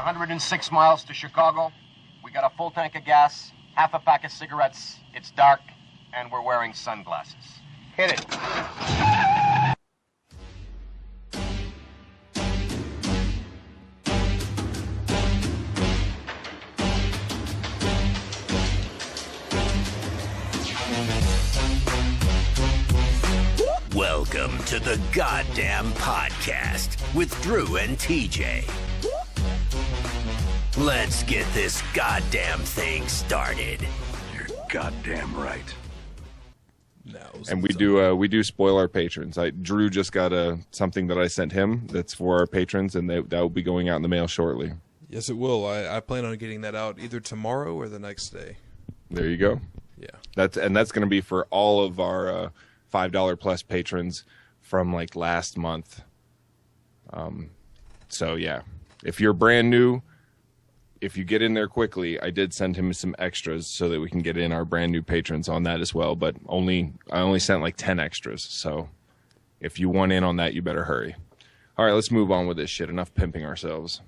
106 miles to Chicago. We got a full tank of gas, half a pack of cigarettes. It's dark, and we're wearing sunglasses. Hit it. Welcome to the Goddamn Podcast with Drew and TJ. Let's get this goddamn thing started. You're goddamn right. And we do spoil our patrons. Drew just got something that I sent him that's for our patrons, and that will be going out in the mail shortly. Yes, it will. I plan on getting that out either tomorrow or the next day. There you go. Yeah. That's going to be for all of our $5 plus patrons from like last month. So yeah, if you're brand new, if you get in there quickly, I did send him some extras so that we can get in our brand new patrons on that as well. But I only sent like 10 extras. So if you want in on that, you better hurry. All right, let's move on with this shit. Enough pimping ourselves.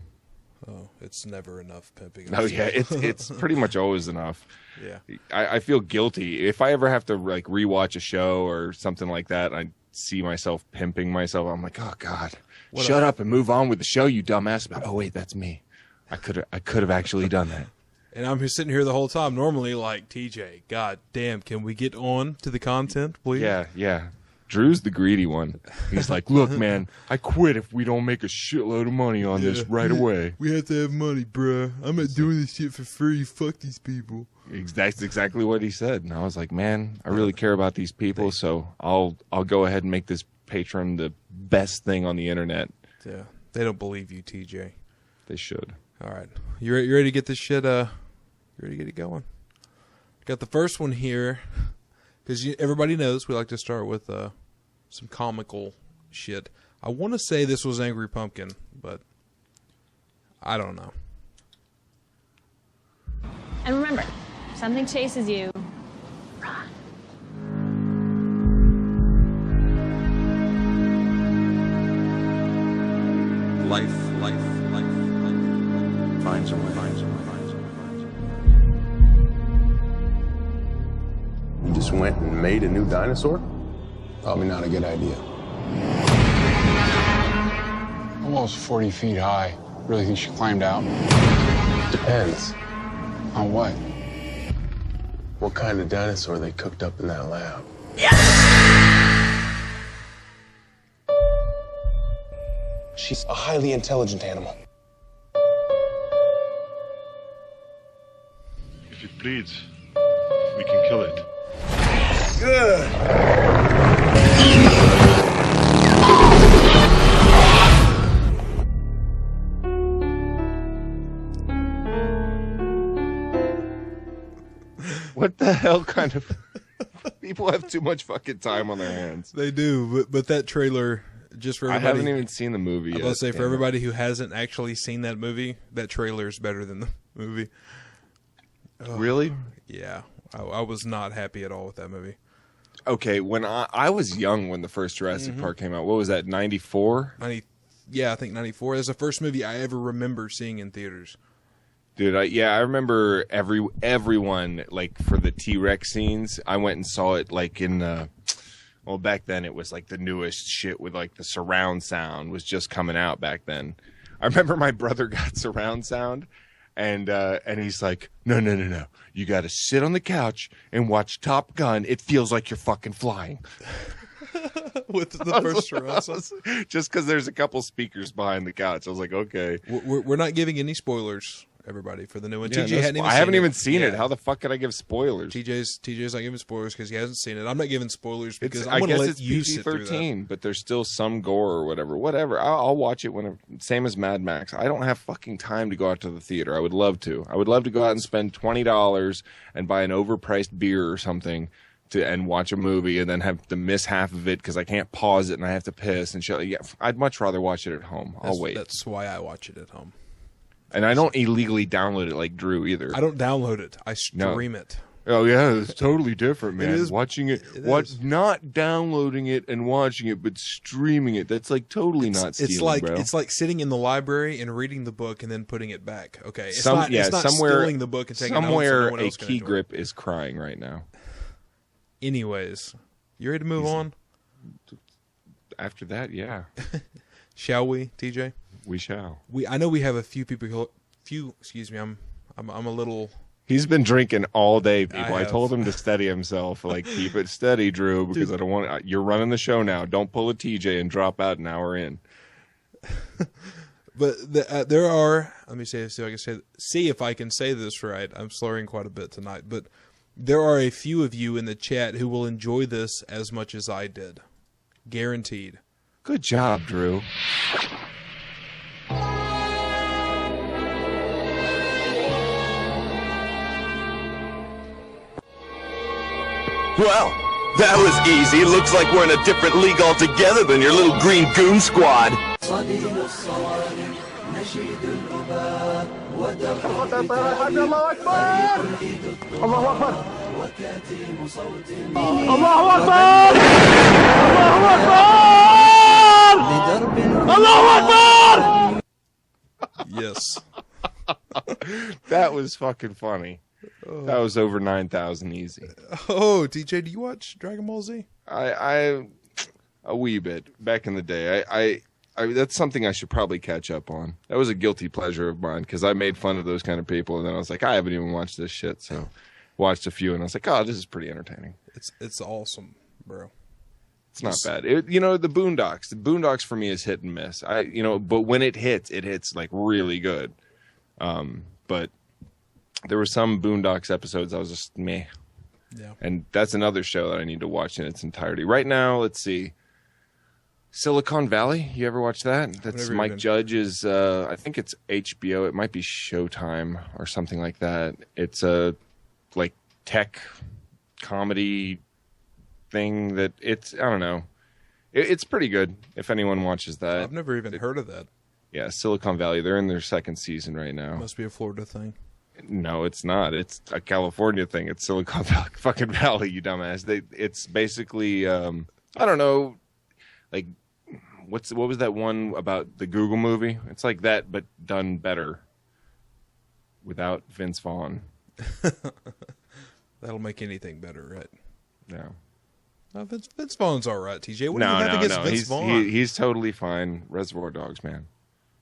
Oh, it's never enough pimping. Oh yeah, it's pretty much always enough. Yeah, I feel guilty if I ever have to like rewatch a show or something like that. I see myself pimping myself. I'm like, oh god, shut up and move on with the show, you dumbass. But oh wait, that's me. I could have actually done that. And I'm just sitting here the whole time. Normally, like TJ, god damn, can we get on to the content, please? Yeah. Drew's the greedy one. He's like, look, man, I quit if we don't make a shitload of money on this right away. We have to have money, bruh. I'm not doing this shit for free. Fuck these people. That's exactly what he said. And I was like, man, I really care about these people, so I'll go ahead and make this Patreon the best thing on the internet. Yeah, they don't believe you, TJ. They should. All right, you ready to get this shit? You ready to get it going? Got the first one here. Because everybody knows we like to start with some comical shit. I want to say this was Angry Pumpkin, but I don't know. And remember, if something chases you, run. Life. Finds a way. You just went and made a new dinosaur? Probably not a good idea. Almost 40 feet high. Really think she climbed out? Depends. On what? What kind of dinosaur they cooked up in that lab? She's a highly intelligent animal. If it bleeds, we can kill it. Good. What the hell kind of people have too much fucking time on their hands? They do, but that trailer, just for everybody. I haven't even seen the movie yet. I was going to say, for everybody who hasn't actually seen that movie, that trailer is better than the movie. Really? Yeah. I was not happy at all with that movie. Okay, when I was young when the first Jurassic Park came out. What was that, 94? Yeah, I think 94. That's the first movie I ever remember seeing in theaters. Dude, I remember everyone, like, for the T-Rex scenes, I went and saw it, like, in the... Well, back then it was, like, the newest shit with, like, the surround sound was just coming out back then. I remember my brother got surround sound, and he's like, no. You got to sit on the couch and watch Top Gun. It feels like you're fucking flying. With the first surround sound? Just because there's a couple speakers behind the couch. I was like, okay. We're not giving any spoilers, everybody, for the new one. Yeah, TJ I haven't even seen it. How the fuck could I give spoilers? TJ's not giving spoilers because he hasn't seen it. I'm not giving spoilers because I I'm going to guess let it's you sit through PG-13, that. but there's still some gore or whatever. I'll watch it same as Mad Max. I don't have fucking time to go out to the theater. I would love to. I would love to go out and spend $20 and buy an overpriced beer or something and watch a movie and then have to miss half of it because I can't pause it and I have to piss and shit. Yeah, I'd much rather watch it at home. I'll wait. That's why I watch it at home. And I don't illegally download it like Drew either. I don't download it. I stream it. Oh yeah, it's totally different, man. is. Watching it, It what is. not downloading it and watching it, but streaming it. That's like totally not stealing, bro. It's like sitting in the library and reading the book and then putting it back. Okay, it's Somewhere not stealing the book and taking it home so somewhere no one a else can key enjoy it. grip is crying right now. Anyways, you ready to move on? After that, yeah, Shall we, TJ? we shall. I know we have a few people. Excuse me. I'm a little. He's been drinking all day, people. I have. told him to steady himself. Like, keep it steady, Drew, because I don't want. You're running the show now. Don't pull a TJ and drop out an hour in. But there are. Let me see if I can say this right. I'm slurring quite a bit tonight, but there are a few of you in the chat who will enjoy this as much as I did, guaranteed. Good job, Drew. Well, that was easy. Looks like we're in a different league altogether than your little green goon squad. Yes. That was fucking funny. That was over 9,000 easy. Oh, TJ, do you watch Dragon Ball Z? I a wee bit back in the day. I that's something I should probably catch up on. That was a guilty pleasure of mine because I made fun of those kind of people, and then I was like, I haven't even watched this shit. So watched a few, and I was like, oh, this is pretty entertaining. It's awesome, bro. It's not bad. The Boondocks. The Boondocks for me is hit and miss. But when it hits like really good. But there were some Boondocks episodes I was just meh. Yeah. And that's another show that I need to watch in its entirety. Right now, let's see. Silicon Valley. You ever watch that? That's Mike Judge's. I think it's HBO. It might be Showtime or something like that. It's a like tech comedy thing that it's. I don't know. It's pretty good. If anyone watches that, I've never even heard of that. Yeah, Silicon Valley. They're in their second season right now. Must be a Florida thing. No, it's not. It's a California thing. It's Silicon Valley, fucking Valley, you dumbass. It's basically, I don't know, like, what was that one about the Google movie? It's like that, but done better without Vince Vaughn. That'll make anything better, right? No. Vince Vaughn's all right, TJ. What do you have against Vince Vaughn? He's totally fine. Reservoir Dogs, man.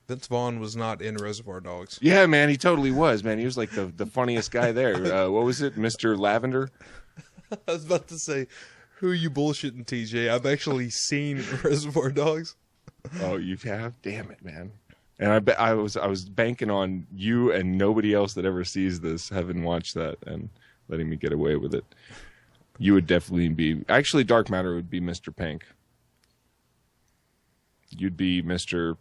Vince Vaughn was not in Reservoir Dogs. Yeah, man, he totally was, man. He was like the funniest guy there. What was it, Mr. Lavender? I was about to say, who are you bullshitting, TJ? I've actually seen Reservoir Dogs. Oh, you have? Damn it, man. And I bet I was banking on you and nobody else that ever sees this having watched that and letting me get away with it. You would definitely be... Actually, Dark Matter would be Mr. Pink. You'd be Mr...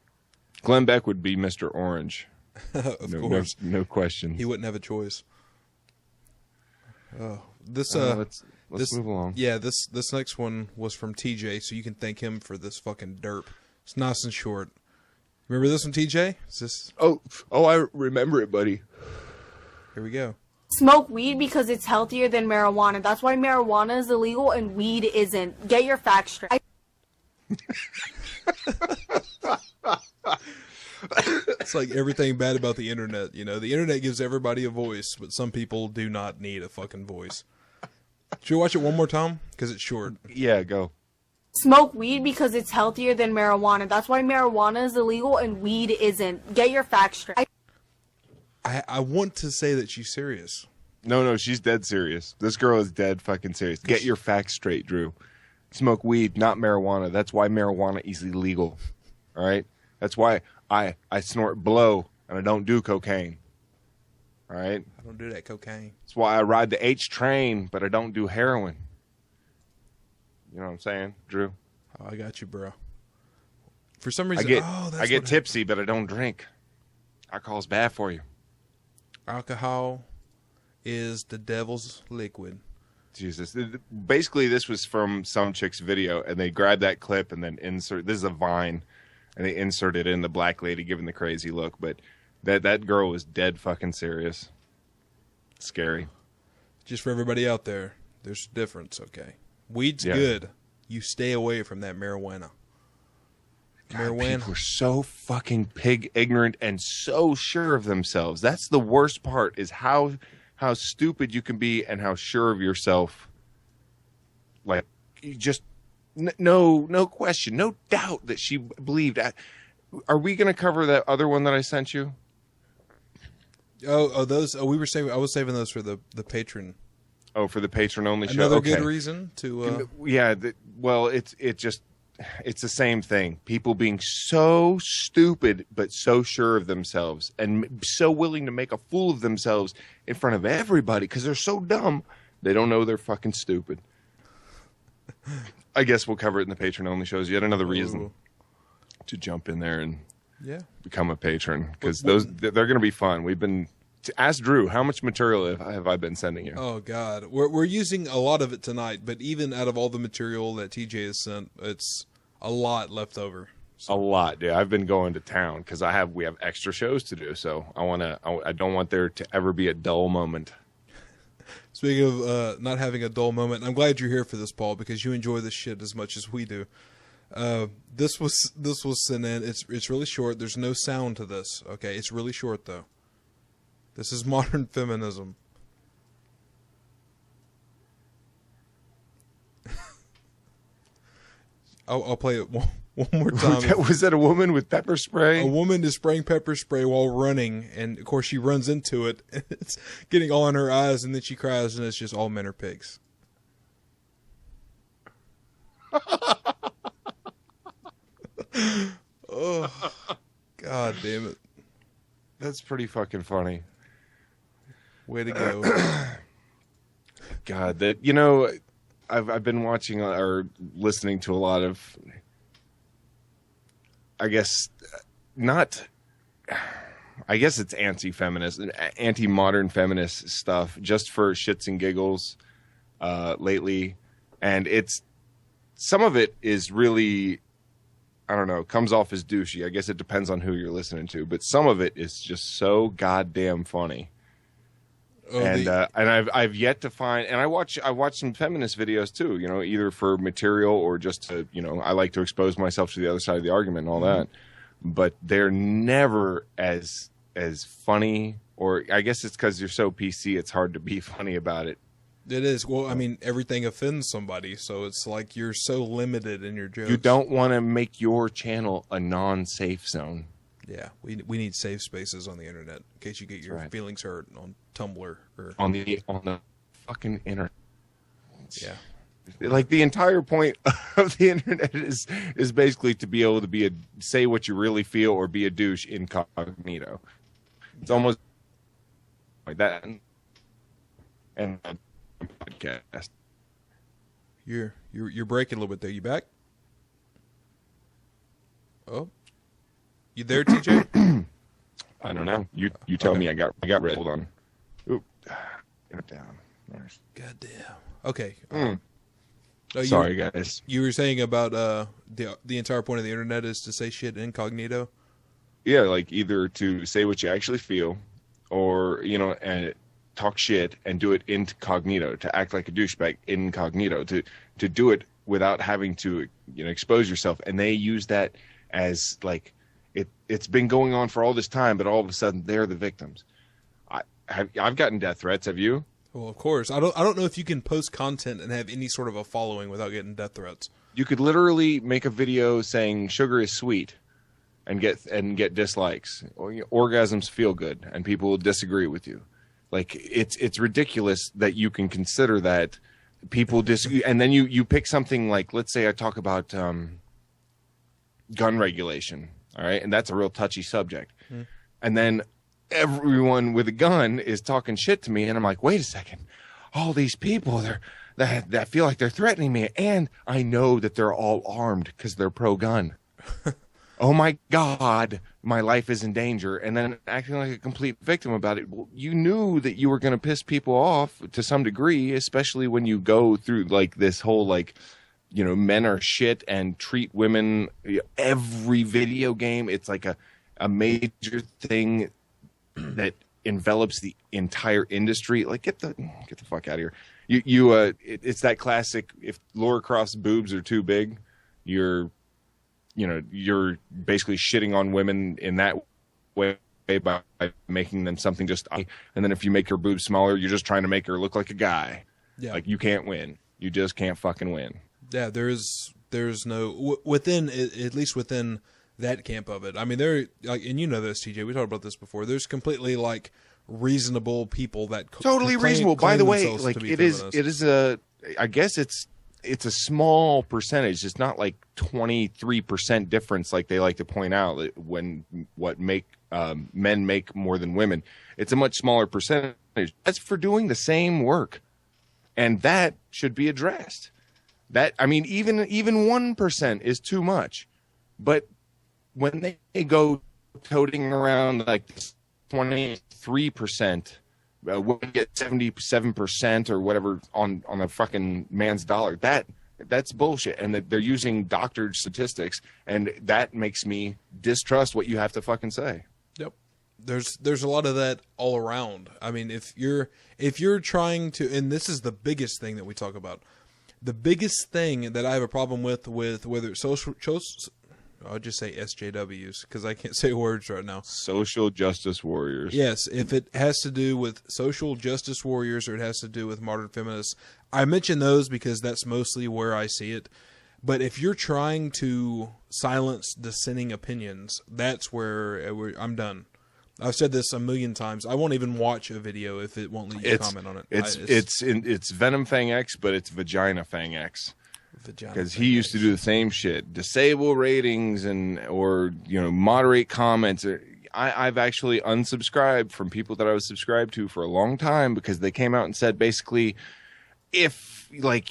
Glenn Beck would be Mr. Orange. Of course. No question. He wouldn't have a choice. Let's move along. Yeah, this next one was from TJ, so you can thank him for this fucking derp. It's nice and short. Remember this one, TJ? Is this... Oh, I remember it, buddy. Here we go. Smoke weed because it's healthier than marijuana. That's why marijuana is illegal and weed isn't. Get your facts straight. It's like everything bad about the internet. You know, the internet gives everybody a voice, but some people do not need a fucking voice. Should we watch it one more time? Because it's short. Yeah, go. Smoke weed because it's healthier than marijuana. That's why marijuana is illegal and weed isn't. Get your facts straight. I want to say that she's serious. No, she's dead serious. This girl is dead fucking serious. Get your facts straight, Drew. Smoke weed, not marijuana. That's why marijuana is illegal. All right? That's why I snort blow and I don't do cocaine. All right? I don't do that cocaine. That's why I ride the H train, but I don't do heroin. You know what I'm saying, Drew? Oh, I got you, bro. For some reason, I get tipsy, but I don't drink. Alcohol's bad for you. Alcohol is the devil's liquid. Jesus. Basically, this was from some chick's video, and they grabbed that clip and then insert. This is a Vine, and they inserted in the black lady giving the crazy look. But that girl was dead fucking serious. Scary. Just for everybody out there, there's a difference, okay? Weed's good. You stay away from that marijuana. God, people are so fucking pig ignorant and so sure of themselves. That's the worst part, is how stupid you can be and how sure of yourself. Like, you just no question, no doubt that she believed. Are we going to cover that other one that I sent you? Those. We were saving. I was saving those for the patron. Oh, for the patron only show. Another good reason to. Well, it's the same thing. People being so stupid but so sure of themselves and so willing to make a fool of themselves in front of everybody because they're so dumb they don't know they're fucking stupid. I guess we'll cover it in the patron only shows. Yet another reason to jump in there and become a patron, because they're going to be fun. We've been ask Drew, how much material have I been sending you? Oh God, we're using a lot of it tonight, but even out of all the material that TJ has sent, it's a lot left over. So. A lot, dude. I've been going to town because we have extra shows to do. So I don't want there to ever be a dull moment. Speaking of not having a dull moment, I'm glad you're here for this, Paul, because you enjoy this shit as much as we do. This was sent in. It's really short. There's no sound to this. Okay, it's really short though. This is modern feminism. I'll play it one more time. Was that a woman with pepper spray? A woman is spraying pepper spray while running, and of course she runs into it. And it's getting all in her eyes, and then she cries, and it's just all men are pigs. Oh, God damn it! That's pretty fucking funny. Way to go. God, I've been watching or listening to a lot of, I guess it's anti-feminist, anti-modern feminist stuff just for shits and giggles lately. And some of it is really, I don't know, comes off as douchey. I guess it depends on who you're listening to, but some of it is just so goddamn funny. And I've yet to find, and I watch some feminist videos too, either for material or just to, I like to expose myself to the other side of the argument and all that, but they're never as funny, or I guess it's because you're so PC, it's hard to be funny about it. It is. Well, I mean, everything offends somebody, so it's like you're so limited in your jokes. You don't want to make your channel a non-safe zone. Yeah, we need safe spaces on the internet in case you get your feelings hurt on Tumblr or on the fucking internet. Yeah, like the entire point of the internet is basically to be able to say what you really feel or be a douche incognito. It's almost like that. And podcast. You're breaking a little bit there. You back? Oh. You there, TJ? I don't know. You tell me. I got red. Hold on. Oop. Get it down. There's... Goddamn. Okay. Sorry, guys. You were saying about the entire point of the internet is to say shit incognito? Yeah, like either to say what you actually feel or, and talk shit and do it incognito, to act like a douchebag incognito, to do it without having to, expose yourself. And they use that as like, it's been going on for all this time, but all of a sudden they're the victims. I've gotten death threats. Have you? Well, of course. I don't know if you can post content and have any sort of a following without getting death threats. You could literally make a video saying sugar is sweet, and get dislikes. Or orgasms feel good, and people will disagree with you. Like it's ridiculous that you can consider that people disagree, and then you pick something like, let's say I talk about gun regulation. All right, and that's a real touchy subject. And then everyone with a gun is talking shit to me, and I'm like, wait a second. All these people that feel like they're threatening me, and I know that they're all armed because they're pro-gun. Oh my God, my life is in danger. And then acting like a complete victim about it. Well, you knew that you were going to piss people off to some degree, especially when you go through like this whole like, men are shit and treat women. Every video game, it's like a major thing that envelops the entire industry. Like, get the fuck out of here. It's that classic. If Laura Croft's boobs are too big, you're basically shitting on women in that way by making them something just. And then if you make her boobs smaller, you're just trying to make her look like a guy. Yeah. Like, you can't win. You just can't fucking win. Yeah, there's no within, at least within that camp of it. I mean, there, like, and you know this, TJ. We talked about this before. There's completely like reasonable people that totally reasonable. By the way, like it is a. I guess it's a small percentage. It's not like 23% difference like they like to point out when men make more than women. It's a much smaller percentage. That's for doing the same work, and that should be addressed. That, I mean, even 1% is too much, but when they go toting around like 23%, we'll get 77% or whatever on a fucking man's dollar. That's bullshit, and that they're using doctored statistics, and that makes me distrust what you have to fucking say. Yep. There's a lot of that all around. I mean, if you're trying to, and this is the biggest thing that we talk about. The biggest thing that I have a problem with whether it's I'll just say SJWs because I can't say words right now. Social justice warriors. Yes, if it has to do with social justice warriors or it has to do with modern feminists, I mention those because that's mostly where I see it. But if you're trying to silence dissenting opinions, that's where I'm done. I've said this a million times. I won't even watch a video if it won't let you comment on it. It's Venom Fang X, but it's Vagina Fang X. Because he used to do the same shit, disable ratings or moderate comments. I've actually unsubscribed from people that I was subscribed to for a long time because they came out and said basically, if I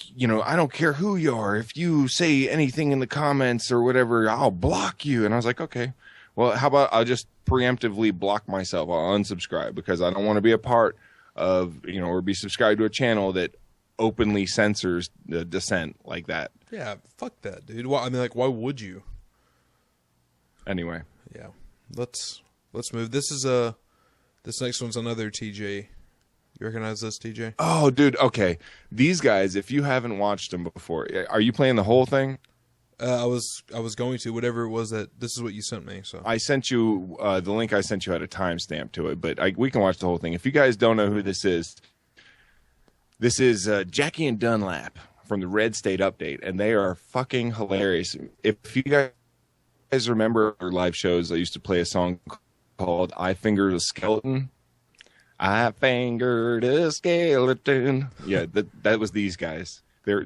don't care who you are, if you say anything in the comments or whatever, I'll block you. And I was like, okay. Well, how about I'll just preemptively block myself. I'll unsubscribe because I don't want to be a part of, or be subscribed to a channel that openly censors the dissent like that. Yeah, fuck that, dude. Well, I mean, like, why would you? Anyway. Yeah. Let's move. This next one's another TJ. You recognize this, TJ? Oh, dude. Okay. These guys, if you haven't watched them before, are you playing the whole thing? I was going to, whatever it was that this is what you sent me. So I sent you the link. I sent you had a timestamp to it, but we can watch the whole thing. If you guys don't know who this is Jackie and Dunlap from the Red State Update, and they are fucking hilarious. If you guys remember our live shows, I used to play a song called "I Fingered a Skeleton." I fingered a skeleton. Yeah, that was these guys.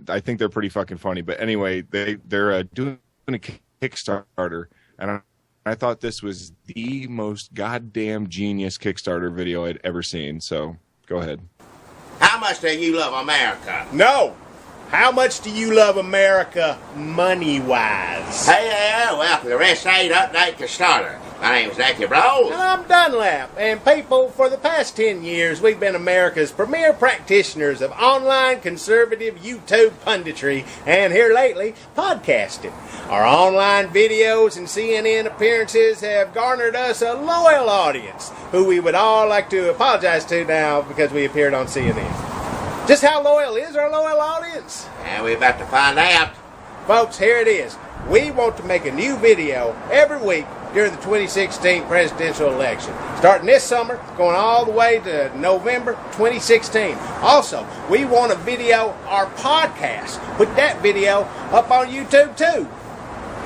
I think they're pretty fucking funny. But anyway, they're doing a Kickstarter, and I thought this was the most goddamn genius Kickstarter video I'd ever seen. So go ahead. How much do you love America? No. How much do you love America money-wise? Hey, welcome to the Red State Update Kickstarter. My name's Jackie Bros. And I'm Dunlap. And people, for the past 10 years, we've been America's premier practitioners of online conservative YouTube punditry and here lately, podcasting. Our online videos and CNN appearances have garnered us a loyal audience who we would all like to apologize to now because we appeared on CNN. Just how loyal is our loyal audience? And we're about to find out. Folks, here it is. We want to make a new video every week during the 2016 presidential election. Starting this summer, going all the way to November 2016. Also, we want to video our podcast. Put that video up on YouTube too.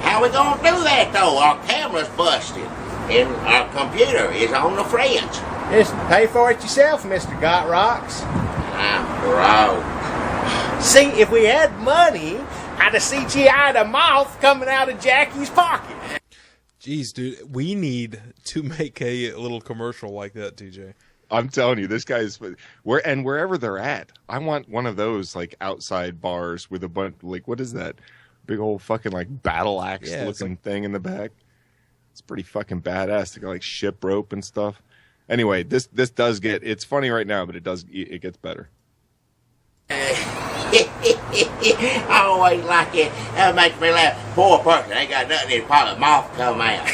How we gonna do that though? Our camera's busted. And our computer is on the fridge. Just pay for it yourself, Mr. Got Rocks. I'm broke. See, if we had money, I'd have CGI'd a mouth coming out of Jackie's pocket. Jeez, dude, we need to make a little commercial like that, TJ. I'm telling you, this guy is wherever they're at. I want one of those like outside bars with a bunch like what is that? Big old fucking like battle axe looking thing in the back. It's pretty fucking badass. They got like ship rope and stuff. Anyway, this does it's funny right now, but it gets better. I always like it. That makes me laugh. Poor person ain't got nothing in his pocket. Mouth come out.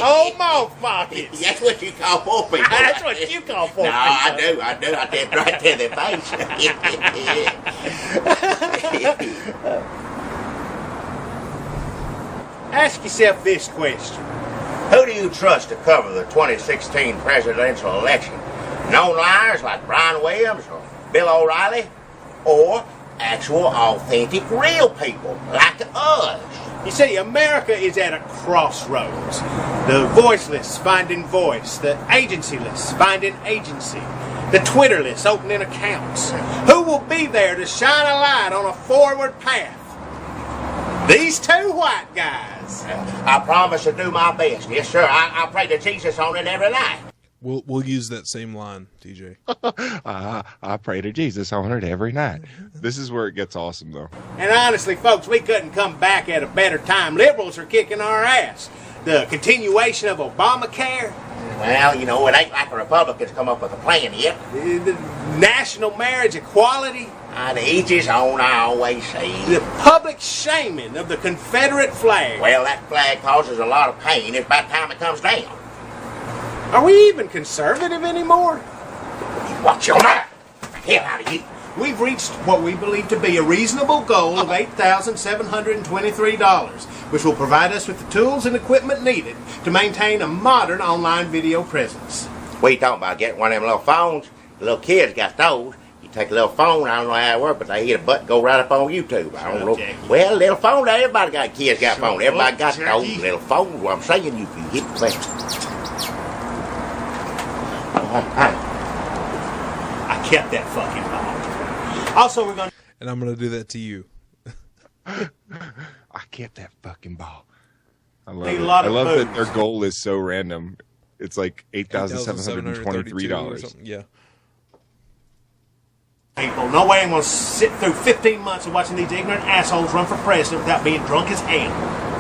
Old moth pockets. That's what you call poor people. That's what you call poor no, people. I do. I did right to their face. Ask yourself this question. Who do you trust to cover the 2016 presidential election? Known liars like Brian Williams or Bill O'Reilly? Or actual, authentic, real people like us? You see, America is at a crossroads. The voiceless finding voice, the agencyless finding agency, the Twitterless opening accounts. Who will be there to shine a light on a forward path? These two white guys. I promise to do my best. Yes, sir. I pray to Jesus on it every night. We'll use that same line, TJ. I pray to Jesus on it every night. This is where it gets awesome, though. And honestly, folks, we couldn't come back at a better time. Liberals are kicking our ass. The continuation of Obamacare. Well, you know, it ain't like the Republicans come up with a plan yet. The national marriage equality. To each his own, I always say. The public shaming of the Confederate flag. Well, that flag causes a lot of pain. It's about time it comes down. Are we even conservative anymore? Watch your mouth. Hell out of you. We've reached what we believe to be a reasonable goal of $8,723, which will provide us with the tools and equipment needed to maintain a modern online video presence. We talking about getting one of them little phones. The little kids got those. You take a little phone, I don't know how it works, but they hit a button, go right up on YouTube. I don't know. Well, little phone, everybody got kids got phone. Everybody got those little phones. Well, I'm saying you can hit the button. I kept that fucking ball. Also, we're going to... And I'm going to do that to you. I kept that fucking ball. I love Need it. a lot I of love moves. that their goal is so random. It's like $8,723. Yeah. People, no way I'm going to sit through 15 months of watching these ignorant assholes run for president without being drunk as hell.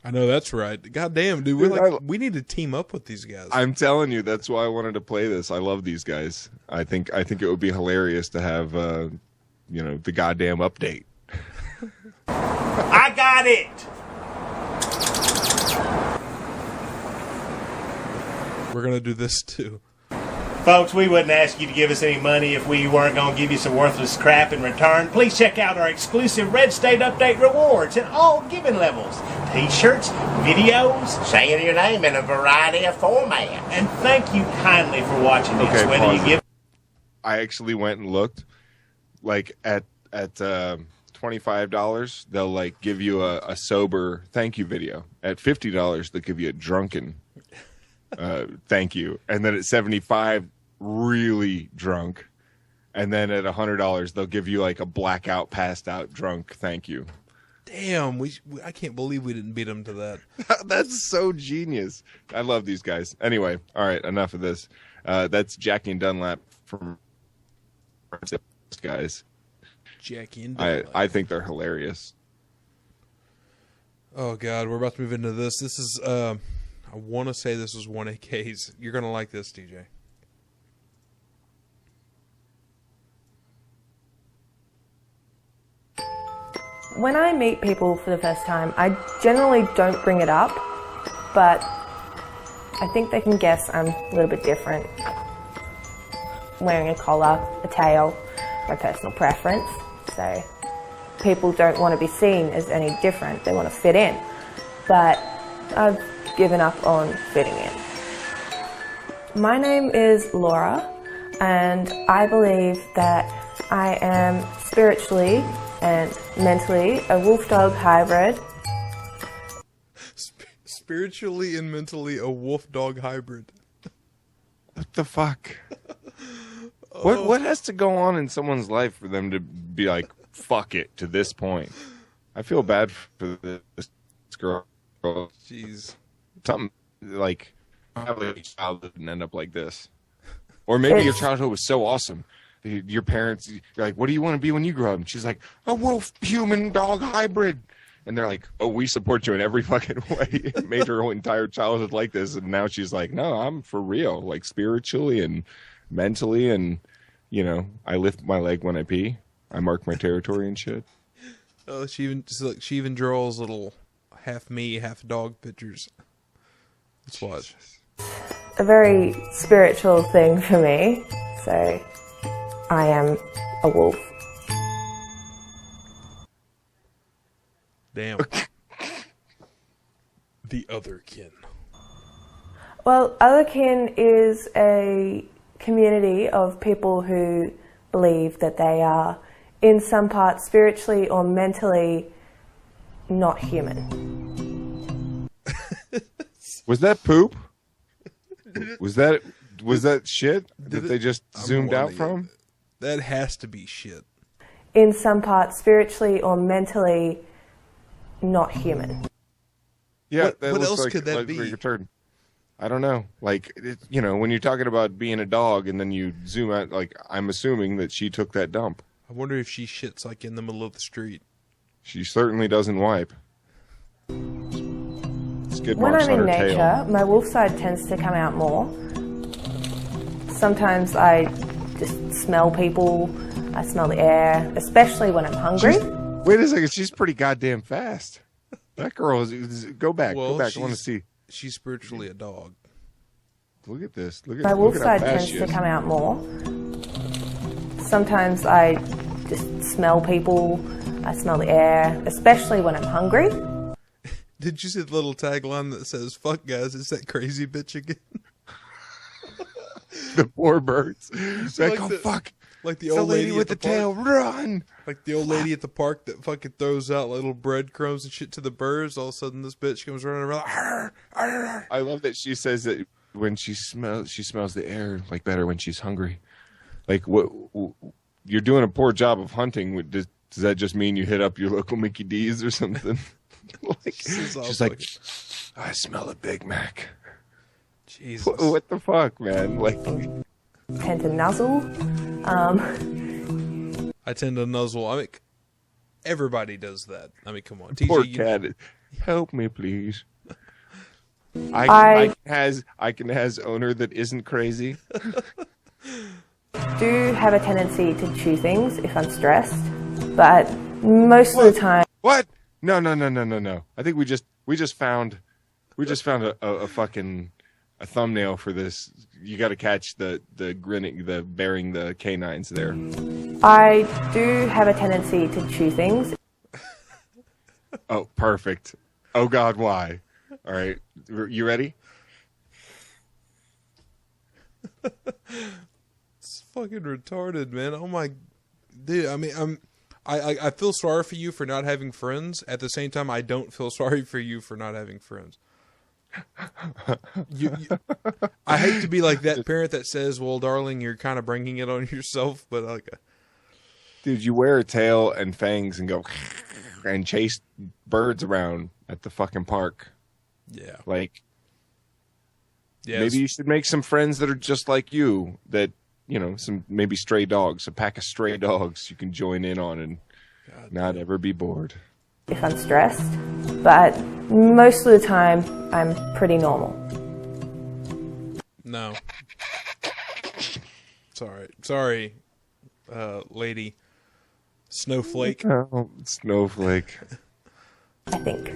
I know that's right. God damn, dude, we need to team up with these guys. I'm telling you, that's why I wanted to play this. I love these guys. I think it would be hilarious to have, the goddamn update. I got it. We're gonna do this too. Folks, we wouldn't ask you to give us any money if we weren't going to give you some worthless crap in return. Please check out our exclusive Red State Update rewards at all giving levels. T-shirts, videos. Saying your name in a variety of formats. And thank you kindly for watching this. Okay, Whether you give... I actually went and looked. Like, at $25, they'll, like, give you a sober thank you video. At $50, they'll give you a drunken thank you. And then at $75, really drunk. And then at $100, they'll give you like a blackout, passed out, drunk thank you. Damn, I can't believe we didn't beat them to that. That's so genius. I love these guys. Anyway, all right, enough of this. That's Jackie and Dunlap from guys. Jackie and Dunlap. I think they're hilarious. Oh God, we're about to move into this. This is I want to say this is 1AK's. You're gonna like this, DJ. When I meet people for the first time, I generally don't bring it up, but I think they can guess I'm a little bit different. Wearing a collar, a tail, my personal preference. So people don't want to be seen as any different. They want to fit in. But I've given up on fitting in. My name is Laura, and I believe that I am spiritually and mentally a wolf-dog hybrid. Spiritually and mentally a wolf-dog hybrid. What the fuck? What has to go on in someone's life for them to be like, fuck it, to this point? I feel bad for this girl. Jeez. Something like, probably your childhood didn't end up like this. Or maybe your childhood was so awesome. Your parents, you're like, what do you want to be when you grow up? And she's like, a wolf human dog hybrid. And they're like, oh, we support you in every fucking way. Made her whole entire childhood like this. And now she's like, no, I'm for real. Like spiritually and mentally. And, you know, I lift my leg when I pee. I mark my territory and shit. Oh, she even draws little half me, half dog pictures. Let's watch. A very spiritual thing for me, so I am a wolf. Damn. The Otherkin. Well, Otherkin is a community of people who believe that they are, in some part, spiritually or mentally not human. Was that poop? Was that shit that they just zoomed out from? That has to be shit. In some part, spiritually or mentally not human. Yeah, What that looks else like, could that like be? a turd. I don't know. Like, you know, when you're talking about being a dog and then you zoom out, like, I'm assuming that she took that dump. I wonder if she shits like in the middle of the street. She certainly doesn't wipe. Skid When marks I'm on in her nature, tail. my wolf side tends to come out more. Sometimes I just smell people. I smell the air, especially when I'm hungry. Wait a second, she's pretty goddamn fast. That girl is go back. Well, I want to see. She's spiritually a dog. Look at this. Look My at wolf look at how side fast tends she to is. come out more. Sometimes I just smell people. I smell the air, especially when I'm hungry. Did you see the little tagline that says, "Fuck guys, it's that crazy bitch again"? The poor birds. It's like, oh fuck. Like the It's old lady with the at the tail, park. run. Like the old lady at the park that fucking throws out little breadcrumbs and shit to the birds. All of a sudden, this bitch comes running around. Like, "Arr, arr, arr." I love that she says that when she smells the air like better when she's hungry. Like what you're doing a poor job of hunting. Does that just mean you hit up your local Mickey D's or something? Like, she's like, I smell a Big Mac. Jesus. What the fuck, man? Like, Tend to nuzzle. I tend to nuzzle. I mean, everybody does that. I mean, come on, poor TJ. cat. Help me, please. I can has owner that isn't crazy. do have a tendency to chew things if I'm stressed, but most of the time. What? No. I think we just found a fucking a thumbnail for this. You got to catch the grinning, the bearing the canines there. I do have a tendency to chew things. Oh, perfect. Oh God, why? All right, you ready? It's fucking retarded, man. Oh my, dude. I mean, I feel sorry for you for not having friends. At the same time, I don't feel sorry for you for not having friends. I hate to be like that parent that says, "Well, darling, you're kind of bringing it on yourself," but like, dude, you wear a tail and fangs and go and chase birds around at the fucking park. Yeah, like, yeah, maybe you should make some friends that are just like you. That, you know, some maybe stray dogs, a pack of stray dogs you can join in on and not ever be bored. If I'm stressed, but most of the time I'm pretty normal. no. Sorry, lady. Snowflake. Oh, snowflake. I think.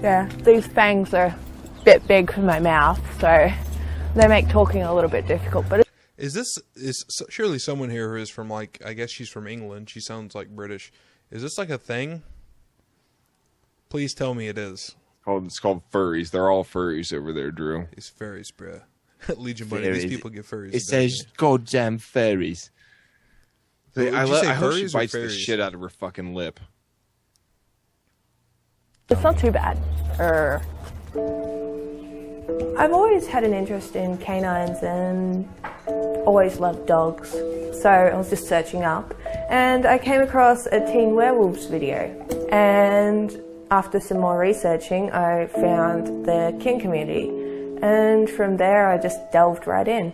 Yeah, these fangs are a bit big for my mouth, so they make talking a little bit difficult. But Is surely someone here who is from, like, I guess she's from England. She sounds like British. Is this like a thing? Please tell me it is. It's called furries. They're all furries over there, Drew. It's furries, bruh. Legion Buddy, these people get furries. It says goddamn furries. Would I you say hope she furries or bites the fairies? shit out of her fucking lip. it's not too bad. I've always had an interest in canines and always loved dogs. So I was just searching up and I came across a Teen Werewolves video. And after some more researching, I found the kin community. And from there, I just delved right in.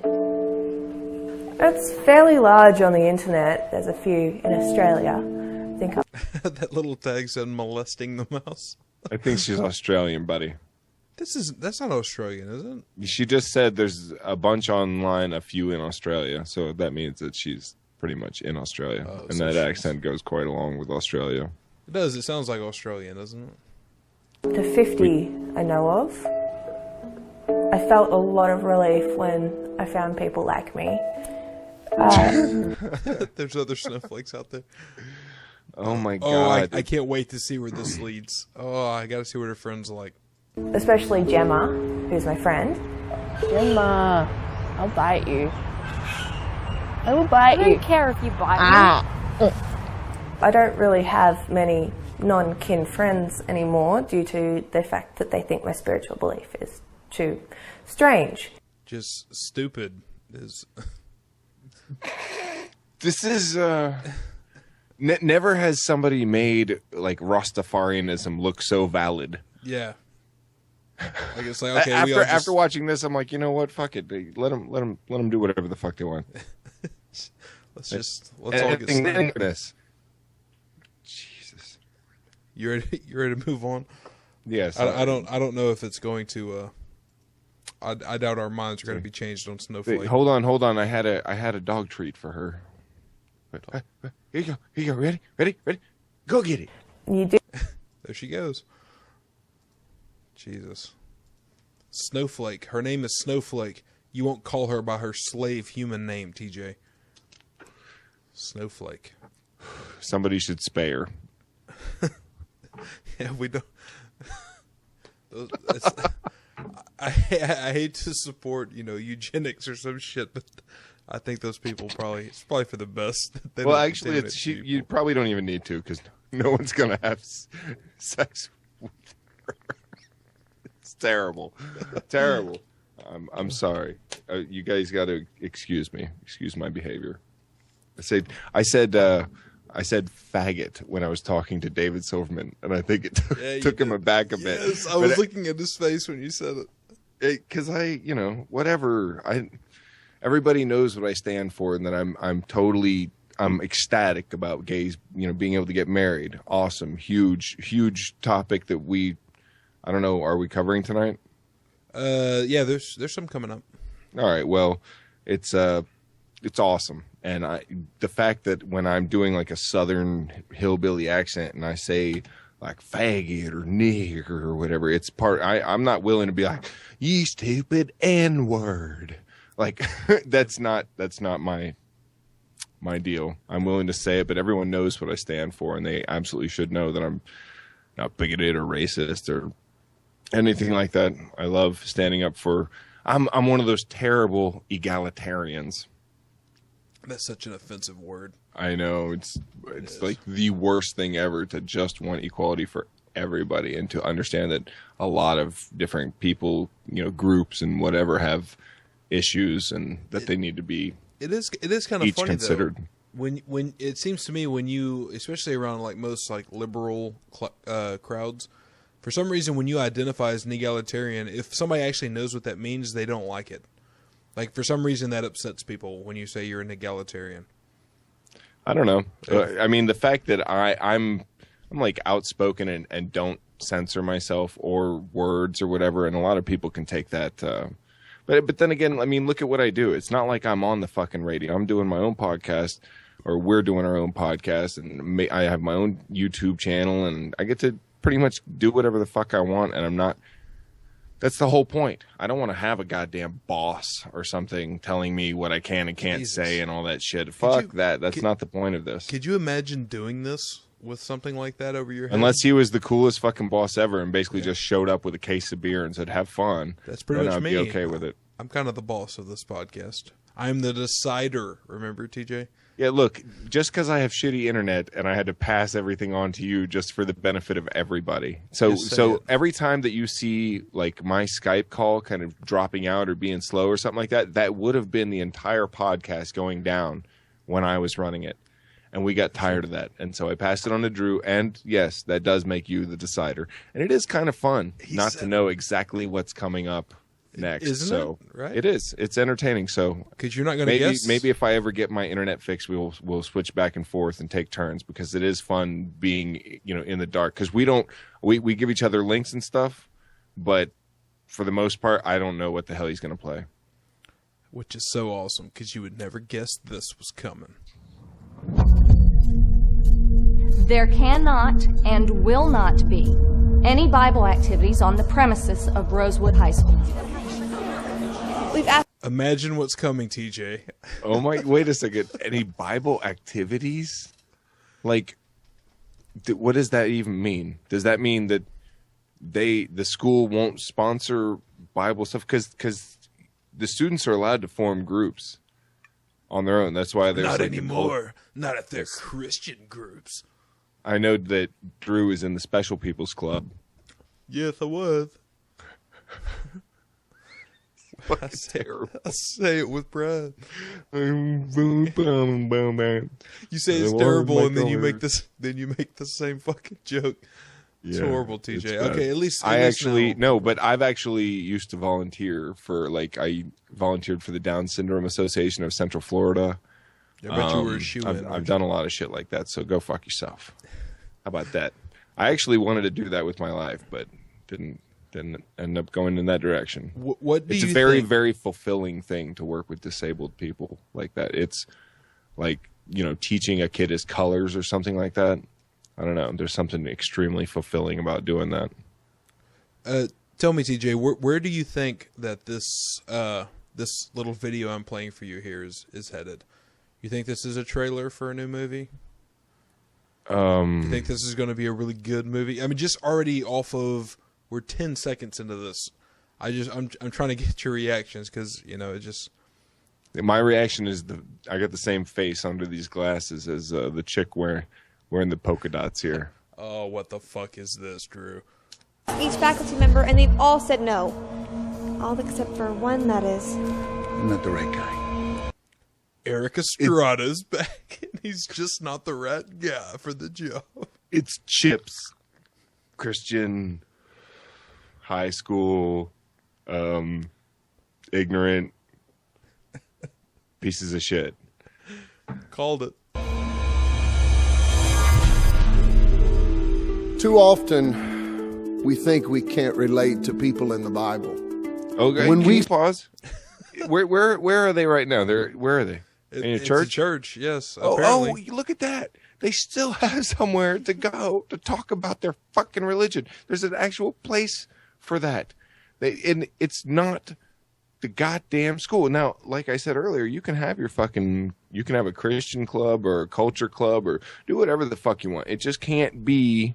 It's fairly large on the internet. There's a few in Australia. I think That little tag said molesting the mouse. I think she's Australian, buddy. That's not Australian, is it? She just said there's a bunch online, a few in Australia, so that means that she's pretty much in Australia, and so that accent goes quite along with Australia. It does. It sounds like Australian, doesn't it? The 50 I know of. I felt a lot of relief when I found people like me. There's other snowflakes out there. Oh my Oh, god! I can't wait to see where this leads. Oh, I got to see what her friends are like. Especially Gemma, who's my friend. Gemma, I'll bite you. I will bite I you. don't care if you bite me. I don't really have many non-kin friends anymore due to the fact that they think my spiritual belief is too strange. Just stupid is. This is never has somebody made like Rastafarianism look so valid. Yeah. I guess like okay. After watching this, I'm like, you know what? Fuck it. Let them do whatever the fuck they want. let's all get started. This. Jesus. You ready to move on? Yes. I don't know if it's going to. I doubt our minds are going to be changed on Snowflake. Wait, hold on. I had a dog treat for her. Here you go. Ready. Go get it. You do. There she goes. Jesus. Snowflake. Her name is Snowflake. You won't call her by her slave human name, TJ. Snowflake. Somebody should spay her. Yeah, we don't. I hate to support, eugenics or some shit, but I think those people it's probably for the best. Well, actually, you probably don't even need to because no one's gonna have sex with her. It's terrible. I'm sorry. You guys got to excuse me. Excuse my behavior. I said faggot when I was talking to David Silverman, and I think it took him aback a bit. Yes, I was looking at his face when you said it. Because whatever. Everybody knows what I stand for, and that I'm ecstatic about gays, being able to get married. Awesome, huge topic that I don't know, are we covering tonight? Yeah, there's some coming up. All right, well, it's awesome. And the fact that when I'm doing like a southern hillbilly accent and I say like faggot or nigger or whatever, it's I'm not willing to be like, you stupid N-word. Like that's not my deal. I'm willing to say it, but everyone knows what I stand for, and they absolutely should know that I'm not bigoted or racist or anything like that. I love standing up for. I'm one of those terrible egalitarians. That's such an offensive word. I know it's like the worst thing ever to just want equality for everybody, and to understand that a lot of different people, groups and whatever, have issues, and that they need to be. It is kind of funny considered. Though. When it seems to me, when you, especially around like most like liberal crowds, for some reason when you identify as an egalitarian, if somebody actually knows what that means, they don't like it. Like for some reason that upsets people when you say you're an egalitarian. I don't know. I mean, the fact that I'm like outspoken and don't censor myself or words or whatever, and a lot of people can take that. But then again, I mean, look at what I do. It's not like I'm on the fucking radio. I'm doing my own podcast, or we're doing our own podcast, and I have my own YouTube channel, and I get to pretty much do whatever the fuck I want, and I'm not. That's the whole point. I don't want to have a goddamn boss or something telling me what I can and can't say and all that shit. Fuck that. That's not the point of this. Could you imagine doing this with something like that over your head? Unless he was the coolest fucking boss ever and basically just showed up with a case of beer and said, have fun. That's pretty much me. I'd be okay with it. I'm kind of the boss of this podcast. I'm the decider. Remember, TJ? Yeah, look, just because I have shitty internet and I had to pass everything on to you just for the benefit of everybody. So every time that you see like my Skype call kind of dropping out or being slow or something like that, that would have been the entire podcast going down when I was running it. And we got tired of that. And so I passed it on to Drew. And yes, that does make you the decider. And it is kind of fun not to know exactly what's coming up next. Isn't it? Right? It is. It's entertaining. So because you're not going to guess. Maybe if I ever get my internet fixed, we'll switch back and forth and take turns, because it is fun being in the dark. Because we give each other links and stuff, but for the most part, I don't know what the hell he's going to play. Which is so awesome, because you would never guess this was coming. There cannot and will not be any Bible activities on the premises of Rosewood High School. Imagine what's coming, TJ. Oh my! Wait a second. Any Bible activities? Like, what does that even mean? Does that mean that the school won't sponsor Bible stuff? Because the students are allowed to form groups on their own. That's why there's not like anymore. Not if they're Christian groups. I know that Drew is in the Special People's Club. Yes, I was. Fucking terrible. I say it with pride. You say it's terrible, and then you make this. Then you make the same fucking joke. It's horrible, TJ. It's bad. Okay, at least I actually no, but I've actually used to volunteer for I volunteered for the Down Syndrome Association of Central Florida. I bet you were a shoe-in. I've done a lot of shit like that, so go fuck yourself. How about that? I actually wanted to do that with my life, but didn't end up going in that direction. What do it's you a very, think? very fulfilling thing to work with disabled people like that. It's like, teaching a kid his colors or something like that. I don't know. There's something extremely fulfilling about doing that. Tell me, TJ, where do you think that this this little video I'm playing for you here is headed? You think this is a trailer for a new movie? You think this is going to be a really good movie? I mean, just already off of, we're 10 seconds into this. I'm trying to get your reactions because it just. My reaction is I got the same face under these glasses as the chick wearing the polka dots here. Oh, what the fuck is this, Drew? Each faculty member, and they've all said no. All except for one, that is. I'm not the right guy. Eric Estrada's back, and he's just not the right guy for the job. It's Chips. Christian, high school, ignorant pieces of shit. Called it. Too often, we think we can't relate to people in the Bible. Okay, when we pause. Where are they right now? Where are they? In a church? It's a church, yes. Oh, look at that. They still have somewhere to go to talk about their fucking religion. There's an actual place for that. And it's not the goddamn school. Now, like I said earlier, you can have you can have a Christian club or a culture club or do whatever the fuck you want. It just can't be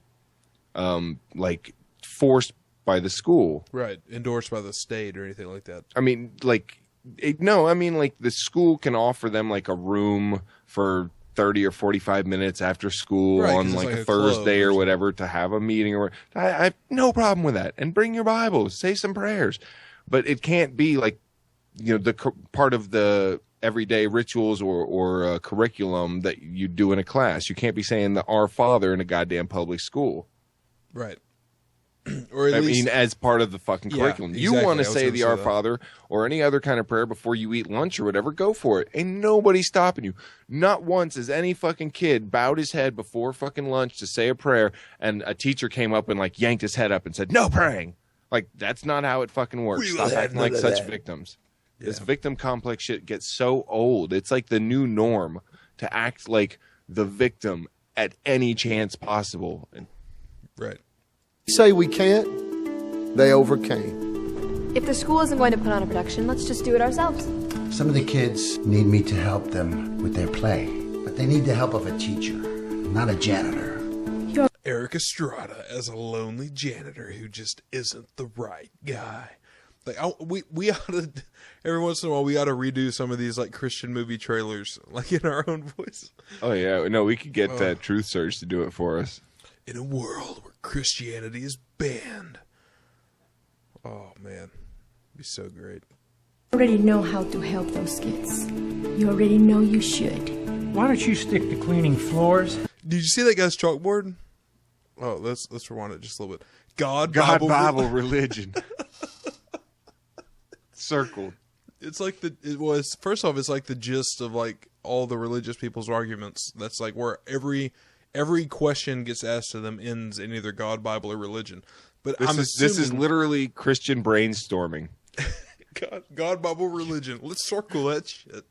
forced by the school. Right. Endorsed by the state or anything like that. I mean, the school can offer them a room for 30 or 45 minutes after school on a Thursday or whatever to have a meeting or I have no problem with that. And bring your Bibles, say some prayers. But it can't be the part of the everyday rituals or curriculum that you do in a class. You can't be saying the Our Father in a goddamn public school. Right. Or at least, as part of the fucking curriculum. Exactly. You want to say the Our Father or any other kind of prayer before you eat lunch or whatever, go for it. Ain't nobody stopping you. Not once has any fucking kid bowed his head before fucking lunch to say a prayer and a teacher came up and yanked his head up and said, "No praying." That's not how it fucking works. Stop acting like such victims. Yeah. This victim complex shit gets so old. It's like the new norm to act like the victim at any chance possible. Right. Say we can't, they overcame. If the school isn't going to put on a production, let's just do it ourselves. Some of the kids need me to help them with their play, but they need the help of a teacher, not a janitor. Eric Estrada as a lonely janitor who just isn't the right guy. We ought to, every once in a while, we ought to redo some of these Christian movie trailers, in our own voice. Oh yeah, no, we could get that Truth Surge to do it for us. In a world where Christianity is banned. Oh man, it'd be so great. You already know how to help those kids. You already know you should. Why don't you stick to cleaning floors? Did you see that guy's chalkboard? Oh, let's rewind it just a little bit. God Bible, religion. Circled. It's first off, it's the gist of all the religious people's arguments. That's where every question gets asked to them ends in either God, Bible, or religion. But this is literally Christian brainstorming. God, Bible, religion. Let's circle that shit.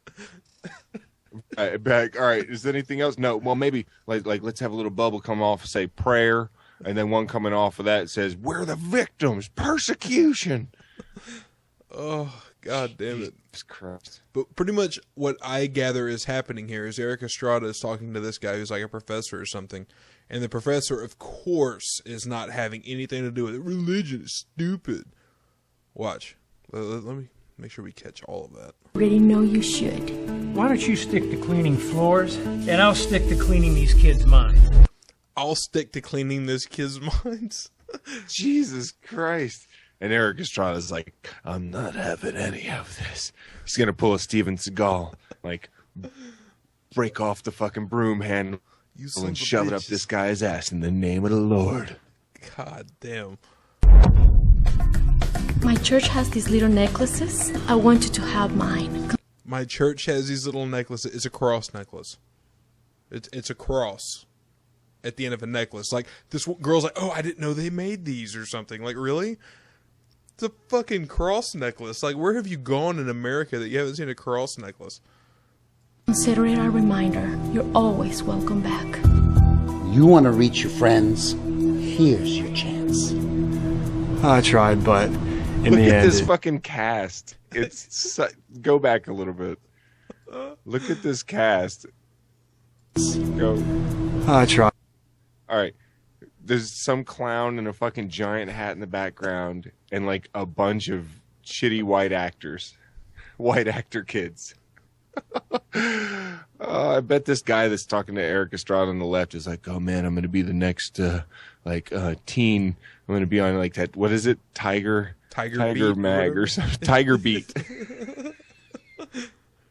Back. All right. Is there anything else? No. Well, maybe like let's have a little bubble come off and say prayer, and then one coming off of that says we're the victims, persecution. Oh, God damn it. Jesus Christ. But pretty much what I gather is happening here is Eric Estrada is talking to this guy who's like a professor or something. And the professor, of course, is not having anything to do with it. Religion is stupid. Watch. Let me make sure we catch all of that. Already know you should. Why don't you stick to cleaning floors, and I'll stick to cleaning these kids' minds. I'll stick to cleaning this kid's minds. Jesus Christ. And Eric Estrada's like, I'm not having any of this. He's going to pull a Steven Seagal, like, break off the fucking broom handle and shove it up this guy's ass in the name of the Lord. God damn. My church has these little necklaces. I want you to have mine. My church has these little necklaces. It's a cross necklace. It's a cross at the end of a necklace. Like, this girl's like, oh, I didn't know they made these or something. Like, really? It's a fucking cross necklace. Like, where have you gone in America that you haven't seen a cross necklace? Consider it a reminder. You're always welcome back. You want to reach your friends? Here's your chance. I tried, but in Look the at end... this fucking cast. It's go back a little bit. Look at this cast. Go. I tried. All right. There's some clown in a fucking giant hat in the background and like a bunch of shitty white actors. White actor kids. I bet this guy that's talking to Eric Estrada on the left is like, oh man, I'm going to be the next teen. I'm going to be on like that. What is it? Tiger Beat, Mag or something. Tiger Beat.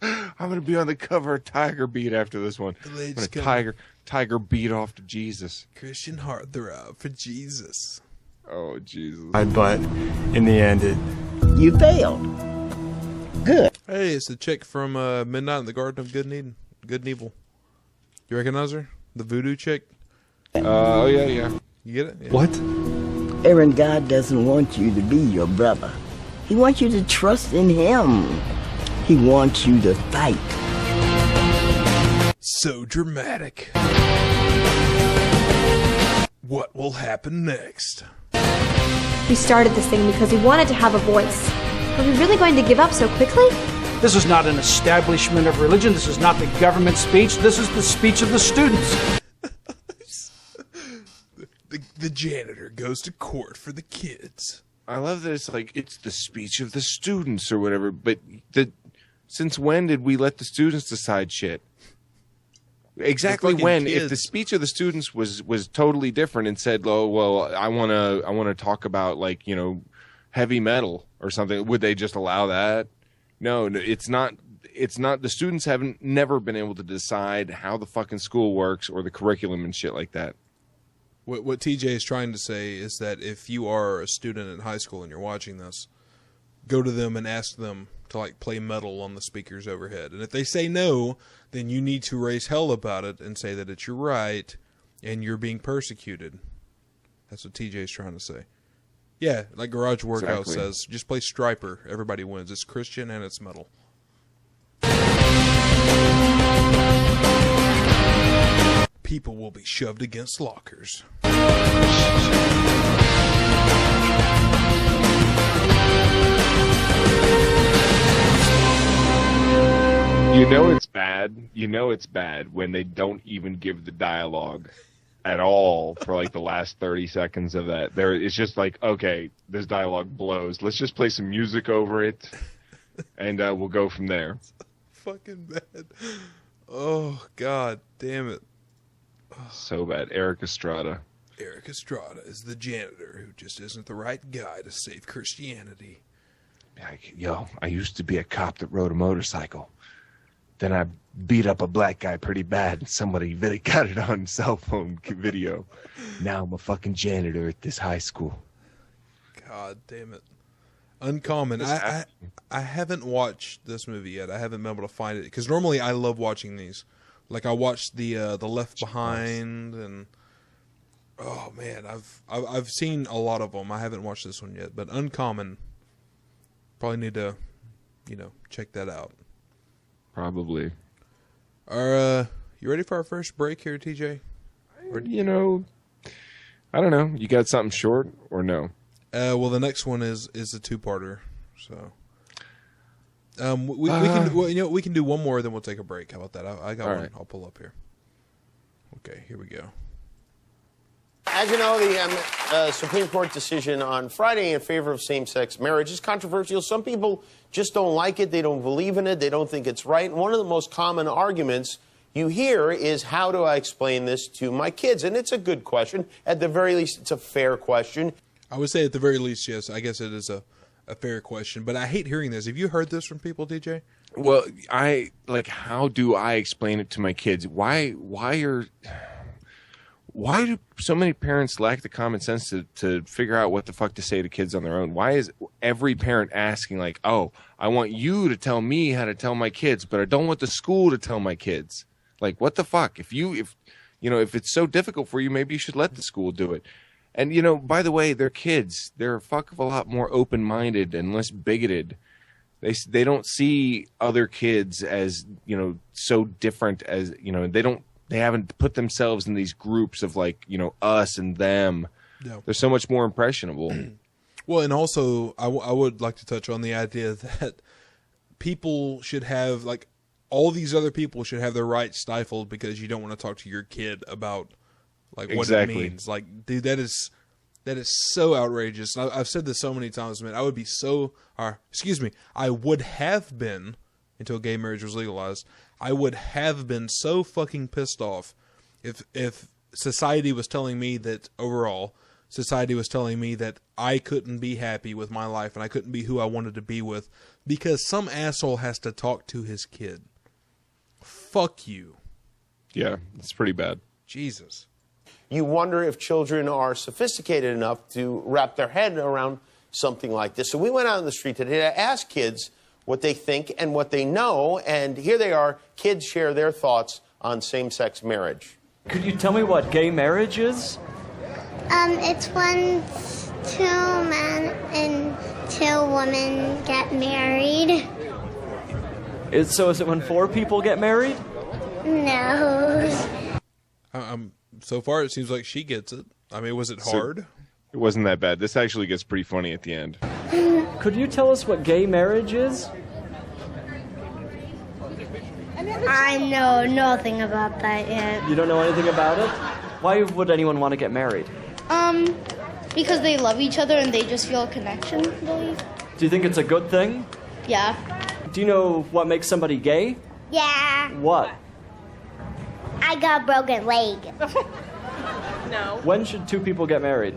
I'm going to be on the cover of Tiger Beat after this one. I'm gonna Tiger Beat off to Jesus. Christian heartthrob for Jesus. Oh, Jesus. But in the end, you failed. Good. Hey, it's the chick from Midnight in the Garden of Good and Evil. You recognize her? The voodoo chick? Oh, yeah. You get it? Yeah. What? Aaron, God doesn't want you to be your brother. He wants you to trust in him. He wants you to fight. So dramatic. What will happen next? We started this thing because we wanted to have a voice. Are we really going to give up so quickly? This is not an establishment of religion. This is not the government speech. This is the speech of the students. The janitor goes to court for the kids. I love that it's like, it's the speech of the students or whatever, but since when did we let the students decide shit? Exactly when? Kids. If the speech of the students was totally different and said, "Oh, well, I wanna talk about like heavy metal or something," would they just allow that? No, it's not. It's not. The students haven't never been able to decide how the fucking school works or the curriculum and shit like that. What TJ is trying to say is that if you are a student in high school and you're watching this, go to them and ask them to like play metal on the speakers overhead. And if they say no, then you need to raise hell about it and say that it's your right and you're being persecuted. That's what TJ is trying to say. Yeah, like Garage Workout says, just play Striper. Everybody wins. It's Christian and it's metal. People will be shoved against lockers. You know it's bad. You know it's bad when they don't even give the dialogue at all for like the last 30 seconds of that. It's just like, okay, this dialogue blows. Let's just play some music over it, and we'll go from there. Fucking bad. Oh, God damn it. So bad. Eric Estrada. Eric Estrada is the janitor who just isn't the right guy to save Christianity. Yo, I used to be a cop that rode a motorcycle. Then I beat up a black guy pretty bad, and somebody really got it on cell phone video. Now I'm a fucking janitor at this high school. God damn it. Uncommon. I haven't watched this movie yet. I haven't been able to find it. Because normally I love watching these. Like I watched the Left Behind, and oh man, I've seen a lot of them. I haven't watched this one yet, but Uncommon. Probably need to, check that out. Probably. You ready for our first break here, TJ? Or, you know, I don't know. You got something short or no? Well, the next one is a two-parter. So, we can we can do one more, then we'll take a break. How about that? I got one. Right. I'll pull up here. Okay, here we go. As you know, the Supreme Court decision on Friday in favor of same-sex marriage is controversial. Some people just don't like it. They don't believe in it. They don't think it's right. And one of the most common arguments you hear is, how do I explain this to my kids? And it's a good question. At the very least, it's a fair question. I would say at the very least, yes. I guess it is a fair question. But I hate hearing this. Have you heard this from people, DJ? Well, how do I explain it to my kids? Why do so many parents lack the common sense to figure out what the fuck to say to kids on their own? Why is every parent asking, like, oh, I want you to tell me how to tell my kids, but I don't want the school to tell my kids? Like, what the fuck? If it's so difficult for you, maybe you should let the school do it. And, you know, by the way, they're kids. They're a fuck of a lot more open-minded and less bigoted. They don't see other kids as, you know, so different as, you know, they haven't put themselves in these groups of, like, you know, us and them. No. They're so much more impressionable. Well, and also I would like to touch on the idea that people should have, like, all these other people should have their rights stifled because you don't want to talk to your kid about, like, what it means. Like, dude, that is so outrageous. I've said this so many times, man. I would have been, until gay marriage was legalized, I would have been so fucking pissed off if society was telling me that, overall, society was telling me that I couldn't be happy with my life and I couldn't be who I wanted to be with because some asshole has to talk to his kid. Fuck you. Yeah, it's pretty bad. Jesus. You wonder if children are sophisticated enough to wrap their head around something like this. So we went out in the street today to ask kids what they think and what they know, and here they are. Kids share their thoughts on same-sex marriage. Could you tell me what gay marriage is? It's when two men and two women get married. So is it when four people get married? No. So far, it seems like she gets it. I mean, was it hard? It wasn't that bad. This actually gets pretty funny at the end. Could you tell us what gay marriage is? I know nothing about that yet. You don't know anything about it? Why would anyone want to get married? Because they love each other and they just feel a connection, I believe. Do you think it's a good thing? Yeah. Do you know what makes somebody gay? Yeah. What? I got a broken leg. No. When should two people get married?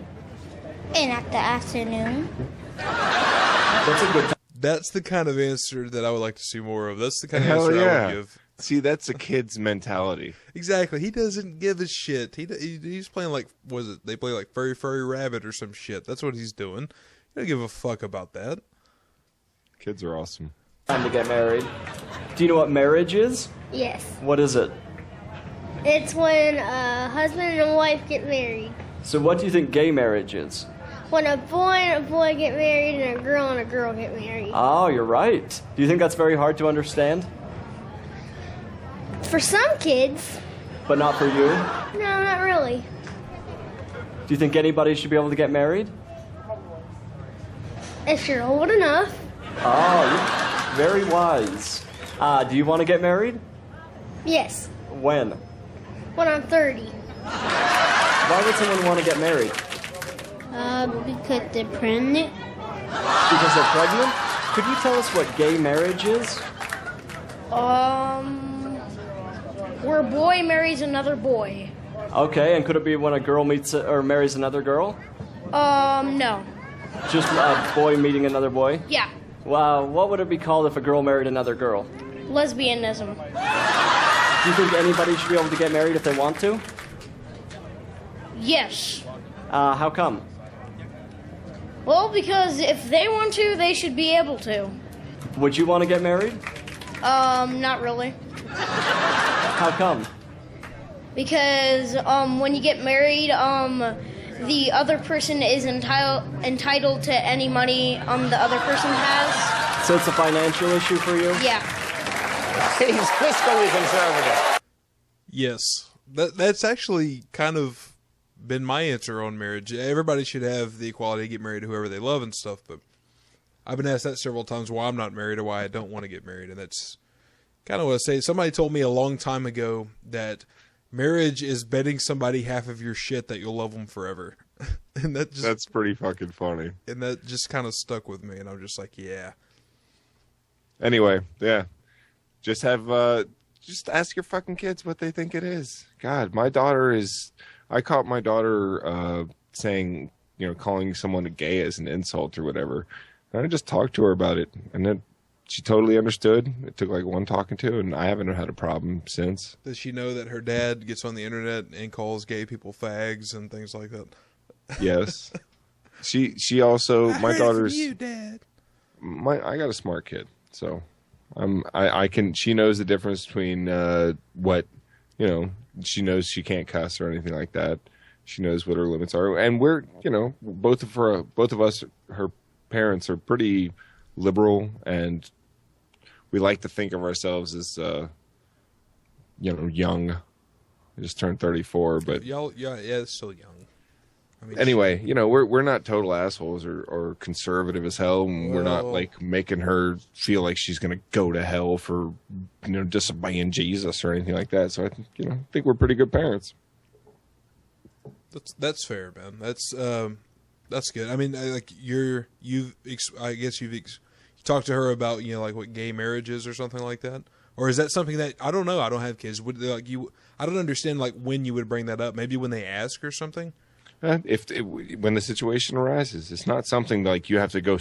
In the afternoon. That's a good time. That's the kind of answer that I would like to see more of. That's the kind of Hell answer yeah. I would give. See, that's a kid's mentality. Exactly. He doesn't give a shit. He's playing like, they play like Furry Rabbit or some shit. That's what he's doing. He don't give a fuck about that. Kids are awesome. Time to get married. Do you know what marriage is? Yes. What is it? It's when a husband and a wife get married. So what do you think gay marriage is? When a boy and a boy get married and a girl get married. Oh, you're right. Do you think that's very hard to understand? For some kids. But not for you? No, not really. Do you think anybody should be able to get married? If you're old enough. Oh, you're very wise. Do you want to get married? Yes. When? When I'm 30. Why would someone want to get married? Because they're pregnant. Because they're pregnant? Could you tell us what gay marriage is? Where a boy marries another boy. Okay, and could it be when a girl meets or marries another girl? No. Just a boy meeting another boy? Yeah. Wow, what would it be called if a girl married another girl? Lesbianism. Do you think anybody should be able to get married if they want to? Yes. How come? Well, because if they want to, they should be able to. Would you want to get married? Not really. How come? Because, when you get married, the other person is entitled to any money, the other person has. So it's a financial issue for you? Yeah. He's fiscally conservative. Yes, that's actually kind of been my answer on marriage. Everybody should have the equality to get married to whoever they love and stuff, but I've been asked that several times why I'm not married or why I don't want to get married, and that's kind of what I say. Somebody told me a long time ago that marriage is betting somebody half of your shit that you'll love them forever. And that's pretty fucking funny. And that just kind of stuck with me, and I'm just like, yeah. Anyway, yeah. Just ask your fucking kids what they think it is. God, I caught my daughter saying, calling someone a gay as an insult or whatever. And I just talked to her about it, and then she totally understood. It took like one talking to, and I haven't had a problem since. Does she know that her dad gets on the internet and calls gay people fags and things like that? Yes. She also, my daughter's, you, Dad. I got a smart kid, so she knows the difference between what, she knows she can't cuss or anything like that. She knows what her limits are, and we're, both of us, her parents are pretty liberal, and we like to think of ourselves as, young. I just turned 34, but yeah, it's still young. I mean, anyway, we're not total assholes or conservative as hell, and we're not like making her feel like she's gonna go to hell for disobeying Jesus or anything like that. So I think we're pretty good parents. That's fair, man. That's good. I mean, like you talked to her about like what gay marriage is or something like that, or is that something that I don't know? I don't have kids. Would I don't understand like when you would bring that up. Maybe when they ask or something. When the situation arises, it's not something like you have to go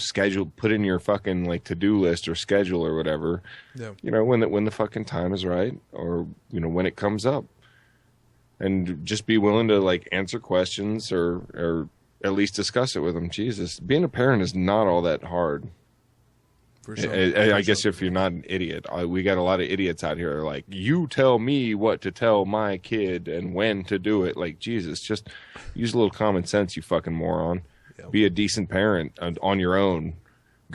put in your fucking like to-do list or schedule or whatever. Yeah. When the fucking time is right, or when it comes up, and just be willing to like answer questions or at least discuss it with them. Jesus, being a parent is not all that hard. I guess if you're not an idiot, we got a lot of idiots out here like, you tell me what to tell my kid and when to do it. Like, Jesus, just use a little common sense, you fucking moron. Yeah. Be a decent parent on your own.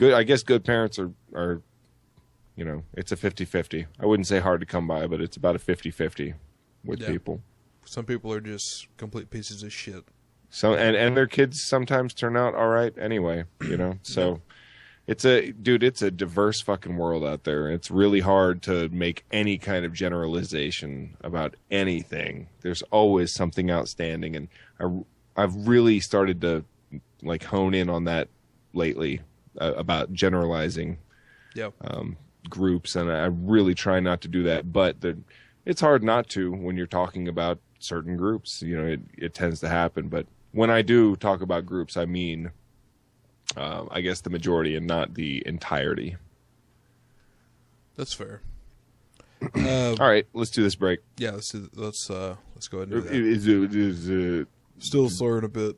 I guess good parents are it's a 50-50. I wouldn't say hard to come by, but it's about a 50-50 with people. Some people are just complete pieces of shit. So and their kids sometimes turn out all right anyway, so. Yeah. It's a diverse fucking world out there. It's really hard to make any kind of generalization about anything. There's always something outstanding, and I've really started to like hone in on that lately about generalizing groups, and I really try not to do that. But it's hard not to when you're talking about certain groups. It tends to happen. But when I do talk about groups, I mean. I guess the majority and not the entirety. That's fair. All right, let's do this break. Yeah, let's go ahead and do that. Still slurring a bit.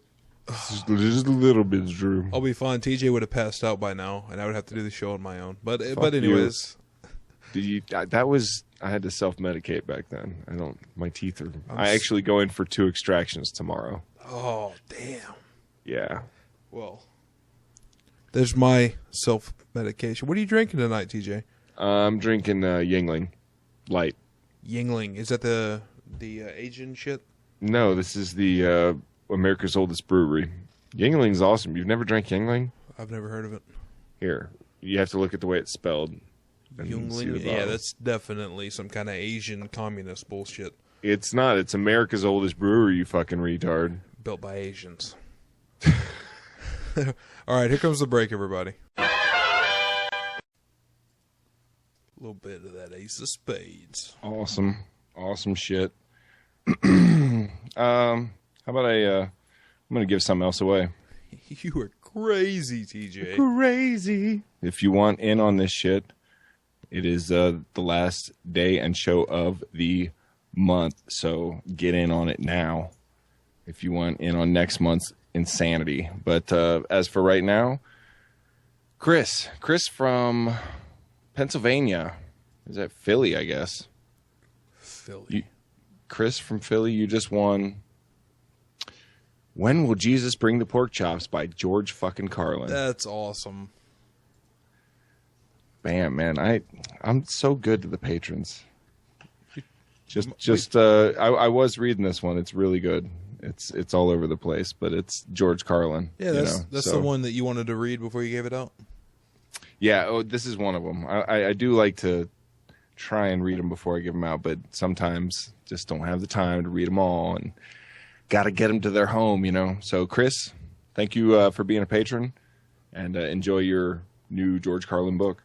Just a little bit, Drew. I'll be fine. TJ would have passed out by now, and I would have to do the show on my own. But anyways, I had to self-medicate back then. My teeth are. I actually go in for 2 extractions tomorrow. Oh damn. Yeah. Well. There's my self-medication. What are you drinking tonight, TJ? I'm drinking Yingling Light. Yingling. Is that the Asian shit? No, this is the America's oldest brewery. Yingling's awesome. You've never drank Yingling? I've never heard of it. Here. You have to look at the way it's spelled. Yingling? Yeah, that's definitely some kind of Asian communist bullshit. It's not. It's America's oldest brewery, you fucking retard. Built by Asians. All right, here comes the break, everybody. A little bit of that Ace of Spades. Awesome shit. How about I'm going to give something else away. You are crazy, TJ. Crazy. If you want in on this shit, it is the last day and show of the month, so get in on it now. If you want in on next month's insanity. But as for right now, Chris from Pennsylvania. Is that Philly, I guess? Philly. Chris from Philly, you just won When Will Jesus Bring the Pork Chops by George fucking Carlin. That's awesome. spam, man. I'm so good to the patrons. I was reading this one. It's really good. It's all over the place, but it's George Carlin. Yeah, that's the one that you wanted to read before you gave it out. Yeah, this is one of them. I do like to try and read them before I give them out, but sometimes just don't have the time to read them all, and got to get them to their home, So, Chris, thank you for being a patron, and enjoy your new George Carlin book.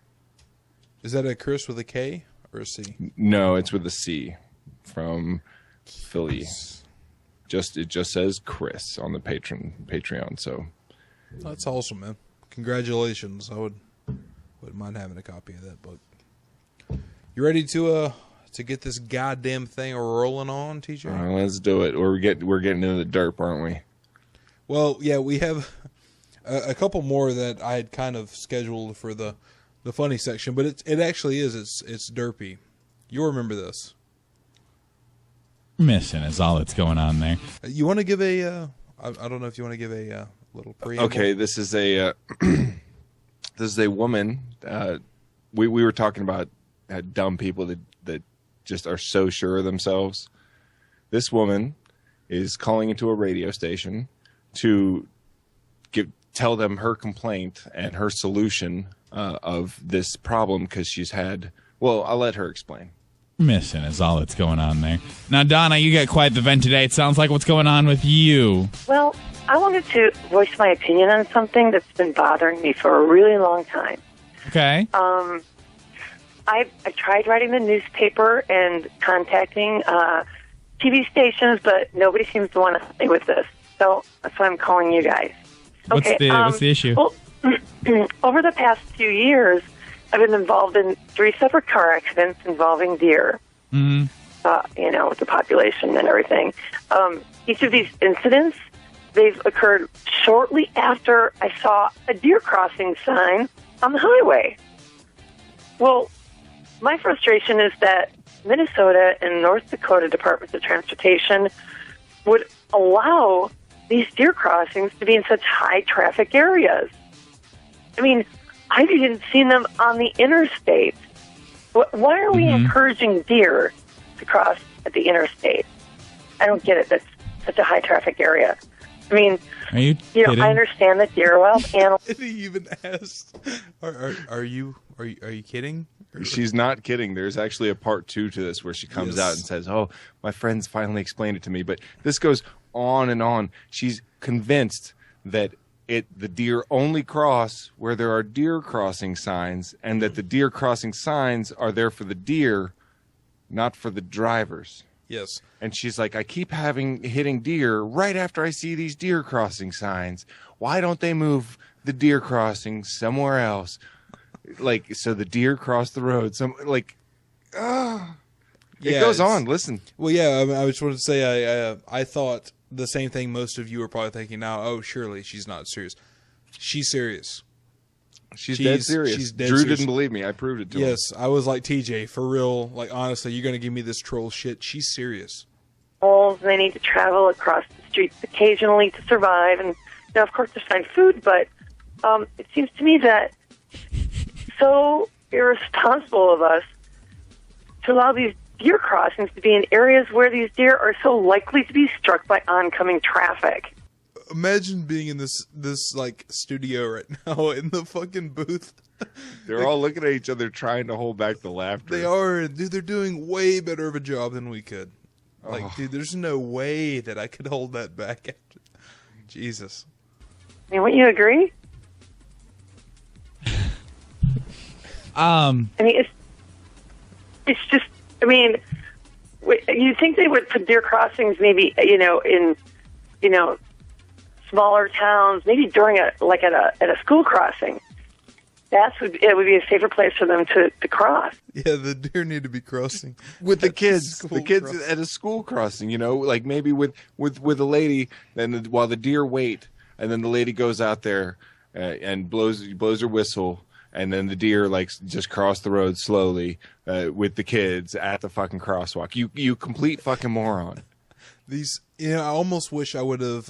Is that a Chris with a K or a C? No, it's with a C from Philly. It just says Chris on the Patreon. So that's awesome, man. Congratulations. I wouldn't mind having a copy of that book. You ready to get this goddamn thing rolling on, TJ? All right, let's do it. We're getting into the derp, aren't we? Well, yeah, we have a couple more that I had kind of scheduled for the funny section, but it actually is. It's derpy. You'll remember this. Missing is all that's going on there. You want to give a? I don't know if you want to give a little preamble. Okay, this is a woman. We were talking about dumb people that just are so sure of themselves. This woman is calling into a radio station to tell them her complaint and her solution of this problem, because she's had. Well, I'll let her explain. Missing is all that's going on there. Now, Donna, you got quite the vent today. It sounds like what's going on with you. Well, I wanted to voice my opinion on something that's been bothering me for a really long time. Okay. I tried writing the newspaper and contacting TV stations, but nobody seems to want to help me with this. So that's why I'm calling you guys. What's the issue? Well, over the past few years, I've been involved in 3 separate car accidents involving deer. Mm-hmm. With the population and everything. Each of these incidents, they've occurred shortly after I saw a deer crossing sign on the highway. Well, my frustration is that Minnesota and North Dakota Departments of Transportation would allow these deer crossings to be in such high traffic areas. I mean, I've even seen them on the interstate. Why are we encouraging deer to cross at the interstate? I don't get it. That's such a high traffic area. I mean, are you kidding? I understand that deer are wild animals. And he even asked, "Are you kidding?" She's not kidding. There's actually a part 2 to this where she comes out and says, "Oh, my friends finally explained it to me." But this goes on and on. She's convinced that the deer only cross where there are deer crossing signs, and that the deer crossing signs are there for the deer, not for the drivers. Yes. And she's like, I keep hitting deer right after I see these deer crossing signs. Why don't they move the deer crossing somewhere else? So the deer cross the road. It goes on. Listen. Well, yeah, I just wanted to say I thought the same thing most of you are probably thinking now. Oh, surely she's not serious. She's serious. She's dead serious. She's dead Drew serious. didn't believe me. I proved it to him. Yes, I was like, TJ, for real. Like, honestly, you're going to give me this troll shit. She's serious. They need to travel across the streets occasionally to survive. And, of course, to find food. But it seems to me that so irresponsible of us to allow these deer crossings to be in areas where these deer are so likely to be struck by oncoming traffic. Imagine being in this like studio right now in the fucking booth. They're all looking at each other trying to hold back the laughter. They are, dude. They're doing way better of a job than we could. Like, dude, there's no way that I could hold that back. After. Jesus. I mean, wouldn't you agree? I mean, it's just. I mean, you'd think they would put deer crossings maybe, in, smaller towns, maybe during at a school crossing. It would be a safer place for them to cross. Yeah, the deer need to be crossing with the kids. The kids at a school crossing, like maybe with a lady, and while the deer wait, and then the lady goes out there and blows her whistle. And then the deer just cross the road slowly with the kids at the fucking crosswalk. You complete fucking moron. These, I almost wish I would have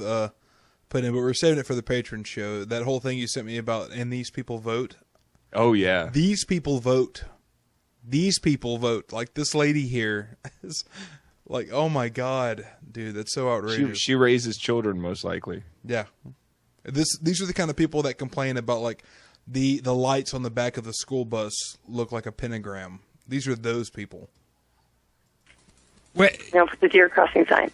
put in, but we're saving it for the patron show. That whole thing you sent me about, and these people vote. Oh yeah. These people vote. These people vote. Like this lady here is like, oh my God, dude, that's so outrageous. She raises children, most likely. Yeah. These are the kind of people that complain about like the lights on the back of the school bus look like a pentagram. These are those people. Wait. You know, for the deer crossing sign.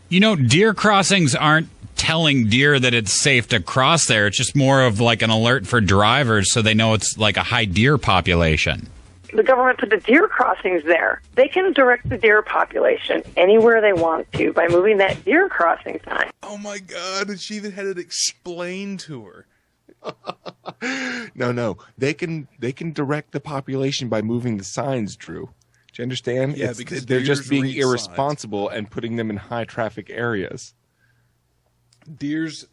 You know, deer crossings aren't telling deer that it's safe to cross there. It's just more of like an alert for drivers so they know it's like a high deer population. The government put the deer crossings there. They can direct the deer population anywhere they want to by moving that deer crossing sign. Oh my God, and she even had it explained to her. No. They can direct the population by moving the signs, Drew. Do you understand? Yeah, because they're just being read irresponsible and putting them in high traffic areas. Deers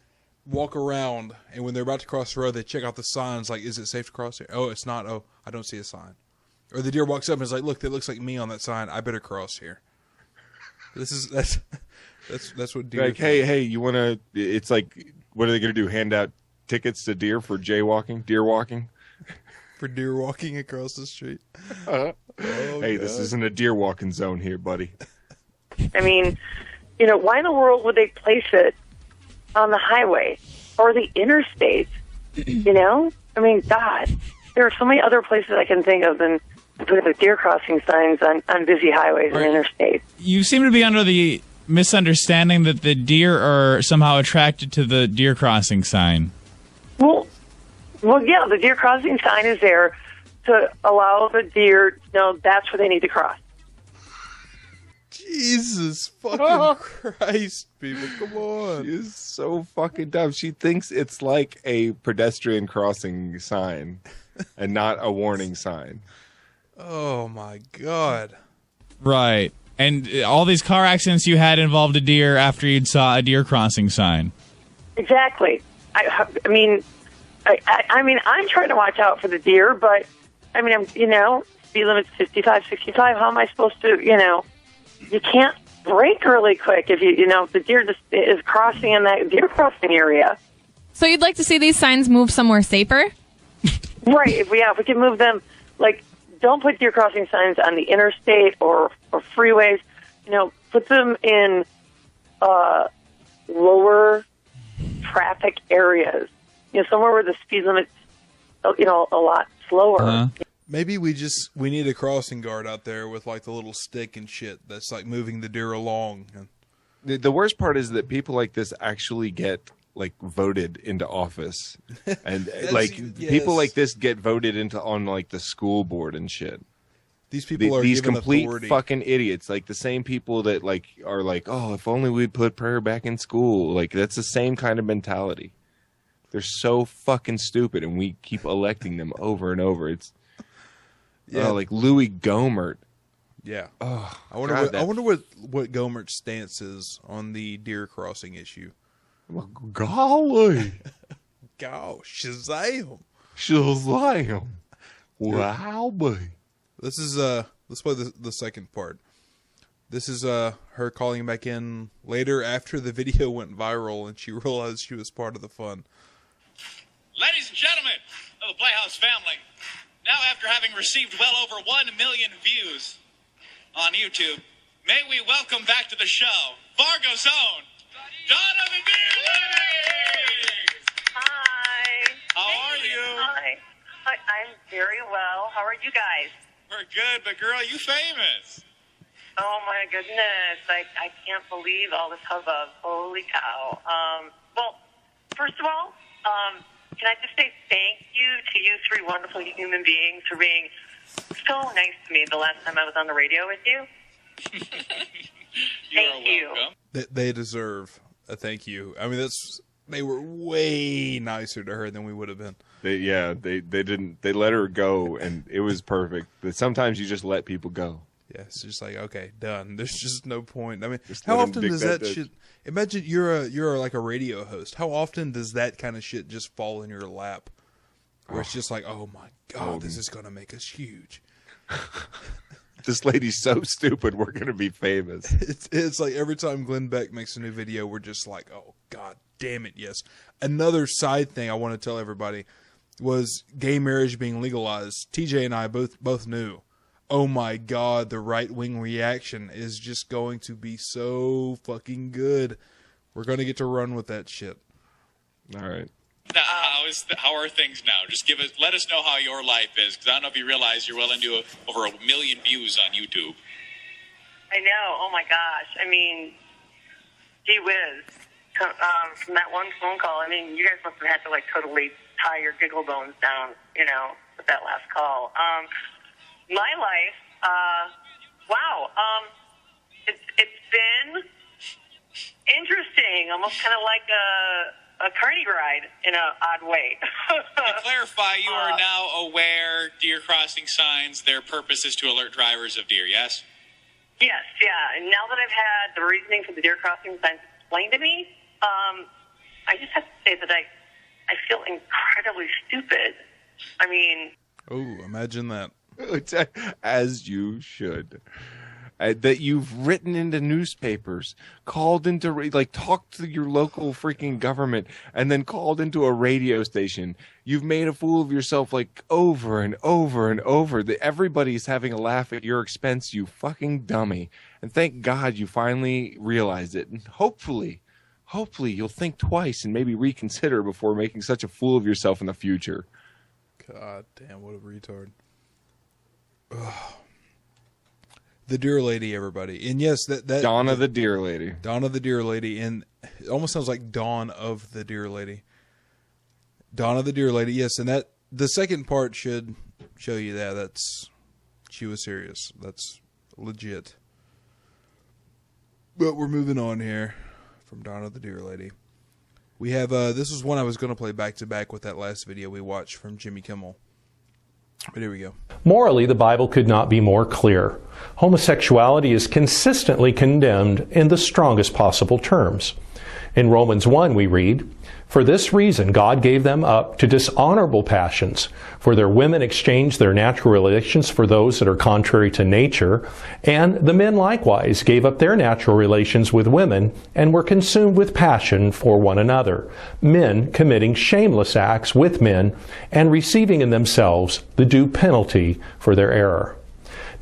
walk around, and when they're about to cross the road, they check out the signs, like, is it safe to cross here? Oh, it's not. Oh, I don't see a sign. Or the deer walks up and is like, look, that looks like me on that sign. I better cross here. That's what deer like, hey, you want to, it's like, what are they going to do? Hand out tickets to deer for jaywalking, deer walking? For deer walking across the street. Hey, God. This isn't a deer walking zone here, buddy. I mean, you know, why in the world would they place it on the highway or the interstate? You know? I mean, God, there are so many other places I can think of than putting the deer crossing signs on busy highways and interstates. You seem to be under the misunderstanding that the deer are somehow attracted to the deer crossing sign. Well, yeah, the deer crossing sign is there to allow the deer to know that's where they need to cross. Jesus fucking Christ, people, come on. She is so fucking dumb. She thinks it's like a pedestrian crossing sign and not a warning sign. Oh, my God. Right. And all these car accidents you had involved a deer after you'd saw a deer crossing sign. Exactly. I mean, I'm trying to watch out for the deer, but, I mean, speed limit's 55, 65. How am I supposed to, you can't brake really quick if the deer just is crossing in that deer crossing area. So you'd like to see these signs move somewhere safer? Right. If we can move them, like, don't put deer crossing signs on the interstate or freeways. Put them in lower traffic areas. Somewhere where the speed limit's, a lot slower. Uh-huh. Maybe we need a crossing guard out there with like the little stick and shit that's like moving the deer along. The worst part is that people like this actually get like voted into office, and people like this get voted into on like the school board and shit. These people are these given complete authority. Fucking idiots. Like the same people that like are like, oh, if only we'd put prayer back in school. Like that's the same kind of mentality. They're so fucking stupid, and we keep electing them over and over. It's like Louis Gohmert. Yeah. Oh, I wonder what Gohmert's stance is on the deer crossing issue. Well, golly. Gosh, Shazam. Wow, boy. This is let's play the second part. This is her calling back in later after the video went viral and she realized she was part of the fun. Ladies and gentlemen of the Playhouse family, now after having received well over 1 million views on YouTube, may we welcome back to the show, Fargo's own, Donovan Beerley! Hi. How are you? Hi. I'm very well. How are you guys? We're good, but girl, you famous. Oh my goodness. I can't believe all this hubbub. Holy cow. Well, first of all, can I just say thank you to you three wonderful human beings for being so nice to me the last time I was on the radio with you. Thank you. They deserve a thank you. I mean, they were way nicer to her than we would have been. They let her go, and it was perfect. But sometimes you just let people go. Yeah, it's just like, okay, done. There's just no point. I mean, Just how let 'em often dig does that that ditch. shit? Imagine you're like a radio host. How often does that kind of shit just fall in your lap? Where it's just like, oh my God, this is gonna make us huge. This lady's so stupid. We're gonna be famous. It's like every time Glenn Beck makes a new video, we're just like, oh God damn it, yes. Another side thing I want to tell everybody. was gay marriage being legalized, TJ and I both knew, oh my God, the right-wing reaction is just going to be so fucking good. We're going to get to run with that shit. All right. Now, how are things now? Just let us know how your life is, because I don't know if you realize you're well into over 1 million views on YouTube. I know. Oh my gosh. I mean, gee whiz. From that one phone call, I mean, you guys must have had to like totally tie your giggle bones down, with that last call. My life, wow. It's been interesting, almost kind of like a carny ride in an odd way. To clarify, you are now aware deer crossing signs, their purpose is to alert drivers of deer, yes? Yes, yeah. And now that I've had the reasoning for the deer crossing signs explained to me, I just have to say that I feel incredibly stupid. I mean... Oh, imagine that. As you should. That you've written into newspapers, called into, talked to your local freaking government, and then called into a radio station. You've made a fool of yourself, over and over and over. That everybody's having a laugh at your expense, you fucking dummy. And thank God you finally realized it. And hopefully you'll think twice and maybe reconsider before making such a fool of yourself in the future. God damn, what a retard. Ugh. The Deer Lady, everybody. And yes, that Donna the Deer Lady. Donna the Deer Lady. And it almost sounds like Dawn of the Deer Lady. Donna the Deer Lady, yes. And that the second part should show you she was serious. That's legit. But we're moving on here from Donna the Deer Lady. We have, this is one I was going to play back to back with that last video we watched from Jimmy Kimmel. But here we go. Morally, the Bible could not be more clear. Homosexuality is consistently condemned in the strongest possible terms. In Romans 1 we read, "For this reason God gave them up to dishonorable passions, for their women exchanged their natural relations for those that are contrary to nature, and the men likewise gave up their natural relations with women and were consumed with passion for one another, men committing shameless acts with men and receiving in themselves the due penalty for their error."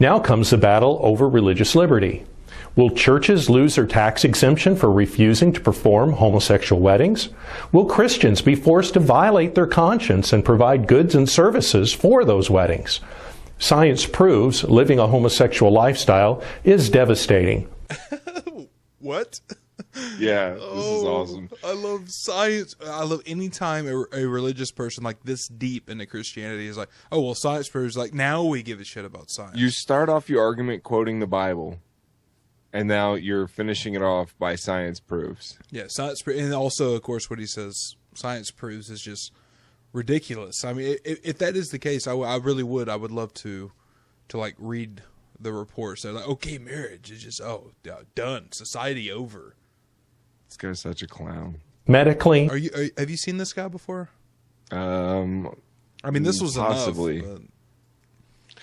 Now comes the battle over religious liberty. Will churches lose their tax exemption for refusing to perform homosexual weddings? Will Christians be forced to violate their conscience and provide goods and services for those weddings? Science proves living a homosexual lifestyle is devastating. What? Yeah, this is awesome. I love science. I love any time a religious person like this deep into Christianity is like, oh, well, science proves, now we give a shit about science. You start off your argument quoting the Bible. And now you're finishing it off by science proves. Yeah, science proves. And also, of course, what he says, science proves, is just ridiculous. I mean, if that is the case, I really would. I would love to read the reports. They're like, okay, marriage is just, done. Society over. This guy's such a clown. Medically. Have you seen this guy before? I mean, this was possibly. Enough, but...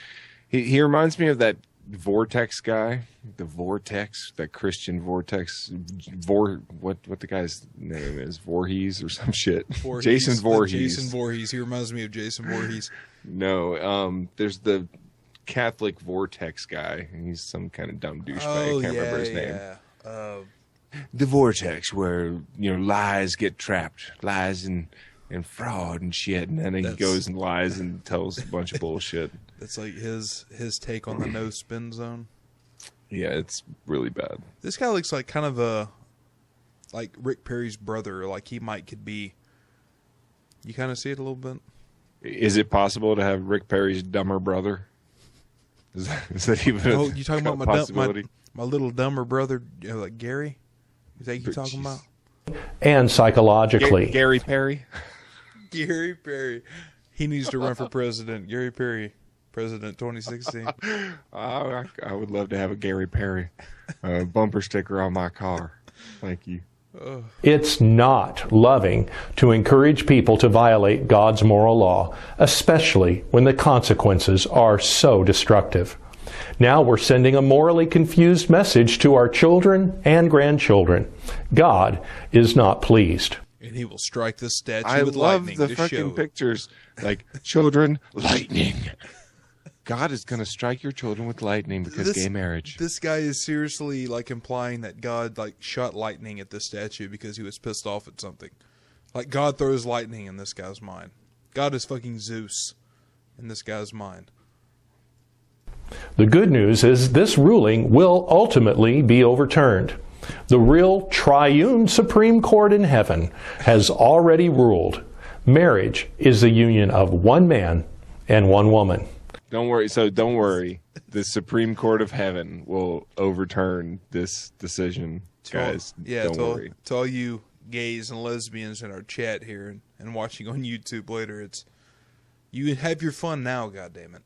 He reminds me of that Vortex guy, that Christian Vortex, what the guy's name is, Voorhees or some shit. Jason Voorhees. Jason Voorhees. He reminds me of Jason Voorhees. No, there's the Catholic Vortex guy, and he's some kind of dumb douchebag. I can't remember his name. The Vortex, where lies get trapped, lies and fraud and shit, and then he goes and lies and tells a bunch of bullshit. That's like his take on the no spin zone. Yeah, it's really bad. This guy looks like kind of like Rick Perry's brother, like he could be. You kind of see it a little bit. Is it possible to have Rick Perry's dumber brother? Is that even a you talking about my little dumber brother, like Gary? Is that you talking about? And psychologically. Gary Perry? Gary Perry. He needs to run for president. Gary Perry, president 2016. I would love to have a Gary Perry bumper sticker on my car. Thank you. It's not loving to encourage people to violate God's moral law, especially when the consequences are so destructive. Now we're sending a morally confused message to our children and grandchildren. God is not pleased. And he will strike this statue I with love lightning the to fucking show. pictures. Like, children, lightning. God is going to strike your children with lightning because gay marriage. This guy is seriously like implying that God like shot lightning at this statue because he was pissed off at something. Like God throws lightning in this guy's mind. God is fucking Zeus in this guy's mind. The good news is this ruling will ultimately be overturned. The real triune Supreme Court in heaven has already ruled. Marriage is the union of one man and one woman. Don't worry. So don't worry. The Supreme Court of Heaven will overturn this decision, guys. Don't worry. To all you gays and lesbians in our chat here and watching on YouTube later, it's you have your fun now, goddammit.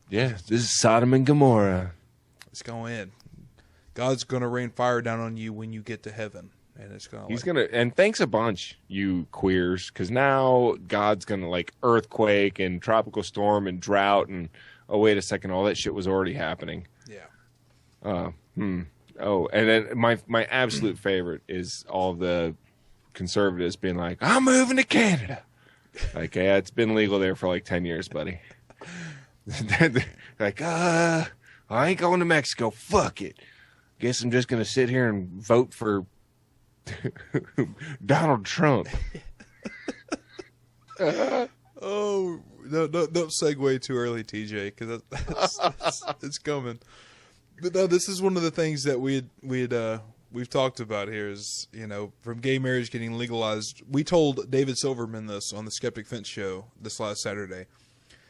Yeah, this is Sodom and Gomorrah. Let's go in. God's gonna rain fire down on you when you get to heaven, and it's gonna. He's gonna, and thanks a bunch, you queers, because now God's gonna like earthquake and tropical storm and drought and oh wait a second, all that shit was already happening. Yeah. Oh, and then my absolute favorite is all the conservatives being like, "I'm moving to Canada." Like, yeah, it's been legal there for like 10 years, buddy. Like, I ain't going to Mexico. Fuck it. Guess I'm just gonna sit here and vote for Donald Trump. Oh, no, don't segue too early, TJ, because it's coming. But no, this is one of the things that we've talked about here is, you know, from gay marriage getting legalized. We told David Silverman this on the Skeptic Fence show this last Saturday.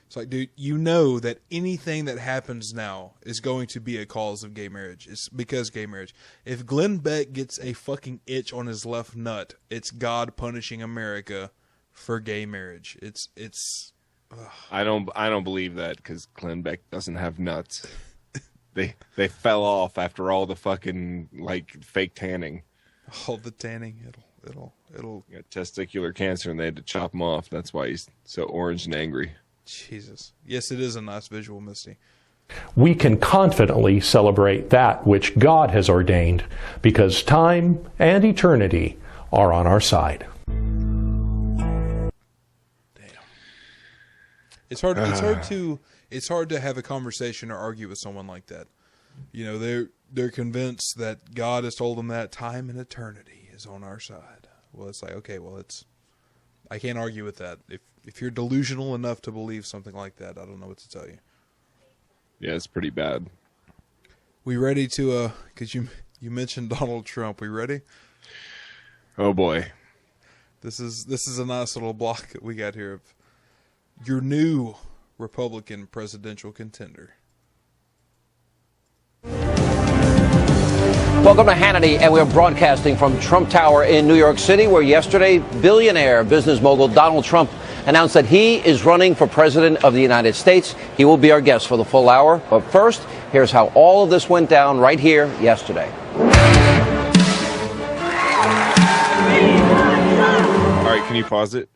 It's like, dude, you know that anything that happens now is going to be a cause of gay marriage. It's because gay marriage. If Glenn Beck gets a fucking itch on his left nut, it's God punishing America for gay marriage. It's. I don't believe that because Glenn Beck doesn't have nuts. They fell off after all the fucking like fake tanning. All the tanning, it'll. He got testicular cancer and they had to chop him off. That's why he's so orange and angry. Jesus. Yes, it is a nice visual, Misty. We can confidently celebrate that which God has ordained because time and eternity are on our side. It's hard to have a conversation or argue with someone like that. You know, they're convinced that God has told them that time and eternity is on our side. Well, it's like, okay, well, I can't argue with that. If you're delusional enough to believe something like that, I don't know what to tell you. Yeah, it's pretty bad. We ready to because you mentioned Donald Trump. We ready? Oh boy. This is a nice little block that we got here of your new Republican presidential contender. Welcome to Hannity, and we're broadcasting from Trump Tower in New York City, where yesterday billionaire business mogul Donald Trump announced that he is running for president of the United States. He will be our guest for the full hour. But first, here's how all of this went down right here yesterday. All right, can you pause it?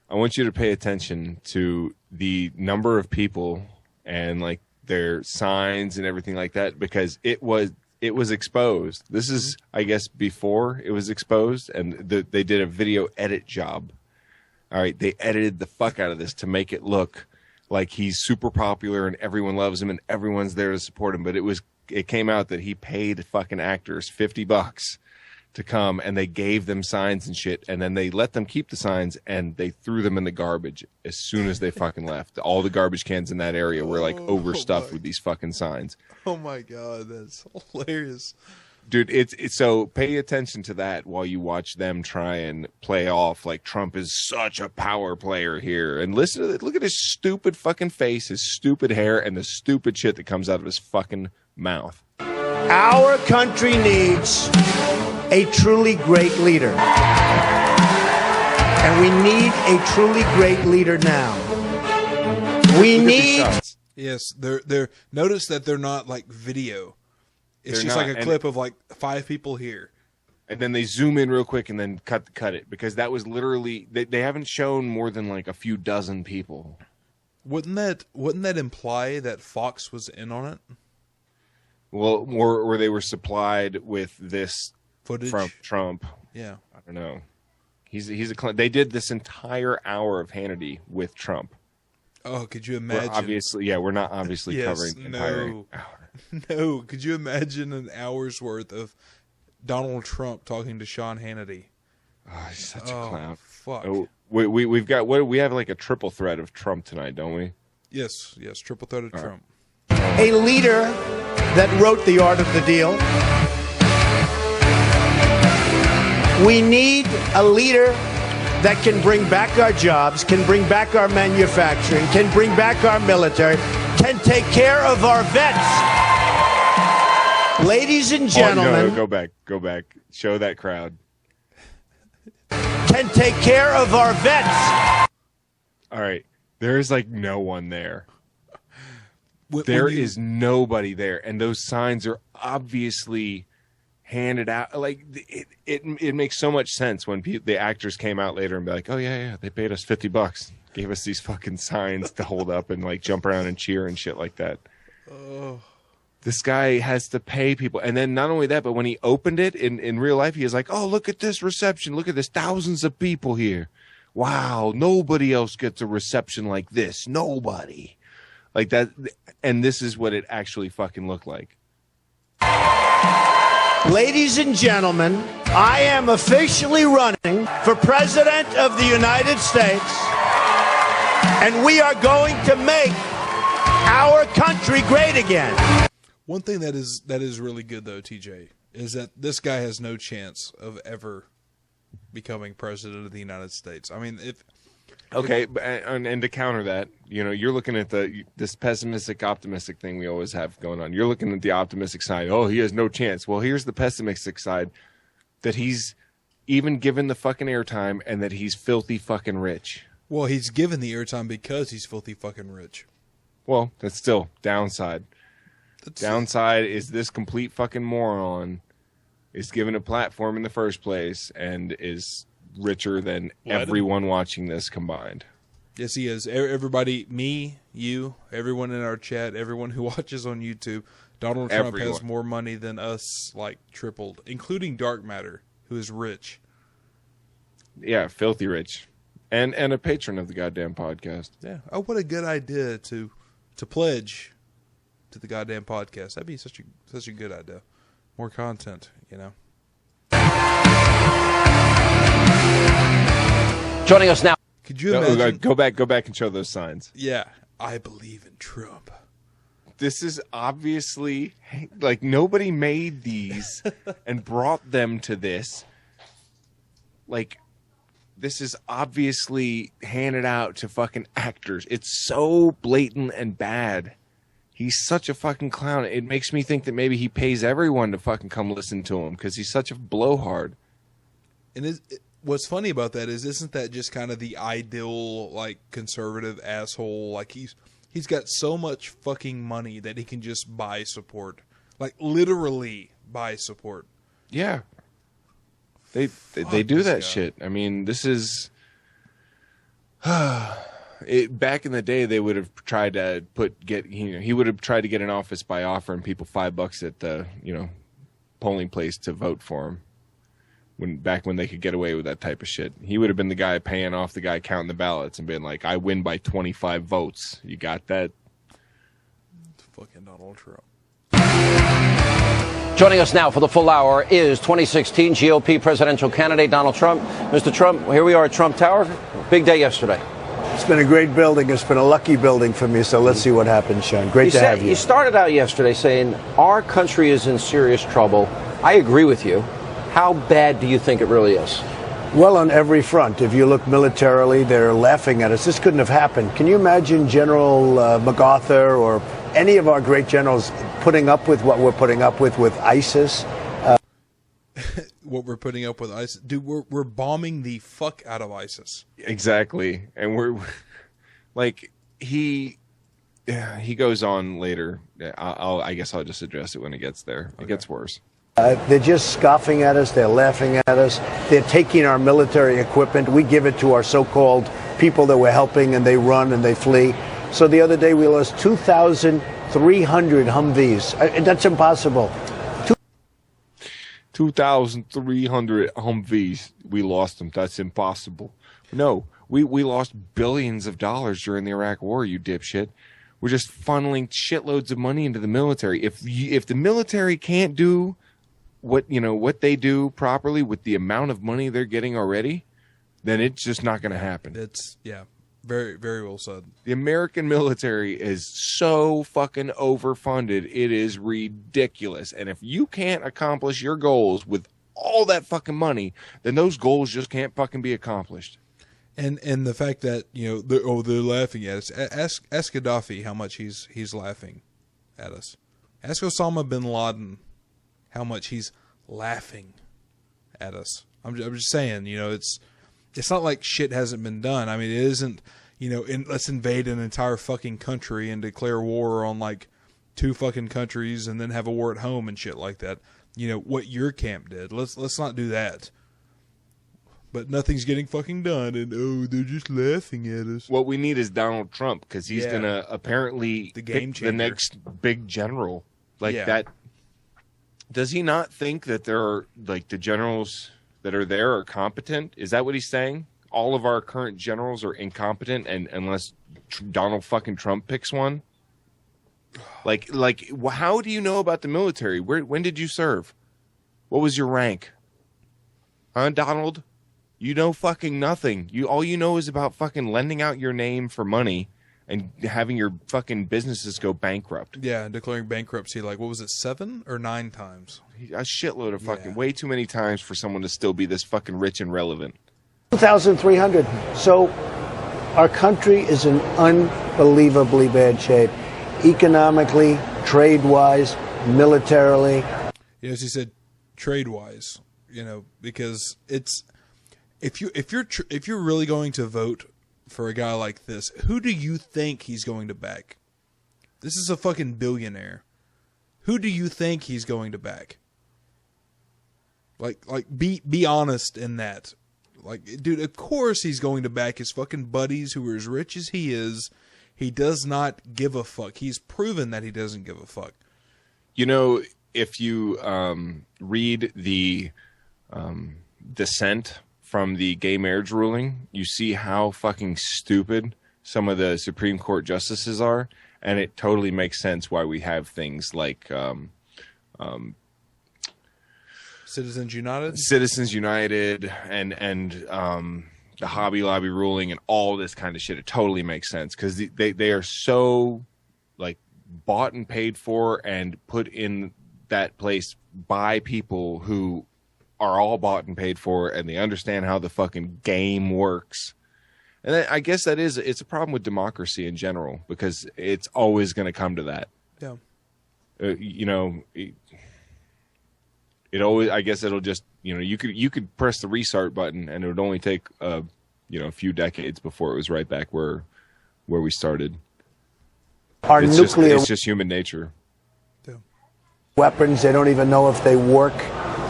I want you to pay attention to the number of people and like their signs and everything like that, because it was exposed. This is, I guess, before it was exposed, and they did a video edit job. All right, they edited the fuck out of this to make it look like he's super popular and everyone loves him and everyone's there to support him. But it came out that he paid fucking actors $50 to come, and they gave them signs and shit, and then they let them keep the signs and they threw them in the garbage as soon as they fucking left. All the garbage cans in that area were like overstuffed with these fucking signs. Oh my God, that's hilarious. Dude, it's so pay attention to that while you watch them try and play off like Trump is such a power player here. And listen to it. Look at his stupid fucking face, his stupid hair, and the stupid shit that comes out of his fucking mouth. Our country needs a truly great leader. And we need a truly great leader now. We need... Yes, they're notice that they're not like video. It's just like a clip of like 5 people here. And then they zoom in real quick and then cut it, because that was literally they haven't shown more than like a few dozen people. Wouldn't that imply that Fox was in on it? Well, or they were supplied with this footage from Trump. Yeah. I don't know. He's a clown. They did this entire hour of Hannity with Trump. Oh, could you imagine? We're not obviously covering the entire hour. No, could you imagine an hour's worth of Donald Trump talking to Sean Hannity? Oh, he's such a clown. Fuck. Oh, we've got we have like a triple threat of Trump tonight, don't we? Yes, triple threat of Trump. A leader that wrote The Art of the Deal. We need a leader that can bring back our jobs, can bring back our manufacturing, can bring back our military, can take care of our vets. Ladies and gentlemen. No, go back. Show that crowd. Can take care of our vets. All right. There is like no one there. There is nobody there. And those signs are obviously handed out. Like it makes so much sense when the actors came out later and be like, oh yeah, they paid us $50, gave us these fucking signs to hold up and like jump around and cheer and shit like that. Oh. This guy has to pay people. And then not only that, but when he opened it in real life, he was like, oh, look at this reception. Look at this. Thousands of people here. Wow. Nobody else gets a reception like this. Nobody. Like that. And this is what it actually fucking looked like. Ladies and gentlemen, I am officially running for President of the United States. And we are going to make our country great again. One thing that is really good, though, TJ, is that this guy has no chance of ever becoming president of the United States. I mean, and to counter that, you're looking at this pessimistic, optimistic thing we always have going on. You're looking at the optimistic side. Oh, he has no chance. Well, here's the pessimistic side, that he's even given the fucking airtime and that he's filthy fucking rich. Well, he's given the airtime because he's filthy fucking rich. Well, that's still downside. Downside is this complete fucking moron is given a platform in the first place and is richer than everyone watching this combined. Yes, he is. Everybody, me, you, everyone in our chat, everyone who watches on YouTube, Donald Trump has more money than us, like tripled, including Dark Matter, who is rich. Yeah, filthy rich. And a patron of the goddamn podcast. Yeah. Oh, what a good idea to pledge to the goddamn podcast. That'd be such a good idea. More content, Joining us now. Could you imagine? Go back and show those signs. Yeah. I believe in Trump. This is obviously like nobody made these and brought them to this. Like, this is obviously handed out to fucking actors. It's so blatant and bad. He's such a fucking clown. It makes me think that maybe he pays everyone to fucking come listen to him because he's such a blowhard. And what's funny about that is, isn't that just kind of the ideal, like, conservative asshole? Like, he's got so much fucking money that he can just buy support. Like, literally buy support. Yeah. They do that shit. I mean, this is... back in the day, they would have tried to he would have tried to get an office by offering people $5 at the polling place to vote for him. Back when they could get away with that type of shit, he would have been the guy paying off the guy counting the ballots and being like, "I win by 25 votes. You got that?" It's fucking Donald Trump. Joining us now for the full hour is 2016 GOP presidential candidate Donald Trump. Mr. Trump, here we are at Trump Tower. Big day yesterday. It's been a great building. It's been a lucky building for me, so let's see what happens, Sean. Great to have you. You started out yesterday saying our country is in serious trouble. I agree with you. How bad do you think it really is? Well, on every front. If you look militarily, they're laughing at us. This couldn't have happened. Can you imagine General MacArthur or any of our great generals putting up with what we're putting up with ISIS? What we're putting up with ISIS. Dude, we're bombing the fuck out of ISIS. Exactly. And we're like, he goes on later. I guess I'll just address it when it gets there. Okay. It gets worse. They're just scoffing at us. They're laughing at us. They're taking our military equipment. We give it to our so-called people that we're helping, and they run and they flee. So the other day we lost 2,300 Humvees. That's impossible. 2,300 Humvees. We lost them. That's impossible. No, we lost billions of dollars during the Iraq War, you dipshit. We're just funneling shitloads of money into the military. If the military can't do what they do properly with the amount of money they're getting already, then it's just not going to happen. It's very, very well said. The American military is so fucking overfunded. It is ridiculous. And if you can't accomplish your goals with all that fucking money, then those goals just can't fucking be accomplished. And the fact that they're laughing at us. Ask Gaddafi how much he's laughing at us. Ask Osama bin Laden how much he's laughing at us. I'm just saying, it's not like shit hasn't been done. I mean, it isn't, let's invade an entire fucking country and declare war on like 2 fucking countries and then have a war at home and shit like that. What your camp did. Let's not do that. But nothing's getting fucking done, and they're just laughing at us. What we need is Donald Trump, because he's gonna apparently pick the next big general that. Does he not think that there are the generals that are there are competent? Is that what he's saying? All of our current generals are incompetent, and unless Donald fucking Trump picks one. How do you know about the military? When did you serve? What was your rank? Huh, Donald? You know fucking nothing. All you know is about fucking lending out your name for money and having your fucking businesses go bankrupt. Yeah, declaring bankruptcy, what was it, 7 or 9 times? A shitload of fucking, way too many times for someone to still be this fucking rich and relevant. 2,300. So our country is in unbelievably bad shape. Economically, trade-wise, militarily. As he said, trade-wise, because it's... If you're really going to vote for a guy like this, who do you think he's going to back? This is a fucking billionaire. Who do you think he's going to back? Be honest in that. Dude, of course he's going to back his fucking buddies who are as rich as he is. He does not give a fuck. He's proven that he doesn't give a fuck. If you read the dissent from the gay marriage ruling, you see how fucking stupid some of the Supreme Court justices are, and it totally makes sense why we have things like Citizens United, and the Hobby Lobby ruling and all this kind of shit. It totally makes sense because they are so bought and paid for and put in that place by people who are all bought and paid for, and they understand how the fucking game works. And I guess it's a problem with democracy in general, because it's always going to come to that. Yeah. It always, I guess it'll just, you could press the restart button and it would only take, a few decades before it was right back where we started. It's just human nature. Yeah. Weapons, they don't even know if they work.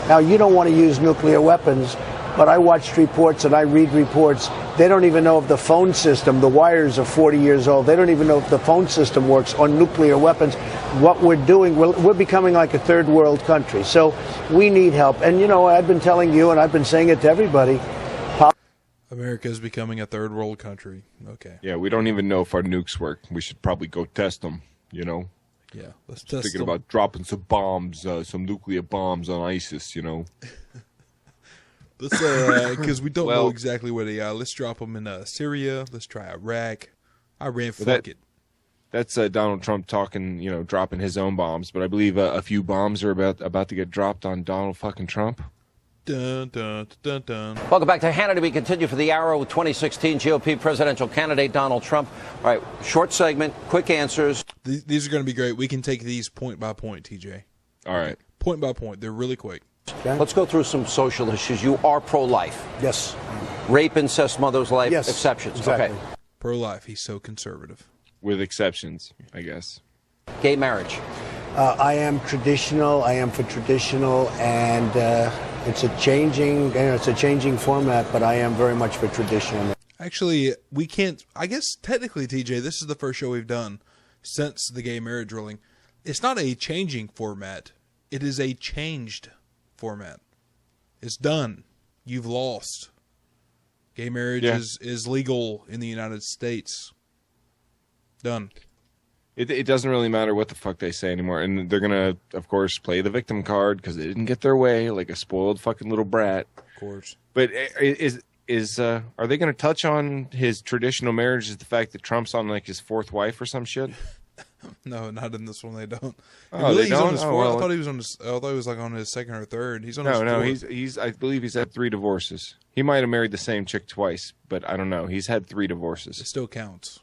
Now, you don't want to use nuclear weapons, but I watched reports and I read reports. They don't even know if the phone system, the wires are 40 years old. They don't even know if the phone system works on nuclear weapons. What we're doing, we're becoming like a third world country. So we need help. And, I've been telling you, and I've been saying it to everybody. America is becoming a third world country. Okay. Yeah, we don't even know if our nukes work. We should probably go test them, Yeah, let's test thinking about dropping some bombs, some nuclear bombs on ISIS, Let's, because we don't know exactly where they are. Let's drop them in Syria. Let's try Iraq. Fuck it. That's Donald Trump talking, dropping his own bombs. But I believe a few bombs are about to get dropped on Donald fucking Trump. Dun, dun, dun, dun. Welcome back to Hannity. We continue for the hour with 2016 GOP presidential candidate Donald Trump. All right, short segment, quick answers. These are going to be great. We can take these point by point, TJ. All right. Point by point. They're really quick. Okay. Let's go through some social issues. You are pro-life. Yes. Rape, incest, mother's life, yes, exceptions. Exactly. Okay. Pro-life. He's so conservative. With exceptions, I guess. Gay marriage. I am traditional. I am for traditional, and it's a changing format, but I am very much for traditional. Actually, we can't. I guess technically, TJ, this is the first show we've done since the gay marriage ruling. It's not a changing format. It is a changed format. It's done. You've lost. Gay marriage is legal in the United States. Done. It doesn't really matter what the fuck they say anymore. And they're going to, of course, play the victim card because they didn't get their way like a spoiled fucking little brat. Of course. But are they going to touch on his traditional marriage as the fact that Trump's on like his fourth wife or some shit? No, not in this one. They don't. Oh, they don't. I thought he was on his. I thought he was like on his second or third. He's on his fourth. He's. I believe he's had 3 divorces. He might have married the same chick twice, but I don't know. He's had 3 divorces. It still counts.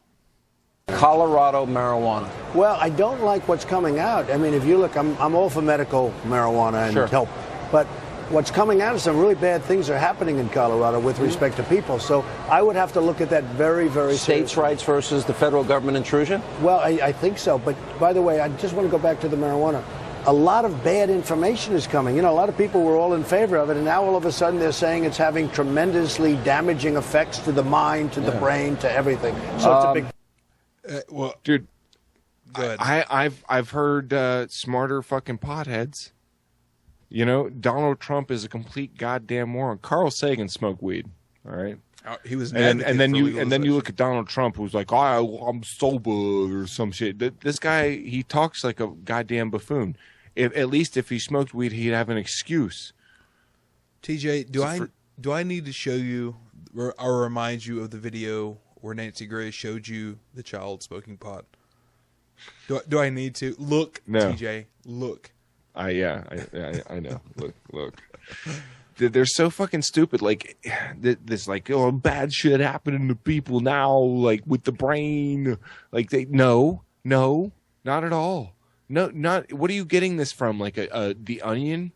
Colorado marijuana. Well, I don't like what's coming out. I mean, if you look, I'm all for medical marijuana and help, but what's coming out is some really bad things are happening in Colorado with respect to people. So I would have to look at that very, very States' seriously. rights versus the federal government intrusion? Well, I think so. But by the way, I just want to go back to the marijuana. A lot of bad information is coming. You know, a lot of people were all in favor of it, and now all of a sudden they're saying it's having tremendously damaging effects to the mind, to the brain, to everything. So it's a big... Well, dude, good. I've heard smarter fucking potheads. You know, Donald Trump is a complete goddamn moron. Carl Sagan smoked weed. All right, he was, and then you look at Donald Trump, who's like, I'm sober or some shit. This guy, he talks like a goddamn buffoon. At least if he smoked weed, he'd have an excuse. TJ, do I need to show you or remind you of the video where Nancy Grace showed you the child smoking pot? Do I need to? Look, no. TJ, look. I know. Look. They're so fucking stupid. Like, this, like, bad shit happening to people now, like, with the brain. Like, no, not at all. No, not, what are you getting this from? Like, The Onion?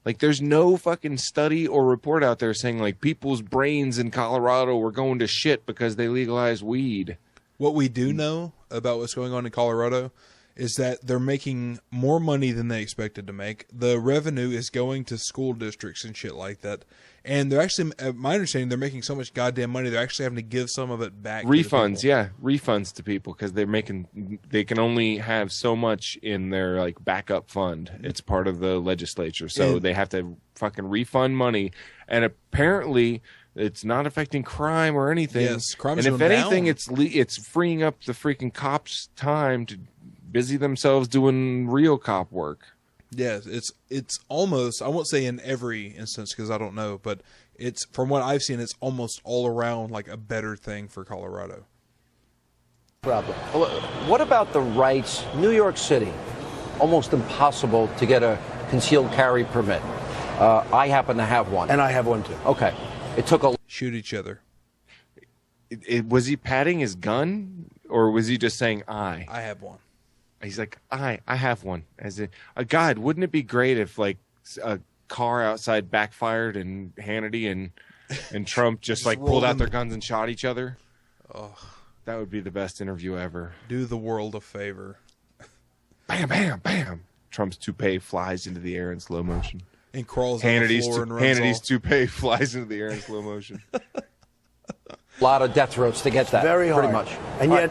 Like, there's no fucking study or report out there saying, like, people's brains in Colorado were going to shit because they legalized weed. What we do know about what's going on in Colorado is that they're making more money than they expected to make. The revenue is going to school districts and shit like that. And they're actually, my understanding, they're making so much goddamn money, they're actually having to give some of it back. Refunds, yeah. Refunds to people because they can only have so much in their, like, backup fund. It's part of the legislature. So they have to fucking refund money. And apparently it's not affecting crime or anything. Yes, crime is going down. And if anything, it's freeing up the freaking cops' time to busy themselves doing real cop work. Yes, it's almost, I won't say in every instance because I don't know, but it's, from what I've seen, it's almost all around like a better thing for Colorado. Problem. What about the rights? New York City, almost impossible to get a concealed carry permit. I happen to have one. And I have one too. Okay. It took a... Shoot each other. Was he patting his gun or was he just saying I? I have one. He's like, I have one. As a God, wouldn't it be great if like a car outside backfired and Hannity and Trump just like pulled out their guns and shot each other? Oh, that would be the best interview ever. Do the world a favor. Bam, bam, bam. Trump's toupee flies into the air in slow motion. And crawls on the floor and runs Hannity's off. toupee flies into the air in slow motion. A lot of death throats to get that. Very hard. Pretty much. And yet...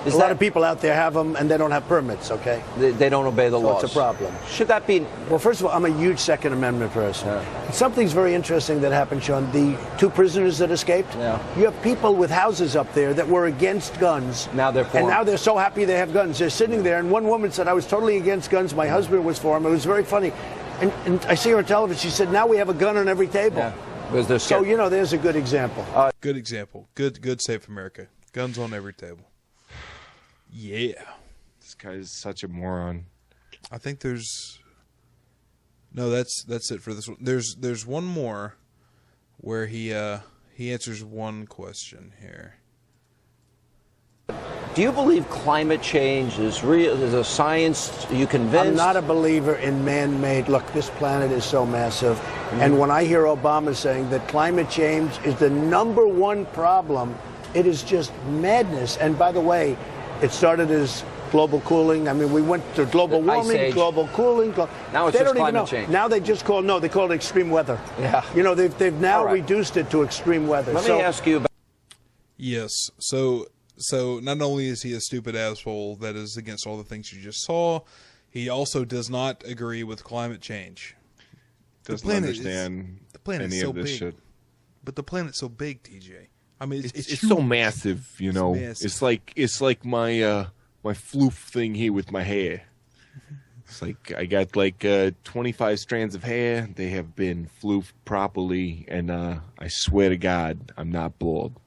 A lot of people out there have them, and they don't have permits, okay? They don't obey the laws. It's a problem. Should that be... Well, first of all, I'm a huge Second Amendment person. Yeah. Something's very interesting that happened, Sean. The 2 prisoners that escaped, you have people with houses up there that were against guns. Now they're for And them. now they're so happy they have guns. They're sitting there, and one woman said, I was totally against guns. My husband was for them. It was very funny. And I see her on television. She said, now we have a gun on every table. Yeah. So, you know, there's a good example. Good example. Good Safe America. Guns on every table. Yeah. This guy is such a moron. I think there's... No, that's it for this one. There's one more where he answers one question here. Do you believe climate change is real? Is a science? Are you convinced? I'm not a believer in man-made. Look, this planet is so massive. And when I hear Obama saying that climate change is the #1 problem, it is just madness. And by the way, it started as global cooling. I mean, we went to global warming, global cooling. Now it's just climate change. Now they just call it extreme weather. Yeah. You know, they've now reduced it to extreme weather. Let me ask you about... Yes. So not only is he a stupid asshole that is against all the things you just saw, he also does not agree with climate change. doesn't understand the planet any is so of this big. shit. But the planet's so big, TJ. I mean, It's so massive, you know. massive. It's like my my floof thing here with my hair. It's like I got like 25 strands of hair. They have been floofed properly, and I swear to God, I'm not bald.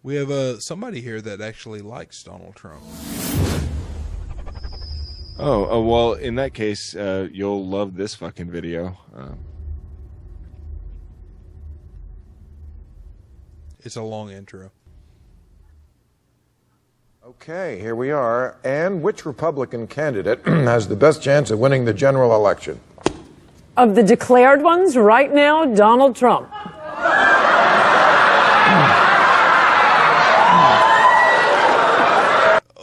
We have somebody here that actually likes Donald Trump. Oh, well, in that case, you'll love this fucking video. It's a long intro. Okay, here we are. And which Republican candidate has the best chance of winning the general election? Of the declared ones, right now, Donald Trump.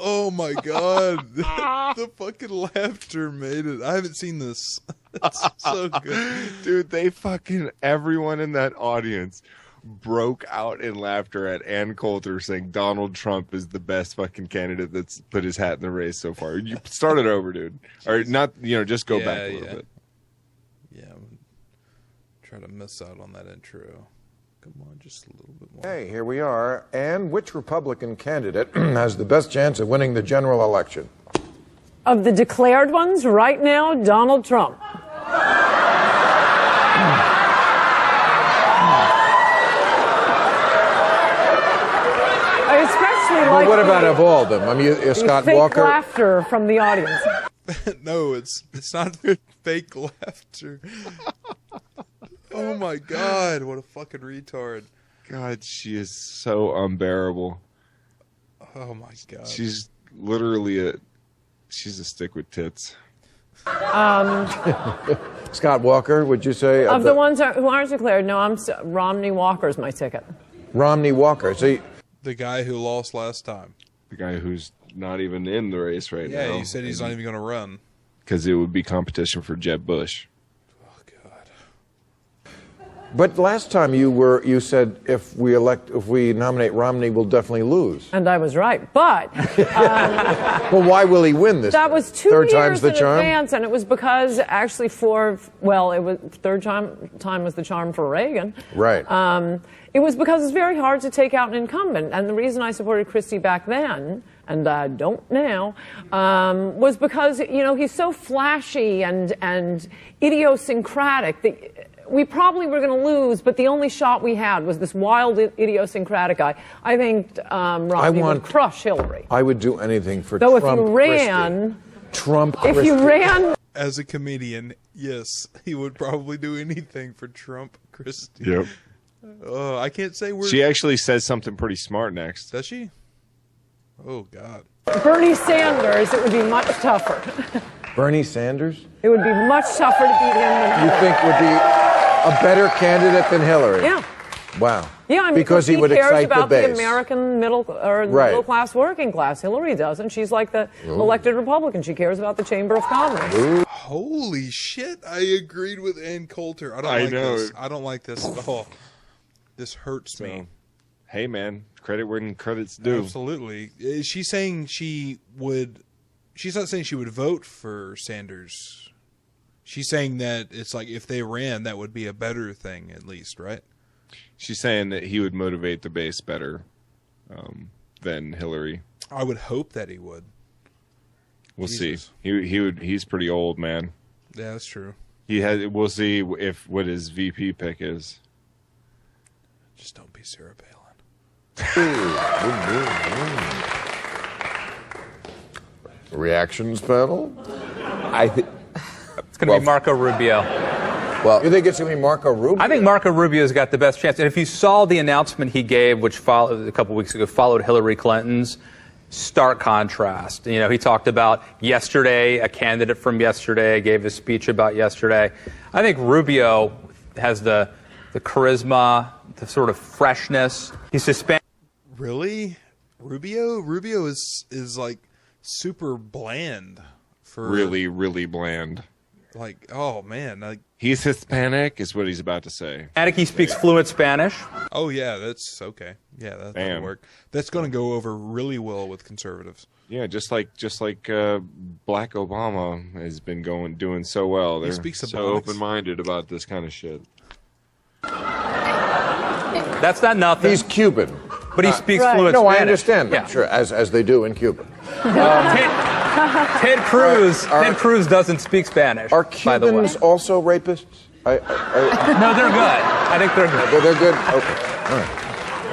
Oh my God. The fucking laughter made it. I haven't seen this. It's so good. Dude, everyone in that audience broke out in laughter at Ann Coulter saying Donald Trump is the best fucking candidate that's put his hat in the race so far. You start it over, dude. Or not, just go back a little bit. Yeah, I'm trying to miss out on that intro. Come on, just a little bit more. Okay, here we are. And which Republican candidate has the best chance of winning the general election? Of the declared ones, right now, Donald Trump. I especially like. Well, what about of all of them? I mean, Scott fake Walker. laughter from the audience. No, it's not fake laughter. Oh my God, what a fucking retard. God, she is so unbearable. Oh my God. She's literally she's a stick with tits. Scott Walker, would you say? Of the ones who aren't declared, no, Romney Walker's my ticket. Romney Walker. See, the guy who lost last time. The guy who's not even in the race right now. Yeah, he said he's not even going to run. Because it would be competition for Jeb Bush. but last time you said if we nominate Romney, we'll definitely lose. And I was right, but well, why will he win this? That was 2 third years time's the in charm? advance, and it was because actually it was third time was the charm for Reagan. Right. It was because it's very hard to take out an incumbent, and the reason I supported Christie back then, and I don't now, was because he's so flashy and idiosyncratic. We probably were going to lose, but the only shot we had was this wild, idiosyncratic guy. I think Romney would crush Hillary. I would do anything for Though Trump. if you ran, Trump. If you ran, as a comedian, yes, he would probably do anything for Trump Christie. Yep. I can't say She actually says something pretty smart next. Does she? Oh God. Bernie Sanders, it would be much tougher. Bernie Sanders? It would be much tougher to beat him than You think would be a better candidate than Hillary? Yeah. Wow. Yeah, I mean, because he would cares excite about the base. the American middle class, working class. Hillary doesn't. She's like the elected Republican. She cares about the Chamber of Commerce. Ooh. Holy shit! I agreed with Ann Coulter. I know. This. I don't like this at all. This hurts me. Hey, man, credit when credit's due. Absolutely. Is she saying she would? She's not saying she would vote for Sanders. She's saying that it's like if they ran, that would be a better thing, at least, right? She's saying that he would motivate the base better than Hillary. I would hope that he would. We'll see. He would. He's pretty old, man. Yeah, that's true. We'll see what his VP pick is. Just don't be Sarah Palin. Reactions panel? It's going to be Marco Rubio. Well, you think it's going to be Marco Rubio? I think Marco Rubio's got the best chance. And if you saw the announcement he gave, which followed a couple weeks ago, followed Hillary Clinton's, stark contrast. He talked about yesterday, a candidate from yesterday, gave a speech about yesterday. I think Rubio has the charisma, the sort of freshness. He's Hispanic. Really? Rubio is like super bland. Really, really bland. Like, oh man, like he's Hispanic is what he's about to say. He speaks fluent Spanish. Oh yeah, that's okay. Yeah, that'll work. That's going to go over really well with conservatives. Yeah, just like Black Obama has been doing so well. They're so open-minded about this kind of shit. That's not nothing. He's Cuban. But he speaks fluent No, Spanish. I understand. Yeah. Sure, as they do in Cuba. Ted Cruz doesn't speak Spanish. Are by the way. Cubans also rapists? No, they're good. I think they're good. They're good? Okay. All right.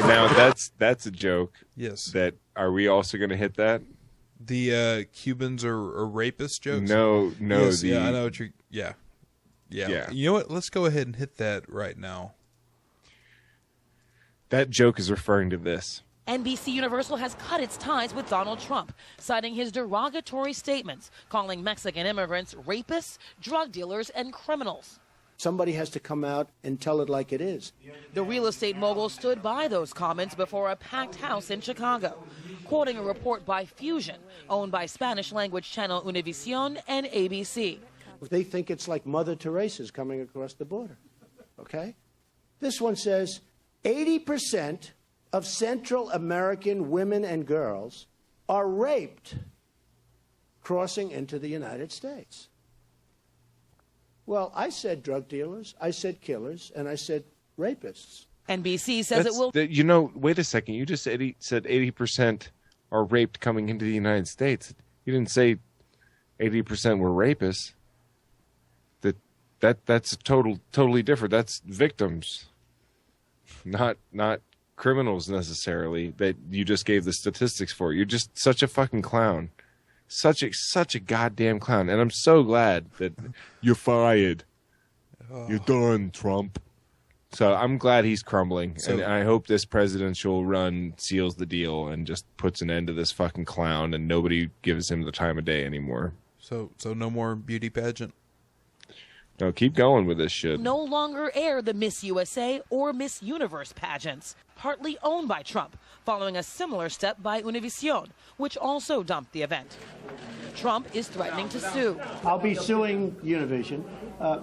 Now, that's a joke. Yes. Are we also going to hit that? The Cubans are rapist jokes? No. Yes, yeah, I know what you're... Yeah. You know what? Let's go ahead and hit that right now. That joke is referring to this. NBC Universal has cut its ties with Donald Trump, citing his derogatory statements, calling Mexican immigrants rapists, drug dealers, and criminals. Somebody has to come out and tell it like it is. The real estate mogul stood by those comments before a packed house in Chicago, quoting a report by Fusion, owned by Spanish-language channel Univision and ABC. They think it's like Mother Teresa's coming across the border, okay? This one says 80% of Central American women and girls are raped crossing into the United States. Well, I said drug dealers, I said killers, and I said rapists. NBC says it will... Wait a second. You just said 80% are raped coming into the United States. You didn't say 80% were rapists. That's totally different. That's victims, not criminals necessarily. That you just gave the statistics for. You're just such a fucking clown, such a goddamn clown. And I'm so glad that you're fired. You're done, Trump. So I'm glad he's crumbling, and I hope this presidential run seals the deal and just puts an end to this fucking clown, and nobody gives him the time of day anymore. So no more beauty pageant. No, keep going with this shit. No longer air the Miss USA or Miss Universe pageants, partly owned by Trump, following a similar step by Univision, which also dumped the event. Trump is threatening to sue. I'll be suing Univision.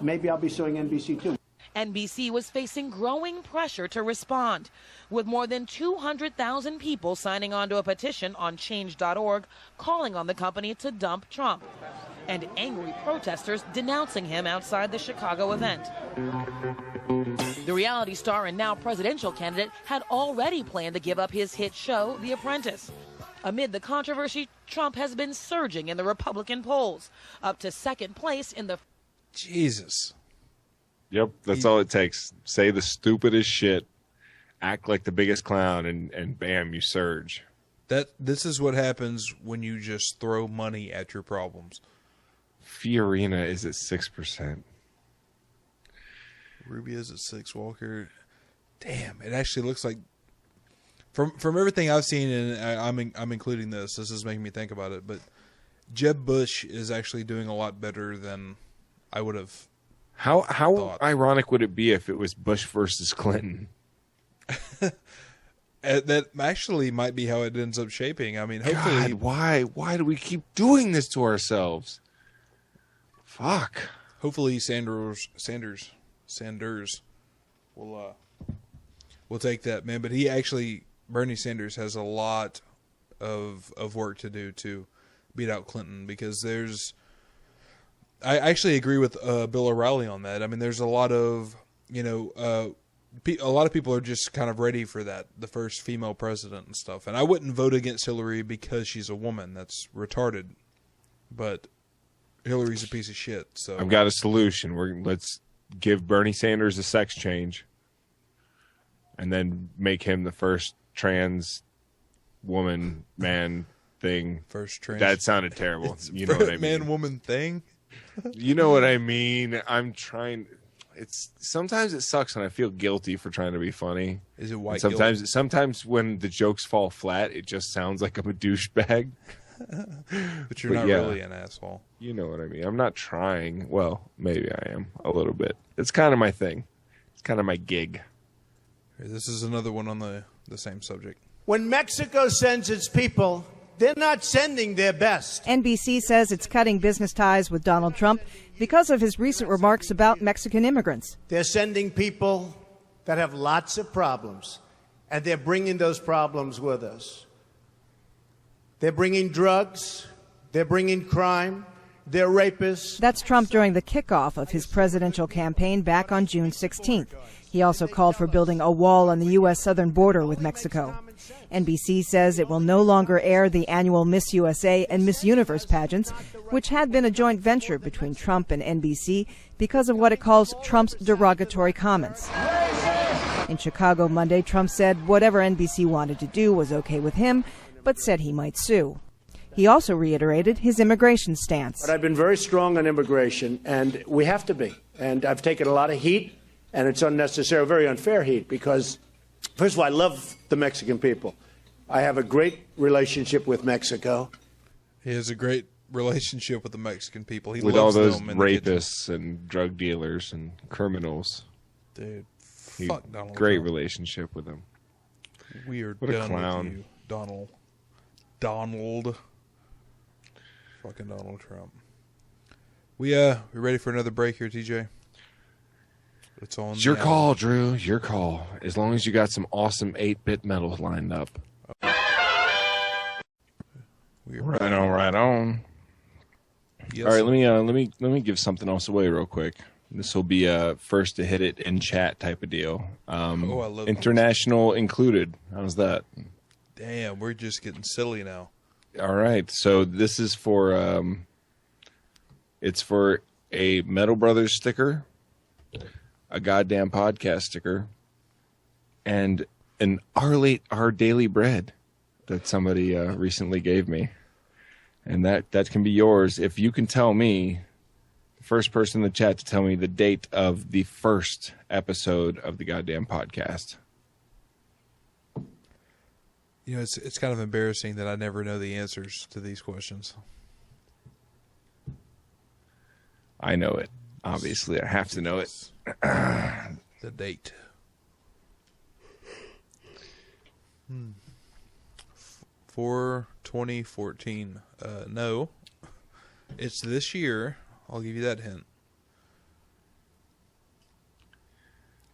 Maybe I'll be suing NBC too. NBC was facing growing pressure to respond, with more than 200,000 people signing on to a petition on change.org calling on the company to dump Trump, and angry protesters denouncing him outside the Chicago event. The reality star and now presidential candidate had already planned to give up his hit show, The Apprentice. Amid the controversy, Trump has been surging in the Republican polls, up to second place in the... Jesus. Yep, that's all it takes. Say the stupidest shit, act like the biggest clown, and bam, you surge. This is what happens when you just throw money at your problems. Fiorina is at 6%. Rubio's at 6. Walker, damn, it actually looks like from everything I've seen, and I'm including this. This is making me think about it, but Jeb Bush is actually doing a lot better than I would have. How ironic would it be if it was Bush versus Clinton? That actually might be how it ends up shaping. I mean, hopefully. God, why do we keep doing this to ourselves? Fuck. Hopefully, Sanders will take that, man. But Bernie Sanders has a lot of work to do to beat out Clinton, because I actually agree with Bill O'Reilly on that. I mean, there's a lot of a lot of people are just kind of ready for that, the first female president and stuff. And I wouldn't vote against Hillary because she's a woman. That's retarded. But Hillary's a piece of shit. So I've got a solution. Let's give Bernie Sanders a sex change, and then make him the first trans woman man thing. First trans. That sounded terrible. You know what I mean? Man woman thing. You know what I mean? I'm trying. Sometimes it sucks, and I feel guilty for trying to be funny. Is it white? Sometimes when the jokes fall flat, it just sounds like I'm a douchebag. But you're not really an asshole. You know what I mean? I'm not trying. Well, maybe I am a little bit. It's kind of my thing. It's kind of my gig. This is another one on the same subject. When Mexico sends its people, they're not sending their best. NBC says it's cutting business ties with Donald Trump. because of his recent remarks about Mexican immigrants. They're sending people that have lots of problems, and they're bringing those problems with us. They're bringing drugs, they're bringing crime, they're rapists. That's Trump during the kickoff of his presidential campaign back on June 16th. He also called for building a wall on the U.S. southern border with Mexico. NBC says it will no longer air the annual Miss USA and Miss Universe pageants, which had been a joint venture between Trump and NBC because of what it calls Trump's derogatory comments. In Chicago Monday, Trump said whatever NBC wanted to do was okay with him, but said he might sue. He also reiterated his immigration stance. But I've been very strong on immigration, and we have to be. And I've taken a lot of heat, and it's unnecessary, very unfair heat, because, first of all, I love the Mexican people. I have a great relationship with Mexico. He has a great relationship with the Mexican people. He with loves all those them rapists and drug dealers and criminals. Dude, fuck Donald Great Trump. relationship with them. We are What a done clown. with you, Donald. Fucking Donald Trump. We ready for another break here, TJ? It's on. It's your call, Drew. Your call. As long as you got some awesome 8-bit metal lined up. Right on, right on. Yes. All right, let me give something else away real quick. This will be a first to hit it in chat type of deal. I love international included. How's that? Damn, we're just getting silly now. All right, so this is for it's for a Metal Brothers sticker, a goddamn podcast sticker, and an Our Daily Bread that somebody recently gave me, and that can be yours if you can tell me, the first person in the chat to tell me the date of the first episode of the goddamn podcast. You know, it's kind of embarrassing that I never know the answers to these questions. I know it. Obviously, I have to know it. The date. 4/20/14. No, it's this year. I'll give you that hint.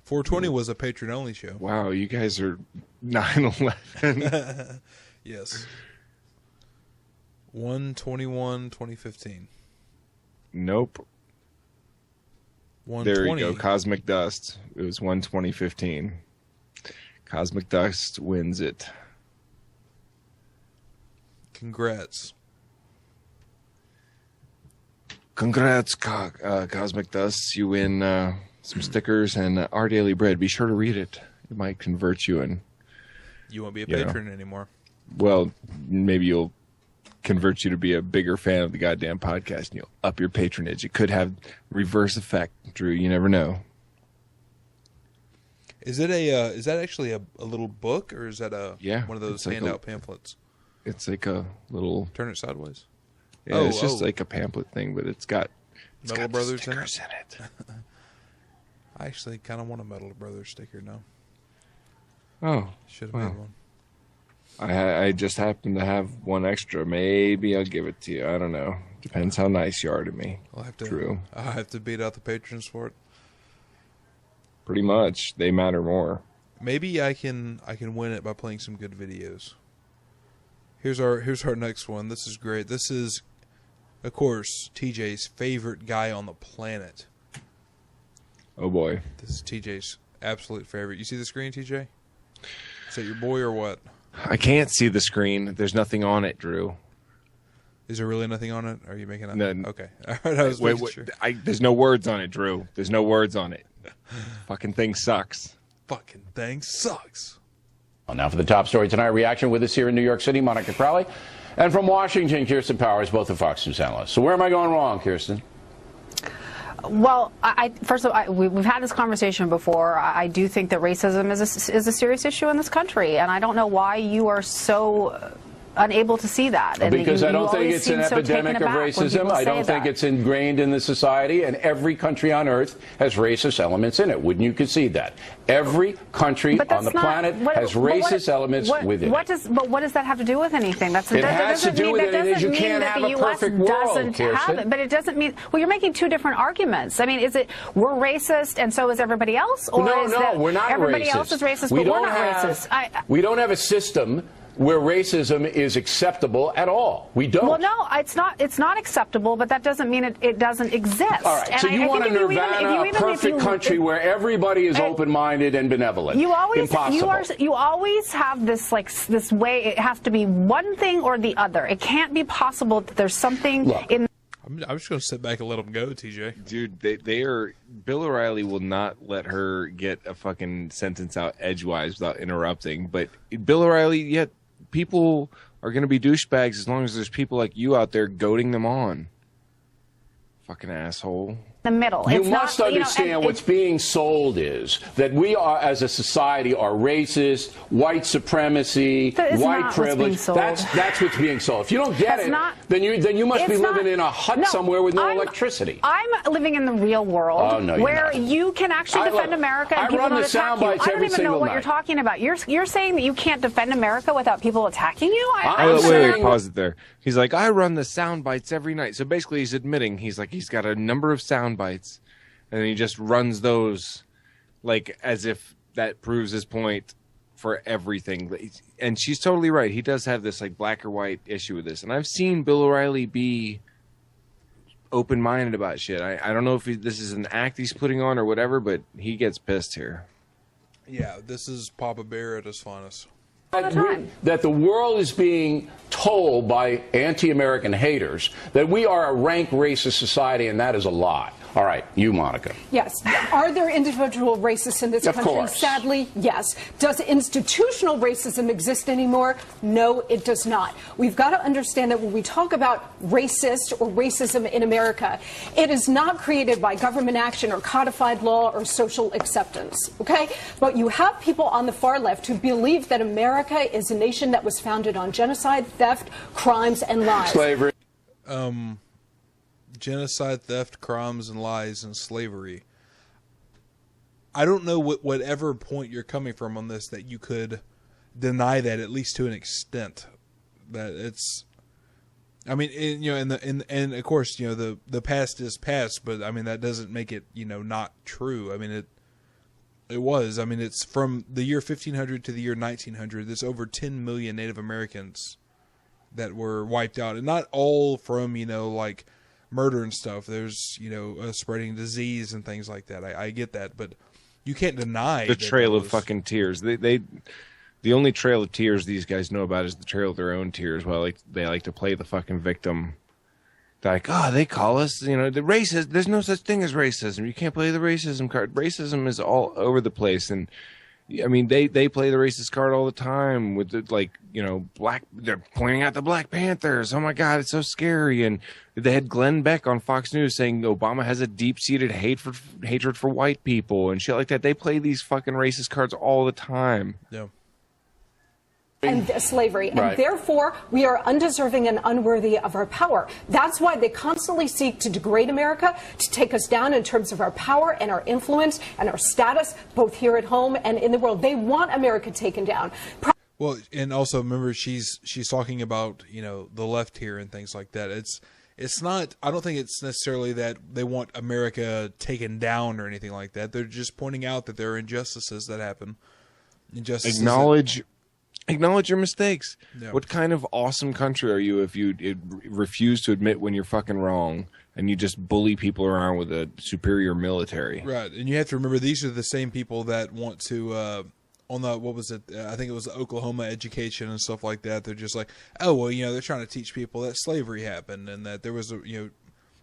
420 was a patron-only show. Wow, you guys are 9/11. Yes. 1/21/2015. Nope. 1/20. There you go. Cosmic Dust. It was 1/2015. Cosmic Dust wins it. Congrats. Congrats, Cosmic Dust. You win some stickers and Our Daily Bread. Be sure to read it. It might convert you and You won't be a patron anymore. Well, maybe you'll convert you to be a bigger fan of the goddamn podcast and you'll up your patronage. It could have reverse effect, Drew. You never know. Is it is that actually a little book, or is that one of those handout pamphlets? It's like a little... Turn it sideways. Yeah, it's just like a pamphlet thing, but it's got Metal Brothers stickers in it. I actually kind of want a Metal Brothers sticker now. Oh, should have made one. I just happen to have one extra. Maybe I'll give it to you. I don't know. Depends how nice you are to me. I'll have to. Drew. I have to beat out the patrons for it. Pretty much, they matter more. Maybe I can win it by playing some good videos. Here's our next one. This is great. This is, of course, TJ's favorite guy on the planet. Oh boy. This is TJ's absolute favorite. You see the screen, TJ? Is that your boy or what? I can't see the screen. There's nothing on it, Drew. Is there really nothing on it? Are you making up? No. Okay. All right, I was making sure. There's no words on it, Drew. There's no words on it. Fucking thing sucks. Fucking thing sucks. Well, now for the top story tonight, reaction with us here in New York City, Monica Crowley. And from Washington, Kirsten Powers, both the Fox News analysts. So where am I going wrong, Kirsten? Well, first of all, we've had this conversation before. I do think that racism is a serious issue in this country, and I don't know why you are so unable to see that. And because I don't you think always it's an seem so taken epidemic of aback when racism. people I don't say think that. it's ingrained in the society, and every country on earth has racist elements in it. Wouldn't you concede that? Every country on the planet has racist elements within it. But what does that have to do with anything? It has to do with it. You can't have a perfect world, Kirsten. But it doesn't mean. Well, you're making two different arguments. I mean, is it we're racist and so is everybody else, or No, is that we're not everybody racist. else is racist, but we're not racist? We don't have a system where racism is acceptable at all. We don't. Well, no, it's not. It's not acceptable, but that doesn't mean it doesn't exist. All right. And So you want a nirvana, a perfect country where everybody is open-minded and benevolent. You always, Impossible. you always have this this way. It has to be one thing or the other. It can't be possible that there's something in. I'm just going to sit back and let them go, TJ. Dude, they are. Bill O'Reilly will not let her get a fucking sentence out edgewise without interrupting. But Bill O'Reilly, yet people are going to be douchebags as long as there's people like you out there goading them on. Fucking asshole. The middle. You must understand what's being sold is that we are, as a society, are racist, white supremacy, white privilege. That's what's being sold. If you don't get then you must be living in a hut somewhere with no electricity. I'm living in the real world where you can actually defend America and people don't attack you. I don't even know what you're talking about. You're saying that you can't defend America without people attacking you? Wait, pause it there. He's like, I run the sound bites every night. So basically he's admitting he's got a number of sound bites and he just runs those like as if that proves his point for everything. And she's totally right. He does have this like black or white issue with this. And I've seen Bill O'Reilly be open-minded about shit. I don't know if this is an act he's putting on or whatever, but he gets pissed here. Yeah, this is Papa Bear at his finest. That the world is being told by anti-American haters that we are a rank racist society, and that is a lie. All right, you, Monica. Yes. Are there individual racists in this Of country? course. Sadly, yes. Does institutional racism exist anymore? No, it does not. We've got to understand that when we talk about racist or racism in America, it is not created by government action or codified law or social acceptance, okay? But you have people on the far left who believe that America is a nation that was founded on genocide, theft, crimes, and lies. Slavery. Genocide, theft, crimes, and lies, and slavery. I don't know whatever point you're coming from on this that you could deny that, at least to an extent. That it's, I mean, and of course, the past is past, but I mean that doesn't make it not true. I mean it was. I mean it's from the year 1500 to the year 1900. There's over 10 million Native Americans that were wiped out, and not all from like murder and stuff. There's spreading disease and things like that. I get that, but you can't deny the trail of fucking tears. The only trail of tears these guys know about is the trail of their own tears. Well, they like to play the fucking victim. They're like, they call us the racist. There's no such thing as racism. You can't play the racism card. Racism is all over the place, and I mean they play the racist card all the time with black. They're pointing out the Black Panthers. Oh my God, it's so scary. And they had Glenn Beck on Fox News saying Obama has a deep-seated hatred for white people and shit like that. They play these fucking racist cards all the time. Yeah. And slavery, and Right. therefore we are undeserving and unworthy of our power. That's why they constantly seek to degrade America, to take us down in terms of our power and our influence and our status, both here at home and in the world. They want America taken down. Well, and also remember she's talking about the left here and things like that. It's not. I don't think it's necessarily that they want America taken down or anything like that. They're just pointing out that there are injustices that happen. Acknowledge your mistakes. Yeah. What kind of awesome country are you if you refuse to admit when you're fucking wrong and you just bully people around with a superior military? Right, and you have to remember these are the same people that want to on the I think it was the Oklahoma education and stuff like that. They're just like, they're trying to teach people that slavery happened and that there was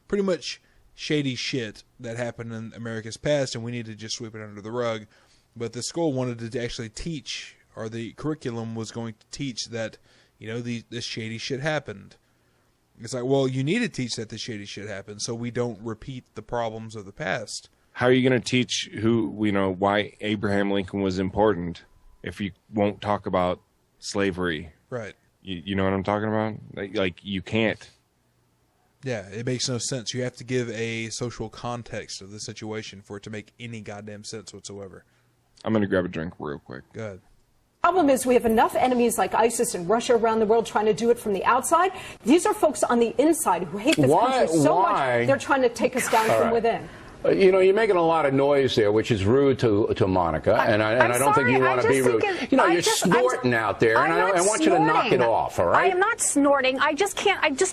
pretty much shady shit that happened in America's past, and we need to just sweep it under the rug. But the school wanted to actually teach, or the curriculum was going to teach that, this shady shit happened. It's like, well, you need to teach that this shady shit happened so we don't repeat the problems of the past. How are you going to teach why Abraham Lincoln was important if you won't talk about slavery? Right. You know what I'm talking about? Like you can't. Yeah, it makes no sense. You have to give a social context of the situation for it to make any goddamn sense whatsoever. I'm going to grab a drink real quick. Go ahead. Problem is we have enough enemies like ISIS and Russia around the world trying to do it from the outside. These are folks on the inside who hate this country so much they're trying to take us down from within. You're making a lot of noise there, which is rude to Monica, and I don't think you want to be rude. You're snorting out there, and I want you to knock it off, all right? I am not snorting. I just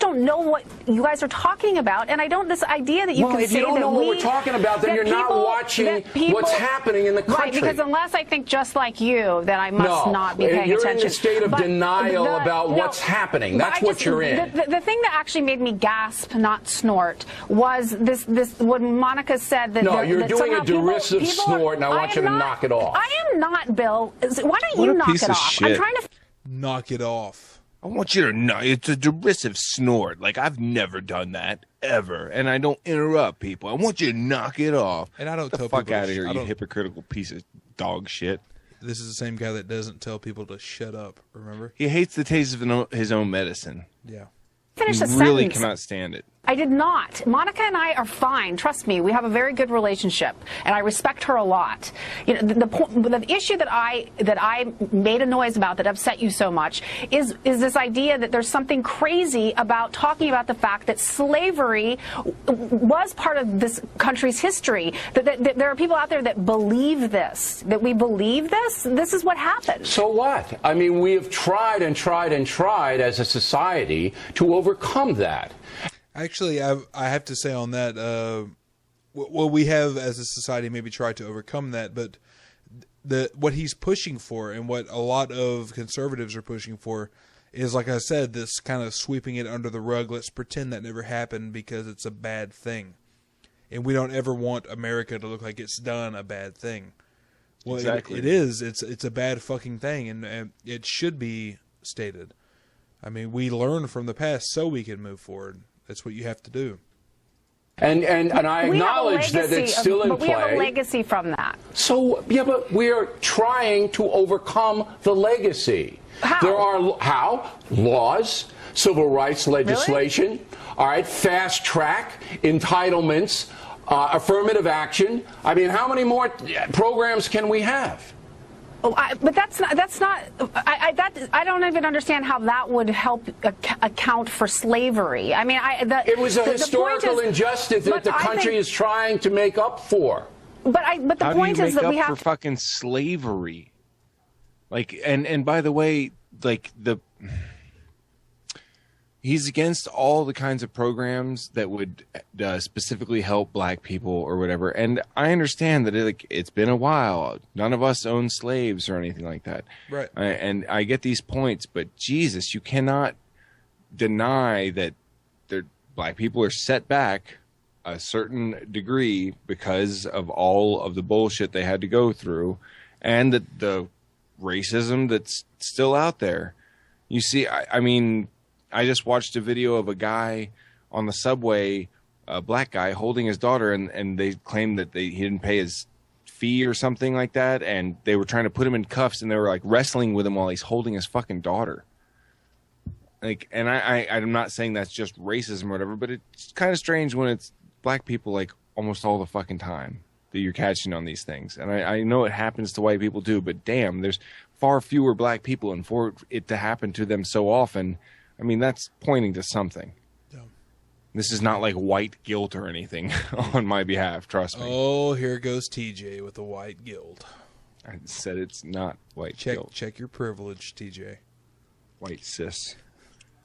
don't know what you guys are talking about, and I don't, this idea that you can say that if you don't know what we're talking about, then you're not watching what's happening in the country. Right, because unless I think just like you, that I must not be paying you're attention. in a state of denial about what's happening. That's what you're in. The thing that actually made me gasp, not snort, was this when Monica said that you're doing a derisive snort, and I want you to knock it off. I am not, Bill. Why don't you knock it off? I'm trying to knock it off. I want you to knock. It's a derisive snort. Like I've never done that ever, and I don't interrupt people. I want you to knock it off. And I don't Get the tell fuck people out of here, you hypocritical piece of dog shit. This is the same guy that doesn't tell people to shut up. Remember? He hates the taste of his own medicine. Yeah. Finish the really sentence. Cannot stand it. I did not. Monica and I are fine. Trust me, we have a very good relationship, and I respect her a lot. The issue that I made a noise about that upset you so much is this idea that there's something crazy about talking about the fact that slavery was part of this country's history. That there are people out there that believe this. That we believe this. This is what happened. So what? I mean, we have tried and tried and tried as a society to overcome that. Actually, I have to say on that, we have as a society maybe tried to overcome that, but what he's pushing for and what a lot of conservatives are pushing for is, like I said, this kind of sweeping it under the rug. Let's pretend that never happened because it's a bad thing. And we don't ever want America to look like it's done a bad thing. Well, exactly. It is. It's a bad fucking thing, and it should be stated. I mean, we learn from the past so we can move forward. That's what you have to do. And I acknowledge that it's still in play. But we have a legacy from that. So, yeah, but we're trying to overcome the legacy. How? There are laws, civil rights legislation, really? All right, fast track, entitlements, affirmative action. I mean, how many more programs can we have? But that's not. I don't even understand how that would help account for slavery. I mean, it was a historical injustice that the country is trying to make up for. But the point is that we have for fucking slavery. Like, and by the way, like he's against all the kinds of programs that would specifically help black people or whatever. And I understand that it's been a while. None of us own slaves or anything like that. Right. And I get these points, but Jesus, you cannot deny that black people are set back a certain degree because of all of the bullshit they had to go through and the racism that's still out there. You see, I mean, I just watched a video of a guy on the subway, a black guy holding his daughter, and they claimed that he didn't pay his fee or something like that, and they were trying to put him in cuffs, and they were like wrestling with him while he's holding his fucking daughter. Like, and I'm not saying that's just racism or whatever, but it's kind of strange when it's black people like almost all the fucking time that you're catching on these things. And I know it happens to white people too, but damn, there's far fewer black people, and for it to happen to them so often, I mean, that's pointing to something. Yeah. This is not like white guilt or anything on my behalf, trust me. Oh, here goes TJ with the white guilt. I said it's not white guilt. Check your privilege, TJ. White cis.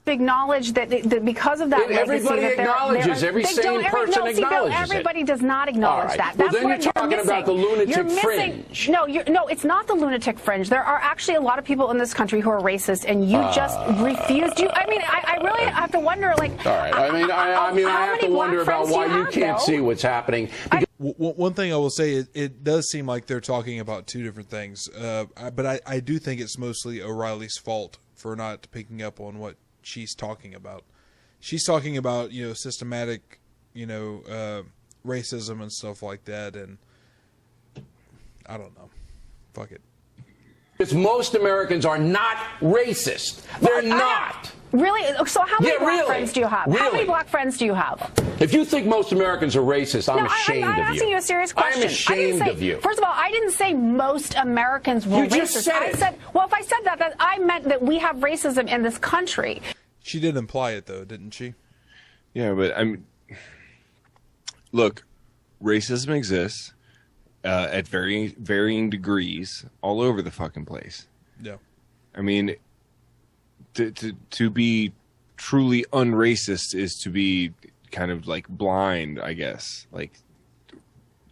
Acknowledge that because of that everybody legacy, acknowledges. Every sane person acknowledges it. Everybody does not acknowledge that. Well, That's then you're talking about the lunatic fringe. No, it's not the lunatic fringe. There are actually a lot of people in this country who are racist, and you just refused. I really have to wonder. Like, all right. I have to wonder about why you can't see what's happening. One thing I will say, it does seem like they're talking about two different things. But I do think it's mostly O'Reilly's fault for not picking up on what she's talking about. She's talking about, systematic, racism and stuff like that. And I don't know. Fuck it. Because most Americans are not racist. They're not. Really? So how many black really. friends do you have? Really? How many black friends do you have? If you think most Americans are racist, I'm ashamed of you. I'm asking you a serious question. I'm ashamed of you. First of all, I didn't say most Americans were racist. You just said it. I said, well, if I said that, I meant that we have racism in this country. She did imply it, though, didn't she? Yeah, but I mean, look, racism exists at varying degrees all over the fucking place. Yeah. I mean, to be truly unracist is to be kind of like blind, I guess. Like,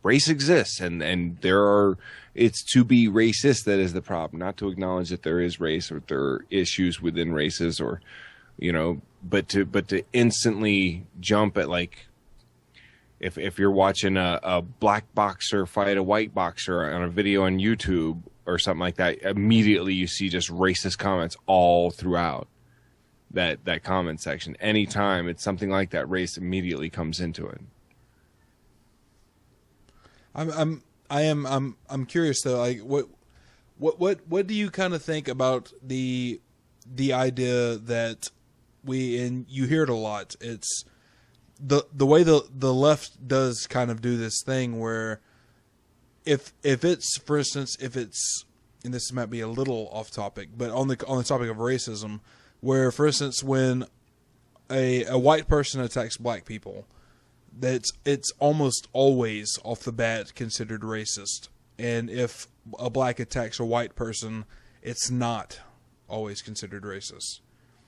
race exists, and there are. It's to be racist that is the problem, not to acknowledge that there is race or there are issues within races, or, you know, but to instantly jump at, like, if you're watching a black boxer fight a white boxer on a video on YouTube or something like that, immediately you see just racist comments all throughout that comment section. Anytime it's something like that, race immediately comes into it. I'm curious though, like what do you kind of think about the idea that and you hear it a lot, it's the way the left does kind of do this thing where if it's, for instance, and this might be a little off topic, but on the topic of racism, where, for instance, when a white person attacks black people, it's almost always off the bat considered racist, and if a black attacks a white person, it's not always considered racist.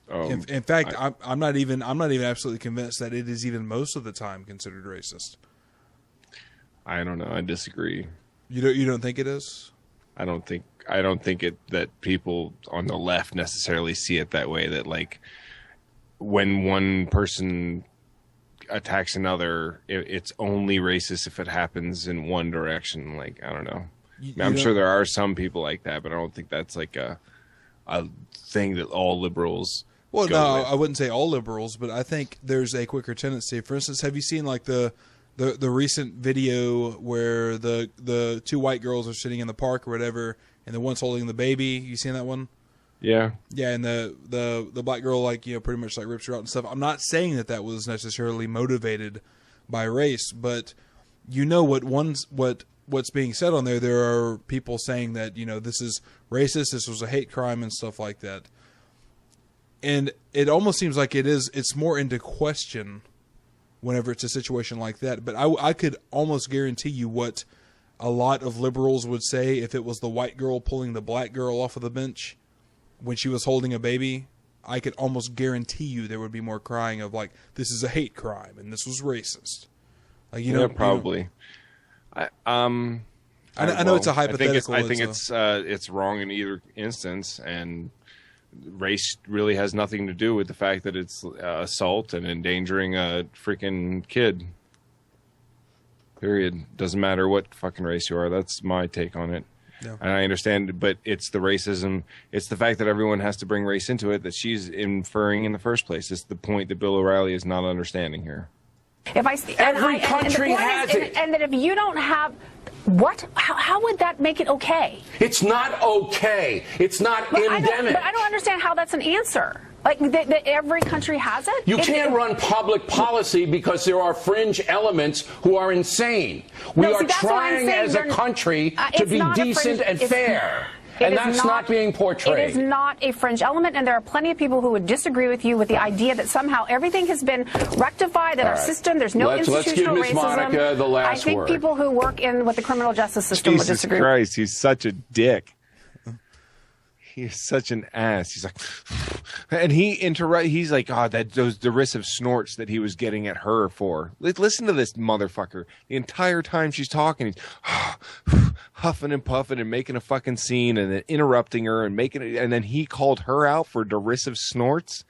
In fact, I'm not even absolutely convinced that it is even most of the time considered racist. I don't know. I disagree. You don't think it is? I don't think that people on the left necessarily see it that way. That, like, when one person attacks another, it's only racist if it happens in one direction. Like, I don't know. I'm sure there are some people like that, but I don't think that's like a thing that all liberals. Well, no, I wouldn't say all liberals, but I think there's a quicker tendency. For instance, have you seen like the recent video where the two white girls are sitting in the park or whatever, and the one's holding the baby? You seen that one? Yeah. Yeah, and the black girl, like, you know, pretty much like rips her out and stuff. I'm not saying that was necessarily motivated by race, but you know what's being said on there. There are people saying that, you know, this is racist, this was a hate crime and stuff like that. And it almost seems like it's more into question whenever it's a situation like that. But I could almost guarantee you what a lot of liberals would say if it was the white girl pulling the black girl off of the bench when she was holding a baby. I could almost guarantee you there would be more crying of, like, this is a hate crime and this was racist. Like, you know, probably. I know it's a hypothetical. I think it's wrong in either instance, and race really has nothing to do with the fact that it's assault and endangering a freaking kid. Period. Doesn't matter what fucking race you are. That's my take on it. Yeah. And I understand, but it's the racism. It's the fact that everyone has to bring race into it that she's inferring in the first place. It's the point that Bill O'Reilly is not understanding here. Every country has it. And that if you don't have... What? How would that make it okay? It's not okay. It's not endemic. But I don't understand how that's an answer. Like, that every country has it? You can't run public policy because there are fringe elements who are insane. We are trying as a country to be decent and fair. And that's not being portrayed. It is not a fringe element, and there are plenty of people who would disagree with you with the idea that somehow everything has been rectified in our system. There's no institutional racism. Let's give Ms. Monica the last I think word. People who work with the criminal justice system would disagree. Jesus Christ, he's such a dick. He's such an ass. He's like, and he's like, oh, those derisive snorts that he was getting at her for. Listen to this motherfucker. The entire time she's talking, he's huffing and puffing and making a fucking scene and then interrupting her and and then he called her out for derisive snorts.